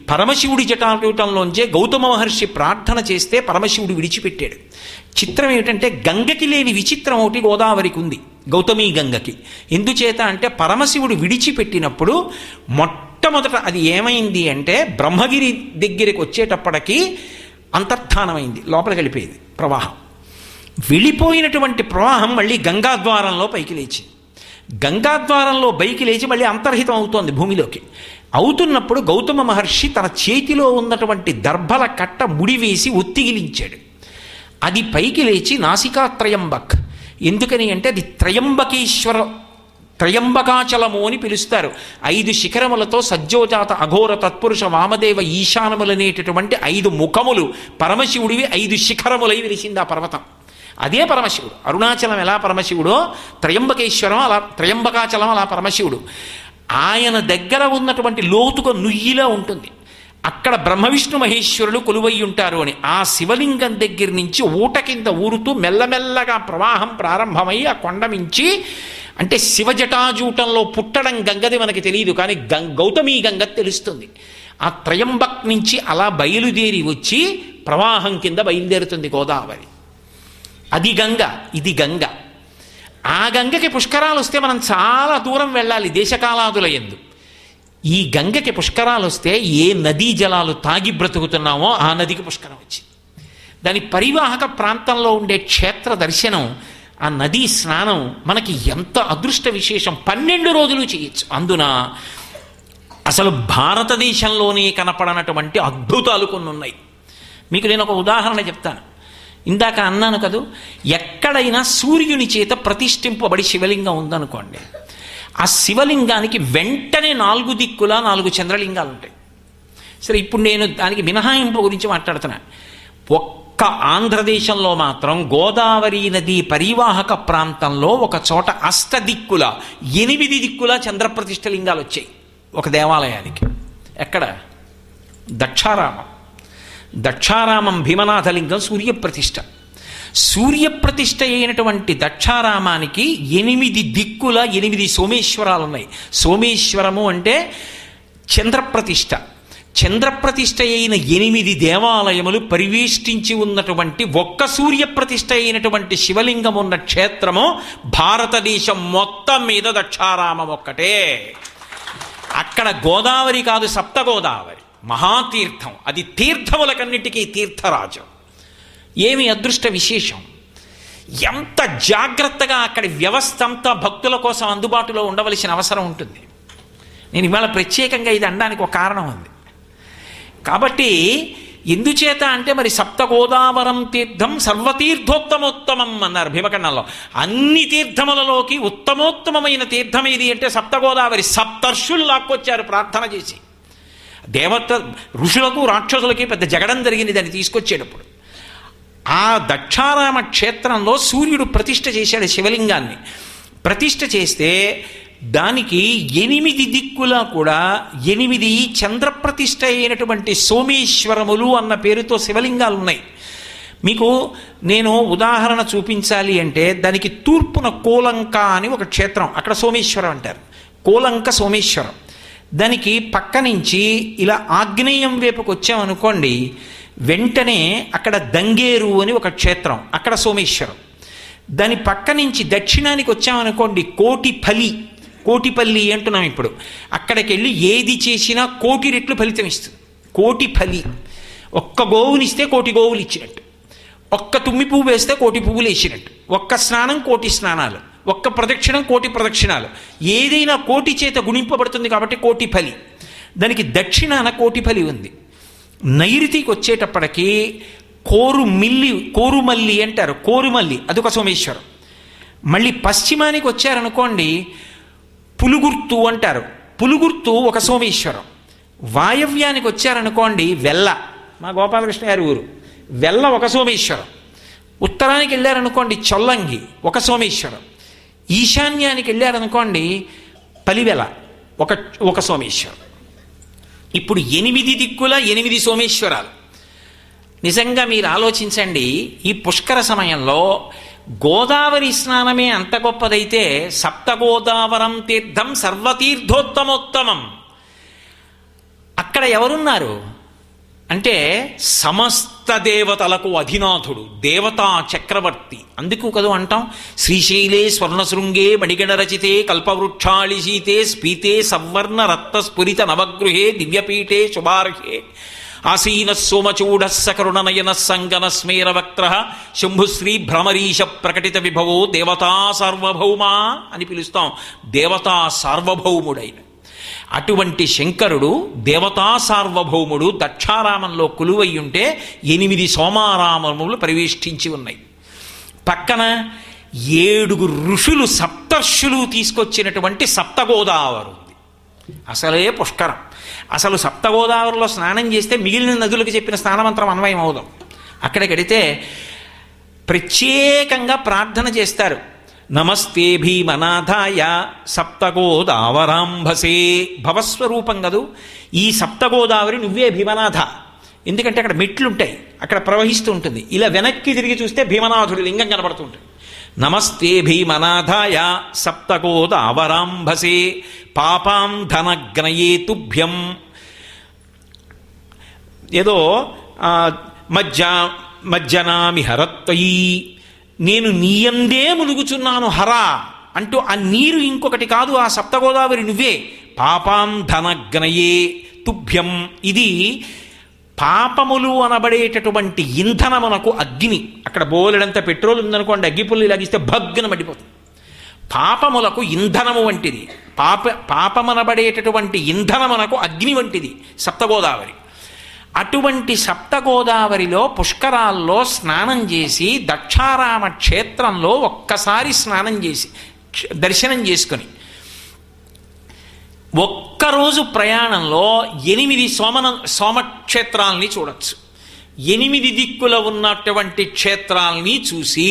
పరమశివుడి జటాజూటంలోంచే గౌతమ మహర్షి ప్రార్థన చేస్తే పరమశివుడు విడిచిపెట్టాడు. చిత్రం ఏమిటంటే గంగకి లేని విచిత్రం ఒకటి గోదావరికి ఉంది, గౌతమీ గంగకి. ఎందుచేత అంటే పరమశివుడు విడిచిపెట్టినప్పుడు మొట్టమొదట అది ఏమైంది అంటే బ్రహ్మగిరి దగ్గరికి వచ్చేటప్పటికి అంతర్ధానమైంది, లోపలికి వెళ్ళిపోయింది ప్రవాహం. వెళ్ళిపోయినటువంటి ప్రవాహం మళ్ళీ గంగాద్వారంలో పైకి లేచింది. గంగాద్వారంలో పైకి లేచి మళ్ళీ అంతర్హితం అవుతోంది భూమిలోకి. అవుతున్నప్పుడు గౌతమ మహర్షి తన చేతిలో ఉన్నటువంటి దర్భల కట్ట ముడివేసి ఒత్తిగిలించాడు. అది పైకి లేచి నాసికా త్రయంబక్. ఎందుకని అంటే అది త్రయంబకాచలము అని పిలుస్తారు. 5 శిఖరములతో సజ్జోజాత అఘోర తత్పురుష వామదేవ ఈశానములనేటటువంటి 5 ముఖములు పరమశివుడివి 5 శిఖరములై విరిసింది ఆ పర్వతం. అదే పరమశివుడు. అరుణాచలం ఎలా పరమశివుడో త్రయంబకేశ్వరం అలా త్రయంబకాచలం అలా పరమశివుడు. ఆయన దగ్గర ఉన్నటువంటి లోతుగా నుయ్యిలా ఉంటుంది. అక్కడ బ్రహ్మవిష్ణు మహేశ్వరులు కొలువై ఉంటారు అని ఆ శివలింగం దగ్గర నుంచి ఊట కింద ఊరుతూ మెల్లమెల్లగా ప్రవాహం ప్రారంభమై ఆ కొండ మించి, అంటే శివజటాజూటంలో పుట్టడం గంగది మనకి తెలియదు, కానీ గౌతమీ గంగ తెలుస్తుంది. ఆ త్రయంబక్ నుంచి అలా బయలుదేరి వచ్చి ప్రవాహం కింద బయలుదేరుతుంది గోదావరి. అది గంగ, ఇది గంగ. ఆ గంగకి పుష్కరాలు వస్తే మనం చాలా దూరం వెళ్ళాలి దేశకాలాదుల యందు. ఈ గంగకి పుష్కరాలు వస్తే ఏ నదీ జలాలు తాగి బ్రతుకుతున్నామో ఆ నదికి పుష్కరం వచ్చింది. దాని పరివాహక ప్రాంతంలో ఉండే క్షేత్ర దర్శనం, ఆ నదీ స్నానం మనకి ఎంత అదృష్ట విశేషం. 12 రోజులు చేయొచ్చు. అందున అసలు భారతదేశంలోనే కనపడనటువంటి అద్భుతాలు కొన్ని ఉన్నాయి. మీకు నేను ఒక ఉదాహరణ చెప్తాను. ఇందాక అన్నాను కదూ, ఎక్కడైనా సూర్యుని చేత ప్రతిష్ఠింపబడి శివలింగం ఉందనుకోండి, ఆ శివలింగానికి వెంటనే 4 దిక్కులా 4 చంద్రలింగాలు ఉంటాయి. సరే, ఇప్పుడు నేను దానికి మినహాయింపు గురించి మాట్లాడుతున్నా. ఒక్క ఆంధ్రదేశంలో మాత్రం గోదావరి నది పరివాహక ప్రాంతంలో ఒక చోట అష్టదిక్కుల 8 దిక్కుల చంద్రప్రతిష్ఠ లింగాలు వచ్చాయి ఒక దేవాలయానికి. ఎక్కడ? దక్షారామం భీమనాథలింగం సూర్యప్రతిష్ఠ. సూర్యప్రతిష్ఠ అయినటువంటి దక్షారామానికి 8 దిక్కుల 8 సోమేశ్వరాలు ఉన్నాయి. సోమేశ్వరము అంటే చంద్రప్రతిష్ఠ. చంద్రప్రతిష్ఠ అయిన 8 దేవాలయములు పరివేష్టించి ఉన్నటువంటి ఒక్క సూర్యప్రతిష్ఠ అయినటువంటి శివలింగం ఉన్న క్షేత్రము భారతదేశం మొత్తం మీద దక్షారామం ఒక్కటే. అక్కడ గోదావరి కాదు, సప్త గోదావరి మహాతీర్థం. అది తీర్థములకన్నిటికీ తీర్థరాజం. ఏమి అదృష్ట విశేషం! ఎంత జాగ్రత్తగా అక్కడి వ్యవస్థ అంతా భక్తుల కోసం అందుబాటులో ఉండవలసిన అవసరం ఉంటుంది. నేను ఇవాళ ప్రత్యేకంగా ఇది అనడానికి ఒక కారణం ఉంది. కాబట్టి ఎందుచేత అంటే మరి సప్తగోదావరం తీర్థం సర్వతీర్థోత్తమోత్తమం అన్నారు భీమఖండంలో. అన్ని తీర్థములలోకి ఉత్తమోత్తమైన తీర్థం ఏది అంటే సప్తగోదావరి. సప్తర్షులు లాక్కొచ్చారు ప్రార్థన చేసి. దేవత ఋషులకు రాక్షసులకి పెద్ద జగడం జరిగింది దాన్ని తీసుకొచ్చేటప్పుడు. ఆ దక్షారామ క్షేత్రంలో సూర్యుడు ప్రతిష్ఠ చేశాడు శివలింగాన్ని. ప్రతిష్ఠ చేస్తే దానికి 8 దిక్కులా కూడా 8 చంద్రప్రతిష్ఠ అయినటువంటి సోమేశ్వరములు అన్న పేరుతో శివలింగాలు ఉన్నాయి. మీకు నేను ఉదాహరణ చూపించాలి అంటే దానికి తూర్పున కోలంక అని ఒక క్షేత్రం, అక్కడ సోమేశ్వరం అంటారు. కోలంక సోమేశ్వరం. దానికి పక్క నుంచి ఇలా ఆగ్నేయం వైపుకి వచ్చామనుకోండి, వెంటనే అక్కడ దంగేరు అని ఒక క్షేత్రం, అక్కడ సోమేశ్వరం. దాని పక్క నుంచి దక్షిణానికి వచ్చామనుకోండి, కోటిపల్లి అంటున్నాం ఇప్పుడు. అక్కడికి వెళ్ళి ఏది చేసినా 1,000,000 రెట్లు ఫలితం ఇస్తుంది. కోటిపల్లి. ఒక్క గోవునిస్తే 1,000,000 గోవులు ఇచ్చినట్టు, ఒక్క తుమ్మి పువ్వు వేస్తే 1,000,000 పువ్వులు వేసినట్టు, ఒక్క స్నానం 1,000,000 స్నానాలు, ఒక్క ప్రదక్షిణం 1,000,000 ప్రదక్షిణాలు. ఏదైనా 1,000,000 చేత గుణింపబడుతుంది కాబట్టి కోటిపల్లి. దానికి దక్షిణాన కోటిపల్లి ఉంది. నైరుతికి వచ్చేటప్పటికి కోరుమల్లి అంటారు. కోరుమల్లి అదొక సోమేశ్వరం. మళ్ళీ పశ్చిమానికి వచ్చారనుకోండి, పులుగుర్తు అంటారు. పులుగుర్తు ఒక సోమేశ్వరం. వాయవ్యానికి వచ్చారనుకోండి, వెల్ల, మా గోపాలకృష్ణ గారి ఊరు, వెల్ల ఒక సోమేశ్వరం. ఉత్తరానికి వెళ్ళారనుకోండి, చొల్లంగి ఒక సోమేశ్వరం. ఈశాన్యానికి వెళ్ళారనుకోండి, పలివెల ఒక సోమేశ్వరం. ఇప్పుడు 8 దిక్కుల 8 సోమేశ్వరాలు. నిజంగా మీరు ఆలోచించండి, ఈ పుష్కర సమయంలో గోదావరి స్నానమే అంత గొప్పదైతే సప్తగోదావరం తీర్థం సర్వతీర్థోత్తమోత్తమం. అక్కడ ఎవరున్నారు అంటే సమస్త దేవతలకు అధినాథుడు, దేవతా చక్రవర్తి. అందుకు కదా అంటాం, శ్రీశైలే స్వర్ణశృంగే మణిగణ రచితే కల్పవృక్షాళి శీతే స్పీతే సవర్ణ రత్న స్ఫురిత నవగృహే దివ్యపీఠే శుభార్హే ఆసీన సోమచూడ సకరుణనయన సంగన స్మేర వక్త్ర శంభుశ్రీ భ్రమరీశ ప్రకటిత విభవో దేవతా సార్వభౌమా అని పిలుస్తాం. దేవతా సార్వభౌముడైన అటువంటి శంకరుడు దేవతా సార్వభౌముడు దక్షారామంలో కొలువై ఉంటే 8 సోమారామములు ప్రవేష్టించి ఉన్నాయి. పక్కన 7 ఋషులు సప్తర్షులు తీసుకొచ్చినటువంటి సప్తగోదావరి ఉంది. అసలే పుష్కరం. అసలు సప్తగోదావరిలో స్నానం చేస్తే మిగిలిన నదులకు చెప్పిన స్నానమంత్రం అన్వయం అవుదాం. అక్కడ గడితే ప్రత్యేకంగా ప్రార్థన చేస్తారు. నమస్తే భీమనాథాయ సప్తగోదావరాంభసే. భవస్వరూపం కదూ ఈ సప్తగోదావరి, నువ్వే భీమనాథ. ఎందుకంటే అక్కడ మెట్లుంటాయి, అక్కడ ప్రవహిస్తూ ఉంటుంది. ఇలా వెనక్కి తిరిగి చూస్తే భీమనాథుడి లింగం కనబడుతూ ఉంటుంది. నమస్తే భీమనాథాయ సప్తగోదావరాంభసే పాపాం ధనగ్నయే తుభ్యం. ఏదో మజ్జనామి హరత్వయీ, నేను నీయందే మునుగుచున్నాను హరా అంటూ ఆ నీరు ఇంకొకటి కాదు, ఆ సప్తగోదావరి నువ్వే. పాపాం ధనగ్నయే తుభ్యం. ఇది పాపములు అనబడేటటువంటి ఇంధనమునకు అగ్ని. అక్కడ బోలెడంత పెట్రోల్ ఉందనుకోండి, అగ్గిపుల్లి లాగిస్తే భగ్గున మండిపోతుంది. పాపములకు ఇంధనము వంటిది, పాపమనబడేటటువంటి ఇంధనమునకు అగ్ని వంటిది సప్తగోదావరి. అటువంటి సప్తగోదావరిలో పుష్కరాల్లో స్నానం చేసి దక్షారామ క్షేత్రంలో ఒక్కసారి స్నానం చేసి దర్శనం చేసుకొని ఒక్కరోజు ప్రయాణంలో 8 సోమక్షేత్రాలని చూడొచ్చు. 8 దిక్కుల ఉన్నటువంటి క్షేత్రాలని చూసి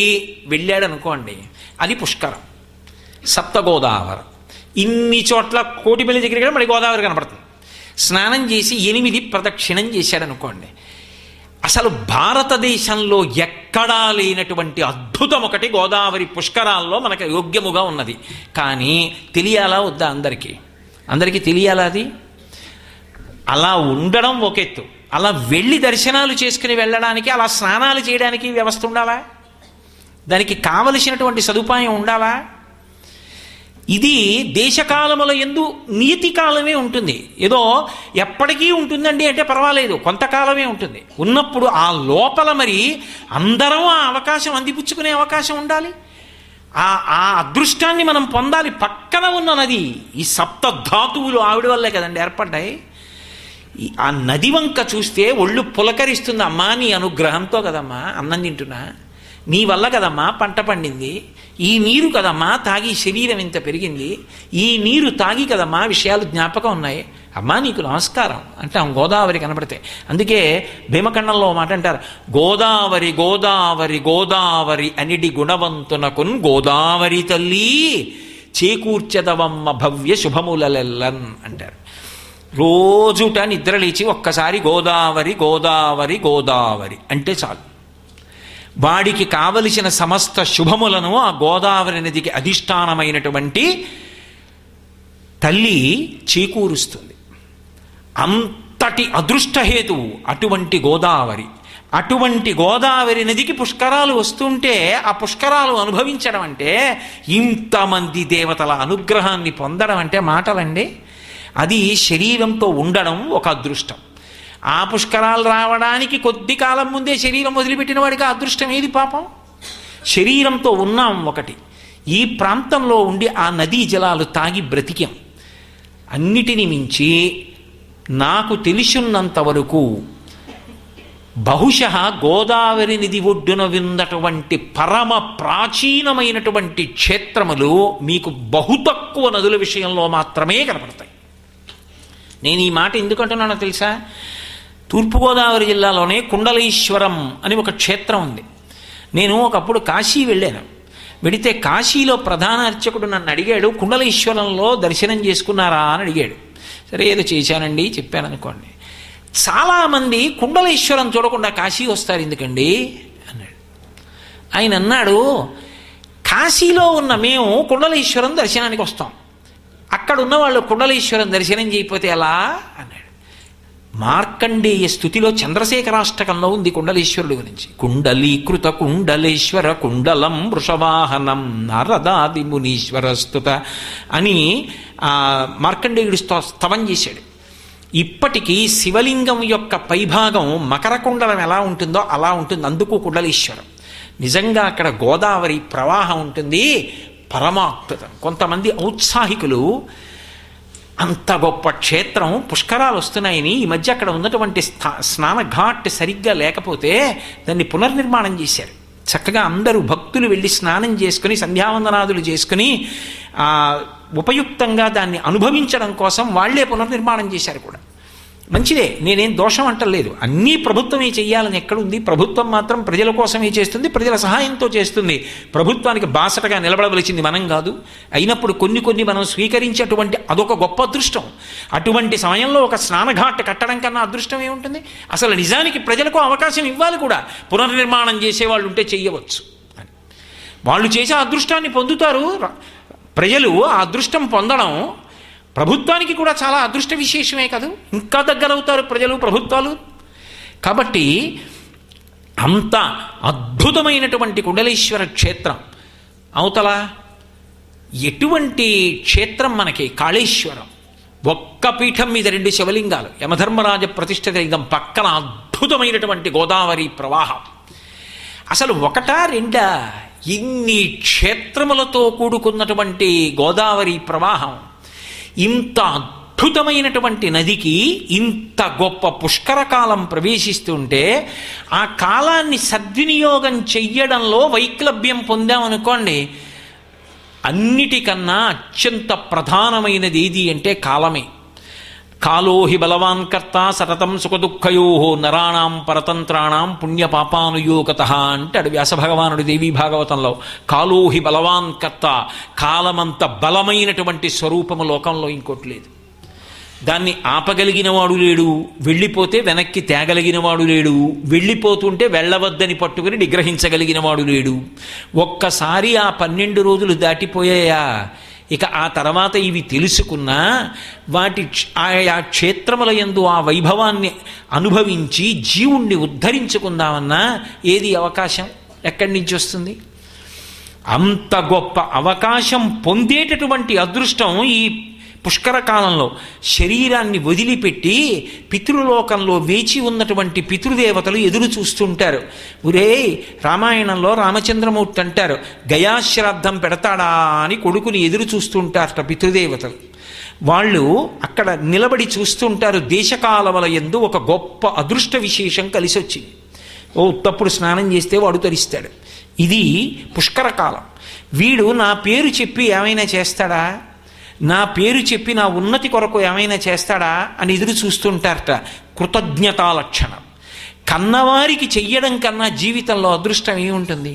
వెళ్ళాడనుకోండి, అది పుష్కరం, సప్తగోదావరి. ఇన్ని చోట్ల కోటిపల్లి దగ్గర మళ్ళీ గోదావరి కనపడుతుంది. స్నానం చేసి 8 ప్రదక్షిణం చేశాడనుకోండి, అసలు భారతదేశంలో ఎక్కడా లేనటువంటి అద్భుతం ఒకటి గోదావరి పుష్కరాల్లో మనకు యోగ్యముగా ఉన్నది. కానీ తెలియాలా వద్దా? అందరికీ తెలియాలా? అది అలా ఉండడం ఒక ఎత్తు, అలా వెళ్ళి దర్శనాలు చేసుకుని వెళ్ళడానికి, అలా స్నానాలు చేయడానికి వ్యవస్థ ఉండాలా? దానికి కావలసినటువంటి సదుపాయం ఉండాలా? ఇది దేశకాలముల యందు నియతి కాలమే ఉంటుంది. ఏదో ఎప్పటికీ ఉంటుందండి అంటే పర్వాలేదు, కొంతకాలమే ఉంటుంది. ఉన్నప్పుడు ఆ లోపల మరి అందరం ఆ అవకాశం అందిపుచ్చుకునే అవకాశం ఉండాలి. ఆ అదృష్టాన్ని మనం పొందాలి. పక్కన ఉన్న నది, ఈ సప్తధాతువులు ఆవిడ వల్లే కదండి ఏర్పడ్డాయి. ఆ నది వంక చూస్తే ఒళ్ళు పులకరిస్తుంది. అమ్మా నీ అనుగ్రహంతో కదమ్మా అన్నం తింటున్నా, నీ వల్ల కదమ్మా పంట పండింది, ఈ నీరు కదమ్మా తాగి శరీరం ఇంత పెరిగింది, ఈ నీరు తాగి కదమ్మా విషయాలు జ్ఞాపకం ఉన్నాయి, అమ్మా నీకు నమస్కారం అంటే గోదావరి కనబడితే. అందుకే భీమఖండంలో మాట అంటారు, గోదావరి గోదావరి గోదావరి అనిడి గుణవంతునకున్ గోదావరి తల్లి చేకూర్చదవమ్మ భవ్య శుభములెల్లన్ అంటారు. రోజుట నిద్రలేచి ఒక్కసారి గోదావరి గోదావరి గోదావరి అంటే చాలు, వాడికి కావలసిన సమస్త శుభములను ఆ గోదావరి నదికి అధిష్టానమైనటువంటి తల్లి చేకూరుస్తుంది. అంతటి అదృష్టహేతువు అటువంటి గోదావరి. అటువంటి గోదావరి నదికి పుష్కరాలు వస్తుంటే ఆ పుష్కరాలు అనుభవించడం అంటే, ఇంతమంది దేవతల అనుగ్రహాన్ని పొందడం అంటే మాటలండి. అది శరీరంతో ఉండడం ఒక అదృష్టం. ఆ పుష్కరాలు రావడానికి కొద్ది కాలం ముందే శరీరం వదిలిపెట్టిన వాడికి ఆ అదృష్టం ఏది పాపం? శరీరంతో ఉన్నాం ఒకటి, ఈ ప్రాంతంలో ఉండి ఆ నదీ జలాలు తాగి బ్రతికాం. అన్నిటిని మించి నాకు తెలిసినంత వరకు బహుశः గోదావరి నది ఒడ్డున విన్నటువంటి పరమ ప్రాచీనమైనటువంటి క్షేత్రములు మీకు బహు తక్కువ నదుల విషయంలో మాత్రమే కనపడతాయి. నేను ఈ మాట ఎందుకంటున్నానో తెలుసా? తూర్పుగోదావరి జిల్లాలోనే కుండలేశ్వరం అని ఒక క్షేత్రం ఉంది. నేను ఒకప్పుడు కాశీ వెళ్ళాను. వెడితే కాశీలో ప్రధాన అర్చకుడు నన్ను అడిగాడు, కుండలేశ్వరంలో దర్శనం చేసుకున్నారా అని అడిగాడు. సరే ఏదో చేశానండి చెప్పాను అనుకోండి. చాలామంది కుండలేశ్వరం చూడకుండా కాశీ వస్తారు ఎందుకండి అన్నాడు. ఆయన అన్నాడు, కాశీలో ఉన్న మేము కుండలేశ్వరం దర్శనానికి వస్తాం, అక్కడ ఉన్న వాళ్ళు కుండలేశ్వరం దర్శనం చేయకపోతే ఎలా అన్నాడు. మార్కండేయ స్థుతిలో చంద్రశేఖరాష్టకంలో ఉంది కుండలేశ్వరుడు గురించి. కుండలీకృత కుండలేశ్వర కుండలం వృషవాహనం నారదాది మునీశ్వర స్తుత అని మార్కండేయుడు స్తవం చేశాడు. ఇప్పటికీ శివలింగం యొక్క పైభాగం మకరకుండలం ఎలా ఉంటుందో అలా ఉంటుంది. అందుకు కుండలీశ్వరం. నిజంగా అక్కడ గోదావరి ప్రవాహం ఉంటుంది, పరమాద్భుతం. కొంతమంది ఔత్సాహికులు అంత గొప్ప క్షేత్రం, పుష్కరాలు వస్తున్నాయని ఈ మధ్య అక్కడ ఉన్నటువంటి స్నాన ఘాట్ సరిగ్గా లేకపోతే దాన్ని పునర్నిర్మాణం చేశారు. చక్కగా అందరూ భక్తులు వెళ్ళి స్నానం చేసుకుని సంధ్యావందనాదులు చేసుకుని ఉపయుక్తంగా దాన్ని అనుభవించడం కోసం వాళ్లే పునర్నిర్మాణం చేశారు కూడా. మంచిదే, నేనేం దోషం అంటలేదు. అన్నీ ప్రభుత్వమే చెయ్యాలని ఎక్కడుంది? ప్రభుత్వం మాత్రం ప్రజల కోసమే చేస్తుంది, ప్రజల సహాయంతో చేస్తుంది. ప్రభుత్వానికి బాసటగా నిలబడవలసింది మనం కాదు. అయినప్పుడు కొన్ని మనం స్వీకరించేటువంటి అదొక గొప్ప అదృష్టం. అటువంటి సమయంలో ఒక స్నానఘాట్ కట్టడం కన్నా అదృష్టం ఏముంటుంది? అసలు నిజానికి ప్రజలకు అవకాశం ఇవ్వాలి కూడా. పునర్నిర్మాణం చేసేవాళ్ళు ఉంటే చెయ్యవచ్చు అని. వాళ్ళు చేసే అదృష్టాన్ని పొందుతారు. ప్రజలు ఆ అదృష్టం పొందడం ప్రభుత్వానికి కూడా చాలా అదృష్ట విశేషమే కాదు. ఇంకా దగ్గరవుతారు ప్రజలు, ప్రభుత్వాలు. కాబట్టి అంత అద్భుతమైనటువంటి కుండలీశ్వర క్షేత్రం. అవతల ఎటువంటి క్షేత్రం మనకి? కాళేశ్వరం. ఒక్క పీఠం మీద 2 శివలింగాలు, యమధర్మరాజ ప్రతిష్ఠిత లింగం, పక్కన అద్భుతమైనటువంటి గోదావరి ప్రవాహం. అసలు ఒకటా రెండా? ఇన్ని క్షేత్రములతో కూడుకున్నటువంటి గోదావరి ప్రవాహం, ఇంత అద్భుతమైనటువంటి నదికి ఇంత గొప్ప పుష్కర కాలం ప్రవేశిస్తుంటే ఆ కాలాన్ని సద్వినియోగం చెయ్యడంలో వైక్లభ్యం పొందామనుకోండి, అన్నిటికన్నా అత్యంత ప్రధానమైనది ఏది అంటే కాలమే. కాలోహి బలవాన్ కర్త సతతం సుఖదుఃఖయో నరాణం పరతంత్రాణం పుణ్యపాపానుయోగత అంటాడు వ్యాసభగవానుడు దేవీ భాగవతంలో. కాలోహి బలవాన్ కర్త, కాలమంత బలమైనటువంటి స్వరూపము లోకంలో ఇంకోటి లేదు. దాన్ని ఆపగలిగిన వాడు లేడు, వెళ్ళిపోతే వెనక్కి తేగలిగిన వాడు లేడు, వెళ్ళిపోతుంటే వెళ్ళవద్దని పట్టుకుని నిగ్రహించగలిగిన వాడు లేడు. ఒక్కసారి ఆ 12 రోజులు దాటిపోయాయా, ఇక ఆ తర్వాత ఇవి తెలుసుకున్నా వాటి ఆయా క్షేత్రముల యందు ఆ వైభవాన్ని అనుభవించి జీవుణ్ణి ఉద్ధరించుకుందామన్నా ఏది అవకాశం ఎక్కడి నుంచి వస్తుంది? అంత గొప్ప అవకాశం పొందేటటువంటి అదృష్టం ఈ పుష్కర కాలంలో శరీరాన్ని వదిలిపెట్టి పితృలోకంలో వేచి ఉన్నటువంటి పితృదేవతలు ఎదురు చూస్తుంటారు. ఒరే, రామాయణంలో రామచంద్రమూర్తి అంటారు, గయాశ్రాద్ధం పెడతాడా అని కొడుకుని ఎదురు చూస్తుంటారట పితృదేవతలు. వాళ్ళు అక్కడ నిలబడి చూస్తుంటారు. దేశకాలముల యందు ఒక గొప్ప అదృష్ట విశేషం కలిసి వచ్చింది. తప్పుడు స్నానం చేస్తే వాడు తరిస్తాడు. ఇది పుష్కర కాలం. వీడు నా పేరు చెప్పి ఏమైనా చేస్తాడా, నా పేరు చెప్పి నా ఉన్నతి కొరకు ఏమైనా చేస్తాడా అని ఎదురు చూస్తుంటారట. కృతజ్ఞతా లక్షణం. కన్నవారికి చెయ్యడం కన్నా జీవితంలో అదృష్టం ఏముంటుంది?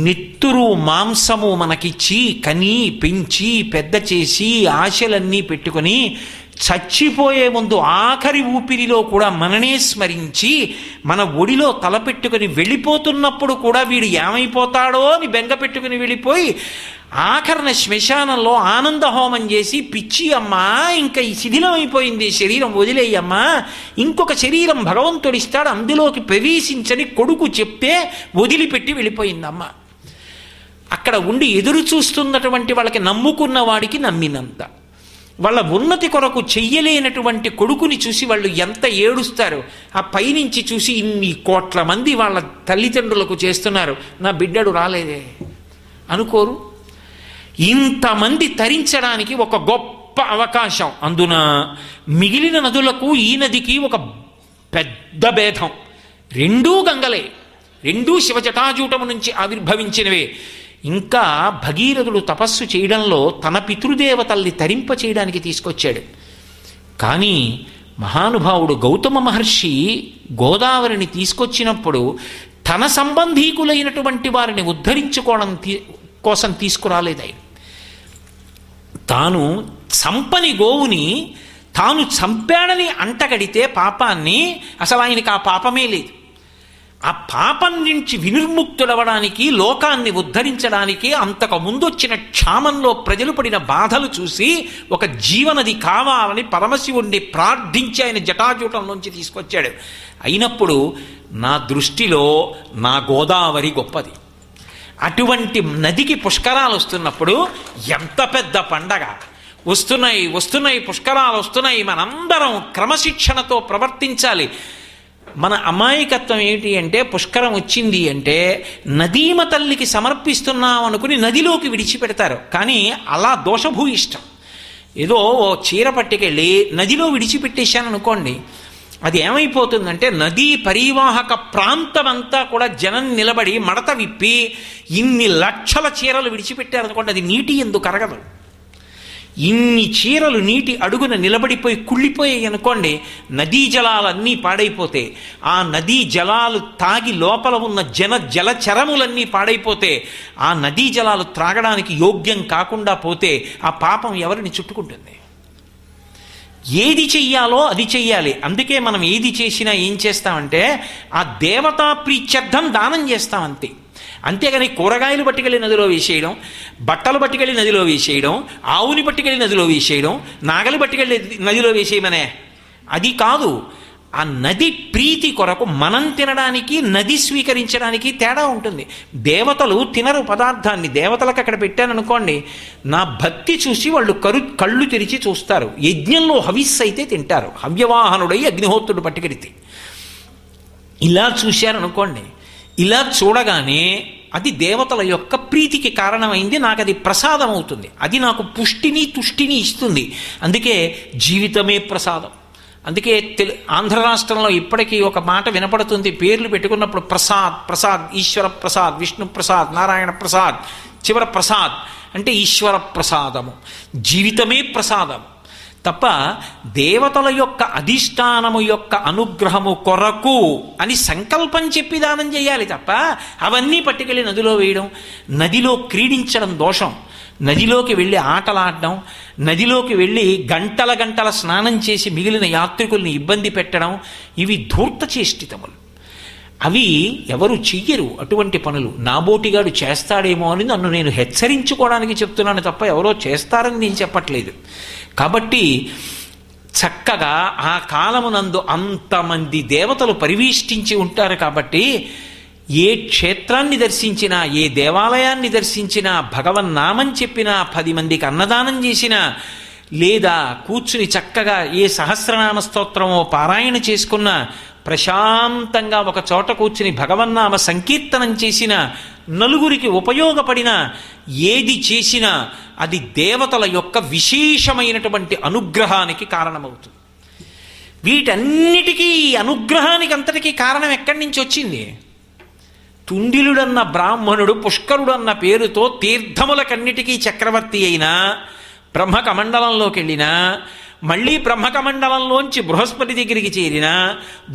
నెత్తురు మాంసము మనకిచ్చి కని పెంచి పెద్ద చేసి ఆశలన్నీ పెట్టుకొని చచ్చిపోయే ముందు ఆఖరి ఊపిరిలో కూడా మననే స్మరించి మన ఒడిలో తలపెట్టుకుని వెళ్ళిపోతున్నప్పుడు కూడా వీడు ఏమైపోతాడో అని బెంగ పెట్టుకుని వెళ్ళిపోయి ఆఖరణ శ్మశానంలో ఆనంద హోమం చేసి, పిచ్చి అమ్మా, ఇంకా ఈ శిథిలం అయిపోయింది శరీరం, వదిలేయమ్మా, ఇంకొక శరీరం భగవంతుడిస్తాడు అందులోకి ప్రవేశించని కొడుకు చెప్తే వదిలిపెట్టి వెళ్ళిపోయిందమ్మ. అక్కడ ఉండి ఎదురు చూస్తున్నటువంటి వాళ్ళకి నమ్ముకున్న వాడికి నమ్మినంత, వాళ్ళ ఉన్నతి కొరకు చెయ్యలేనటువంటి కొడుకుని చూసి వాళ్ళు ఎంత ఏడుస్తారు. ఆ పైనుంచి చూసి ఇన్ని కోట్ల మంది వాళ్ళ తల్లిదండ్రులకు చేస్తున్నారు, నా బిడ్డడు రాలేదే అనుకోరు. ఇంతమంది తరించడానికి ఒక గొప్ప అవకాశం. అందున మిగిలిన నదులకు ఈ నదికి ఒక పెద్ద భేదం. 2 గంగలే, 2 శివజటాజూటము నుంచి ఆవిర్భవించినవే. ఇంకా భగీరథుడు తపస్సు చేయడంలో తన పితృదేవతల్ని తరింప చేయడానికి తీసుకొచ్చాడు. కానీ మహానుభావుడు గౌతమ మహర్షి గోదావరిని తీసుకొచ్చినప్పుడు తన సంబంధీకులైనటువంటి వారిని ఉద్ధరించుకోవడం కోసం తీసుకురాలేదు. ఆయన తాను చంపని గోవుని తాను చంపాడని అంటగడితే పాపాన్ని, అసలు ఆయనకి ఆ పాపమే లేదు. ఆ పాపం నుంచి వినిర్ముక్తుడవడానికి, లోకాన్ని ఉద్ధరించడానికి అంతకు ముందొచ్చిన క్షామంలో ప్రజలు పడిన బాధలు చూసి ఒక జీవనది కావాలని పరమశివుణ్ణి ప్రార్థించి ఆయన జటాజూటంలోంచి తీసుకొచ్చాడు. అయినప్పుడు నా దృష్టిలో నా గోదావరి గొప్పది. అటువంటి నదికి పుష్కరాలు వస్తున్నప్పుడు ఎంత పెద్ద పండగ! వస్తున్నాయి వస్తున్నాయి, పుష్కరాలు వస్తున్నాయి, మనందరం క్రమశిక్షణతో ప్రవర్తించాలి. మన అమాయకత్వం ఏంటి అంటే, పుష్కరం వచ్చింది అంటే నదీమ తల్లికి సమర్పిస్తున్నాం అనుకుని నదిలోకి విడిచిపెడతారు. కానీ అలా దోషభూయిష్టం. ఏదో ఓ చీర పట్టుకెళ్ళి నదిలో విడిచిపెట్టేశాను అనుకోండి, అది ఏమైపోతుందంటే నదీ పరివాహక ప్రాంతం అంతా కూడా జనం నిలబడి మడత విప్పి ఇన్ని లక్షల చీరలు విడిచిపెట్టారనుకోండి, అది నీటి ఎందుకు కరగదు. ఇన్ని చీరలు నీటి అడుగున నిలబడిపోయి కుళ్ళిపోయాయి అనుకోండి, నదీ జలాలన్నీ పాడైపోతే, ఆ నదీ జలాలు తాగి లోపల ఉన్న జలచరములన్నీ పాడైపోతే, ఆ నదీ జలాలు త్రాగడానికి యోగ్యం కాకుండా పోతే ఆ పాపం ఎవరిని చుట్టుకుంటుంది? ఏది చెయ్యాలో అది చెయ్యాలి. అందుకే మనం ఏది చేసినా ఏం చేస్తామంటే ఆ దేవతా ప్రీత్యర్థం దానం చేస్తాం అంతే. అంతేగాని కూరగాయలు పట్టుకెళ్ళి నదిలో వేసేయడం, బట్టలు పట్టుకెళ్ళి నదిలో వేసేయడం, ఆవుని పట్టుకెళ్ళి నదిలో వేసేయడం, నాగలి పట్టుకెళ్ళి నదిలో వేసేయమనే అది కాదు. ఆ నది ప్రీతి కొరకు మనం తినడానికి నది స్వీకరించడానికి తేడా ఉంటుంది. దేవతలు తినరు పదార్థాన్ని. దేవతలకు అక్కడ పెట్టాననుకోండి, నా భక్తి చూసి వాళ్ళు కళ్ళు తెరిచి చూస్తారు. యజ్ఞంలో హవిస్సు అయితే తింటారు, హవ్యవాహనుడై అగ్నిహోత్రుడు పట్టుకెడితే. ఇలా చూశారనుకోండి, ఇలా చూడగానే అది దేవతల యొక్క ప్రీతికి కారణమైంది, నాకు అది ప్రసాదం అవుతుంది, అది నాకు పుష్టిని తుష్టిని ఇస్తుంది. అందుకే జీవితమే ప్రసాదం. అందుకే ఆంధ్ర రాష్ట్రంలో ఇప్పటికీ ఒక మాట వినపడుతుంది, పేర్లు పెట్టుకున్నప్పుడు ప్రసాద్ ప్రసాద్, ఈశ్వర ప్రసాద్, విష్ణు ప్రసాద్, నారాయణ ప్రసాద్, చివర ప్రసాద్ అంటే ఈశ్వర ప్రసాదము. జీవితమే ప్రసాదము తప్ప దేవతల యొక్క అధిష్టానము యొక్క అనుగ్రహము కొరకు అని సంకల్పం చెప్పి దానం చేయాలి తప్ప అవన్నీ పట్టుకెళ్ళి నదిలో వేయడం, నదిలో క్రీడించడం దోషం. నదిలోకి వెళ్ళి ఆటలాడడం, నదిలోకి వెళ్ళి గంటల గంటల స్నానం చేసి మిగిలిన యాత్రికుల్ని ఇబ్బంది పెట్టడం, ఇవి ధూర్త చేష్టితములు. అవి ఎవరు చెయ్యరు అటువంటి పనులు. నాబోటిగాడు చేస్తాడేమో అని నన్ను నేను హెచ్చరించుకోవడానికి చెప్తున్నాను తప్ప ఎవరో చేస్తారని నేను చెప్పట్లేదు. కాబట్టి చక్కగా ఆ కాలమునందు అంతమంది దేవతలు పరివేష్టించి ఉంటారు. కాబట్టి ఏ క్షేత్రాన్ని దర్శించినా, ఏ దేవాలయాన్ని దర్శించినా, భగవన్నామం చెప్పినా, 10 మందికి అన్నదానం చేసినా, లేదా కూర్చుని చక్కగా ఏ సహస్రనామ స్తోత్రమో పారాయణ చేసుకున్నా, ప్రశాంతంగా ఒక చోట కూర్చుని భగవన్నామ సంకీర్తనం చేసిన, నలుగురికి ఉపయోగపడిన ఏది చేసినా అది దేవతల యొక్క విశేషమైనటువంటి అనుగ్రహానికి కారణమవుతుంది. వీటన్నిటికీ అనుగ్రహానికి అంతటికీ కారణం ఎక్కడి నుంచి వచ్చింది? తుండిలుడన్న బ్రాహ్మణుడు పుష్కరుడన్న పేరుతో తీర్థములకన్నిటికీ చక్రవర్తి అయినా, బ్రహ్మకమండలంలోకి వెళ్ళినా, మళ్ళీ బ్రహ్మకమండలంలోంచి బృహస్పతి దగ్గరికి చేరిన,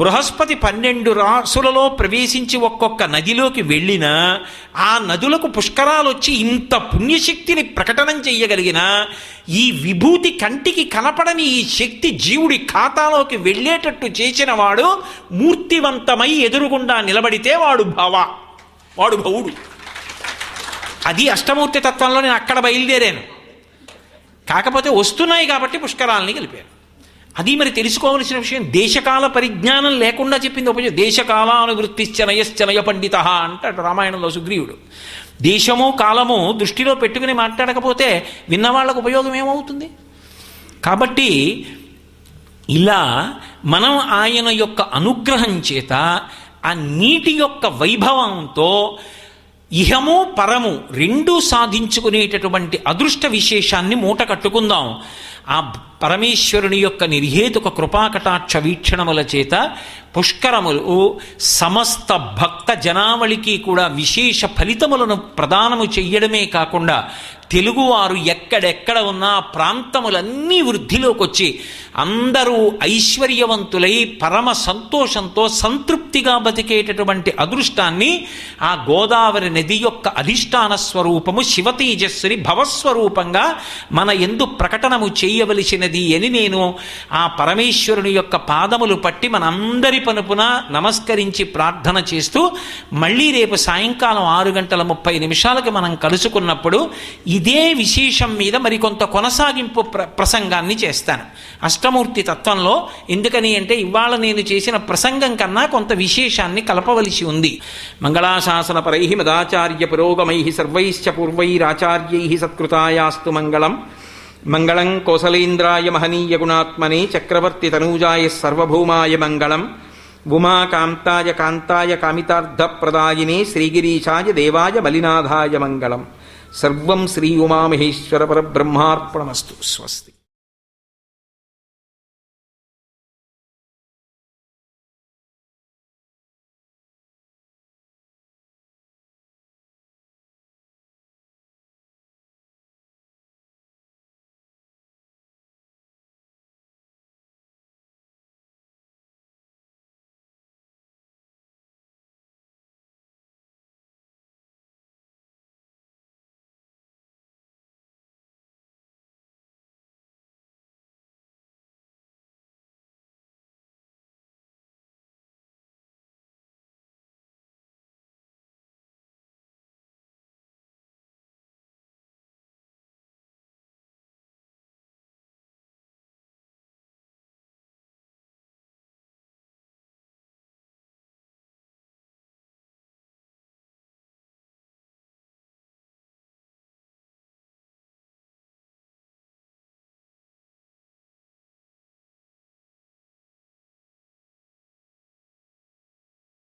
బృహస్పతి 12 రాసులలో ప్రవేశించి ఒక్కొక్క నదిలోకి వెళ్ళినా, ఆ నదులకు పుష్కరాలు వచ్చి ఇంత పుణ్యశక్తిని ప్రకటనం చెయ్యగలిగిన, ఈ విభూతి కంటికి కనపడని ఈ శక్తి జీవుడి ఖాతాలోకి వెళ్ళేటట్టు చేసిన వాడు మూర్తివంతమై ఎదురుగుండా నిలబడితే వాడు భవుడు. అది అష్టమూర్తి తత్వంలో నేను అక్కడ బయలుదేరాను. కాకపోతే వస్తున్నాయి కాబట్టి పుష్కరాలని గెలిపారు. అది మరి తెలుసుకోవలసిన విషయం. దేశకాల పరిజ్ఞానం లేకుండా చెప్పింది ఉపయోగం. దేశకాలానువృత్తిశ్చనయశ్చనయ పండిత అంటాడు రామాయణంలో సుగ్రీవుడు. దేశము కాలము దృష్టిలో పెట్టుకుని మాట్లాడకపోతే విన్నవాళ్లకు ఉపయోగం ఏమవుతుంది? కాబట్టి ఇలా మనం ఆయన యొక్క అనుగ్రహం చేత ఆ నీటి యొక్క వైభవంతో ఇహము పరము రెండూ సాధించుకునేటటువంటి అదృష్ట విశేషాన్ని మూట కట్టుకుందాం. ఆ పరమేశ్వరుని యొక్క నిర్హేతుక కృపాకటాక్ష వీక్షణముల చేత పుష్కరములు సమస్త భక్త జనావళికి కూడా విశేష ఫలితములను ప్రదానము చెయ్యడమే కాకుండా తెలుగువారు ఎక్కడెక్కడ ఉన్న ప్రాంతములన్నీ వృద్ధిలోకి వచ్చి అందరూ ఐశ్వర్యవంతులై పరమ సంతోషంతో సంతృప్తిగా బతికేటటువంటి అదృష్టాన్ని ఆ గోదావరి నది యొక్క అధిష్టాన స్వరూపము శివతేజస్సుని భవస్వరూపంగా మన యందు ప్రకటనము చేయవలసినది అని నేను ఆ పరమేశ్వరుని యొక్క పాదములు పట్టి మనందరి పనుపున నమస్కరించి ప్రార్థన చేస్తూ మళ్ళీ రేపు సాయంకాలం 6:30 మనం కలుసుకున్నప్పుడు ఇదే విశేషం మీద మరికొంత కొనసాగింపు ప్రసంగాన్ని చేస్తాను అష్టమూర్తి తత్వంలో. ఎందుకని అంటే ఇవాళ నేను చేసిన ప్రసంగం కన్నా కొంత విశేషాన్ని కలపవలసి ఉంది. మంగళాశాసన పరై మదాచార్య పురోగమై సర్వైశ్చ పూర్వైరాచార్యై సత్కృతాయాస్తు మంగళం. మంగళం కోసలేంద్రాయ మహనీయ గుణాత్మనే చక్రవర్తి తనూజాయ సర్వభౌమాయ మంగళం. ఉమాకాంతాయ కాంతాయ కామితార్థప్రదాయినే శ్రీగిరీశాయ దేవాయ మలినాథాయ మంగళం. సర్వం శ్రీ ఉమామహేశ్వర పరబ్రహ్మార్పణమస్తు. స్వస్తి.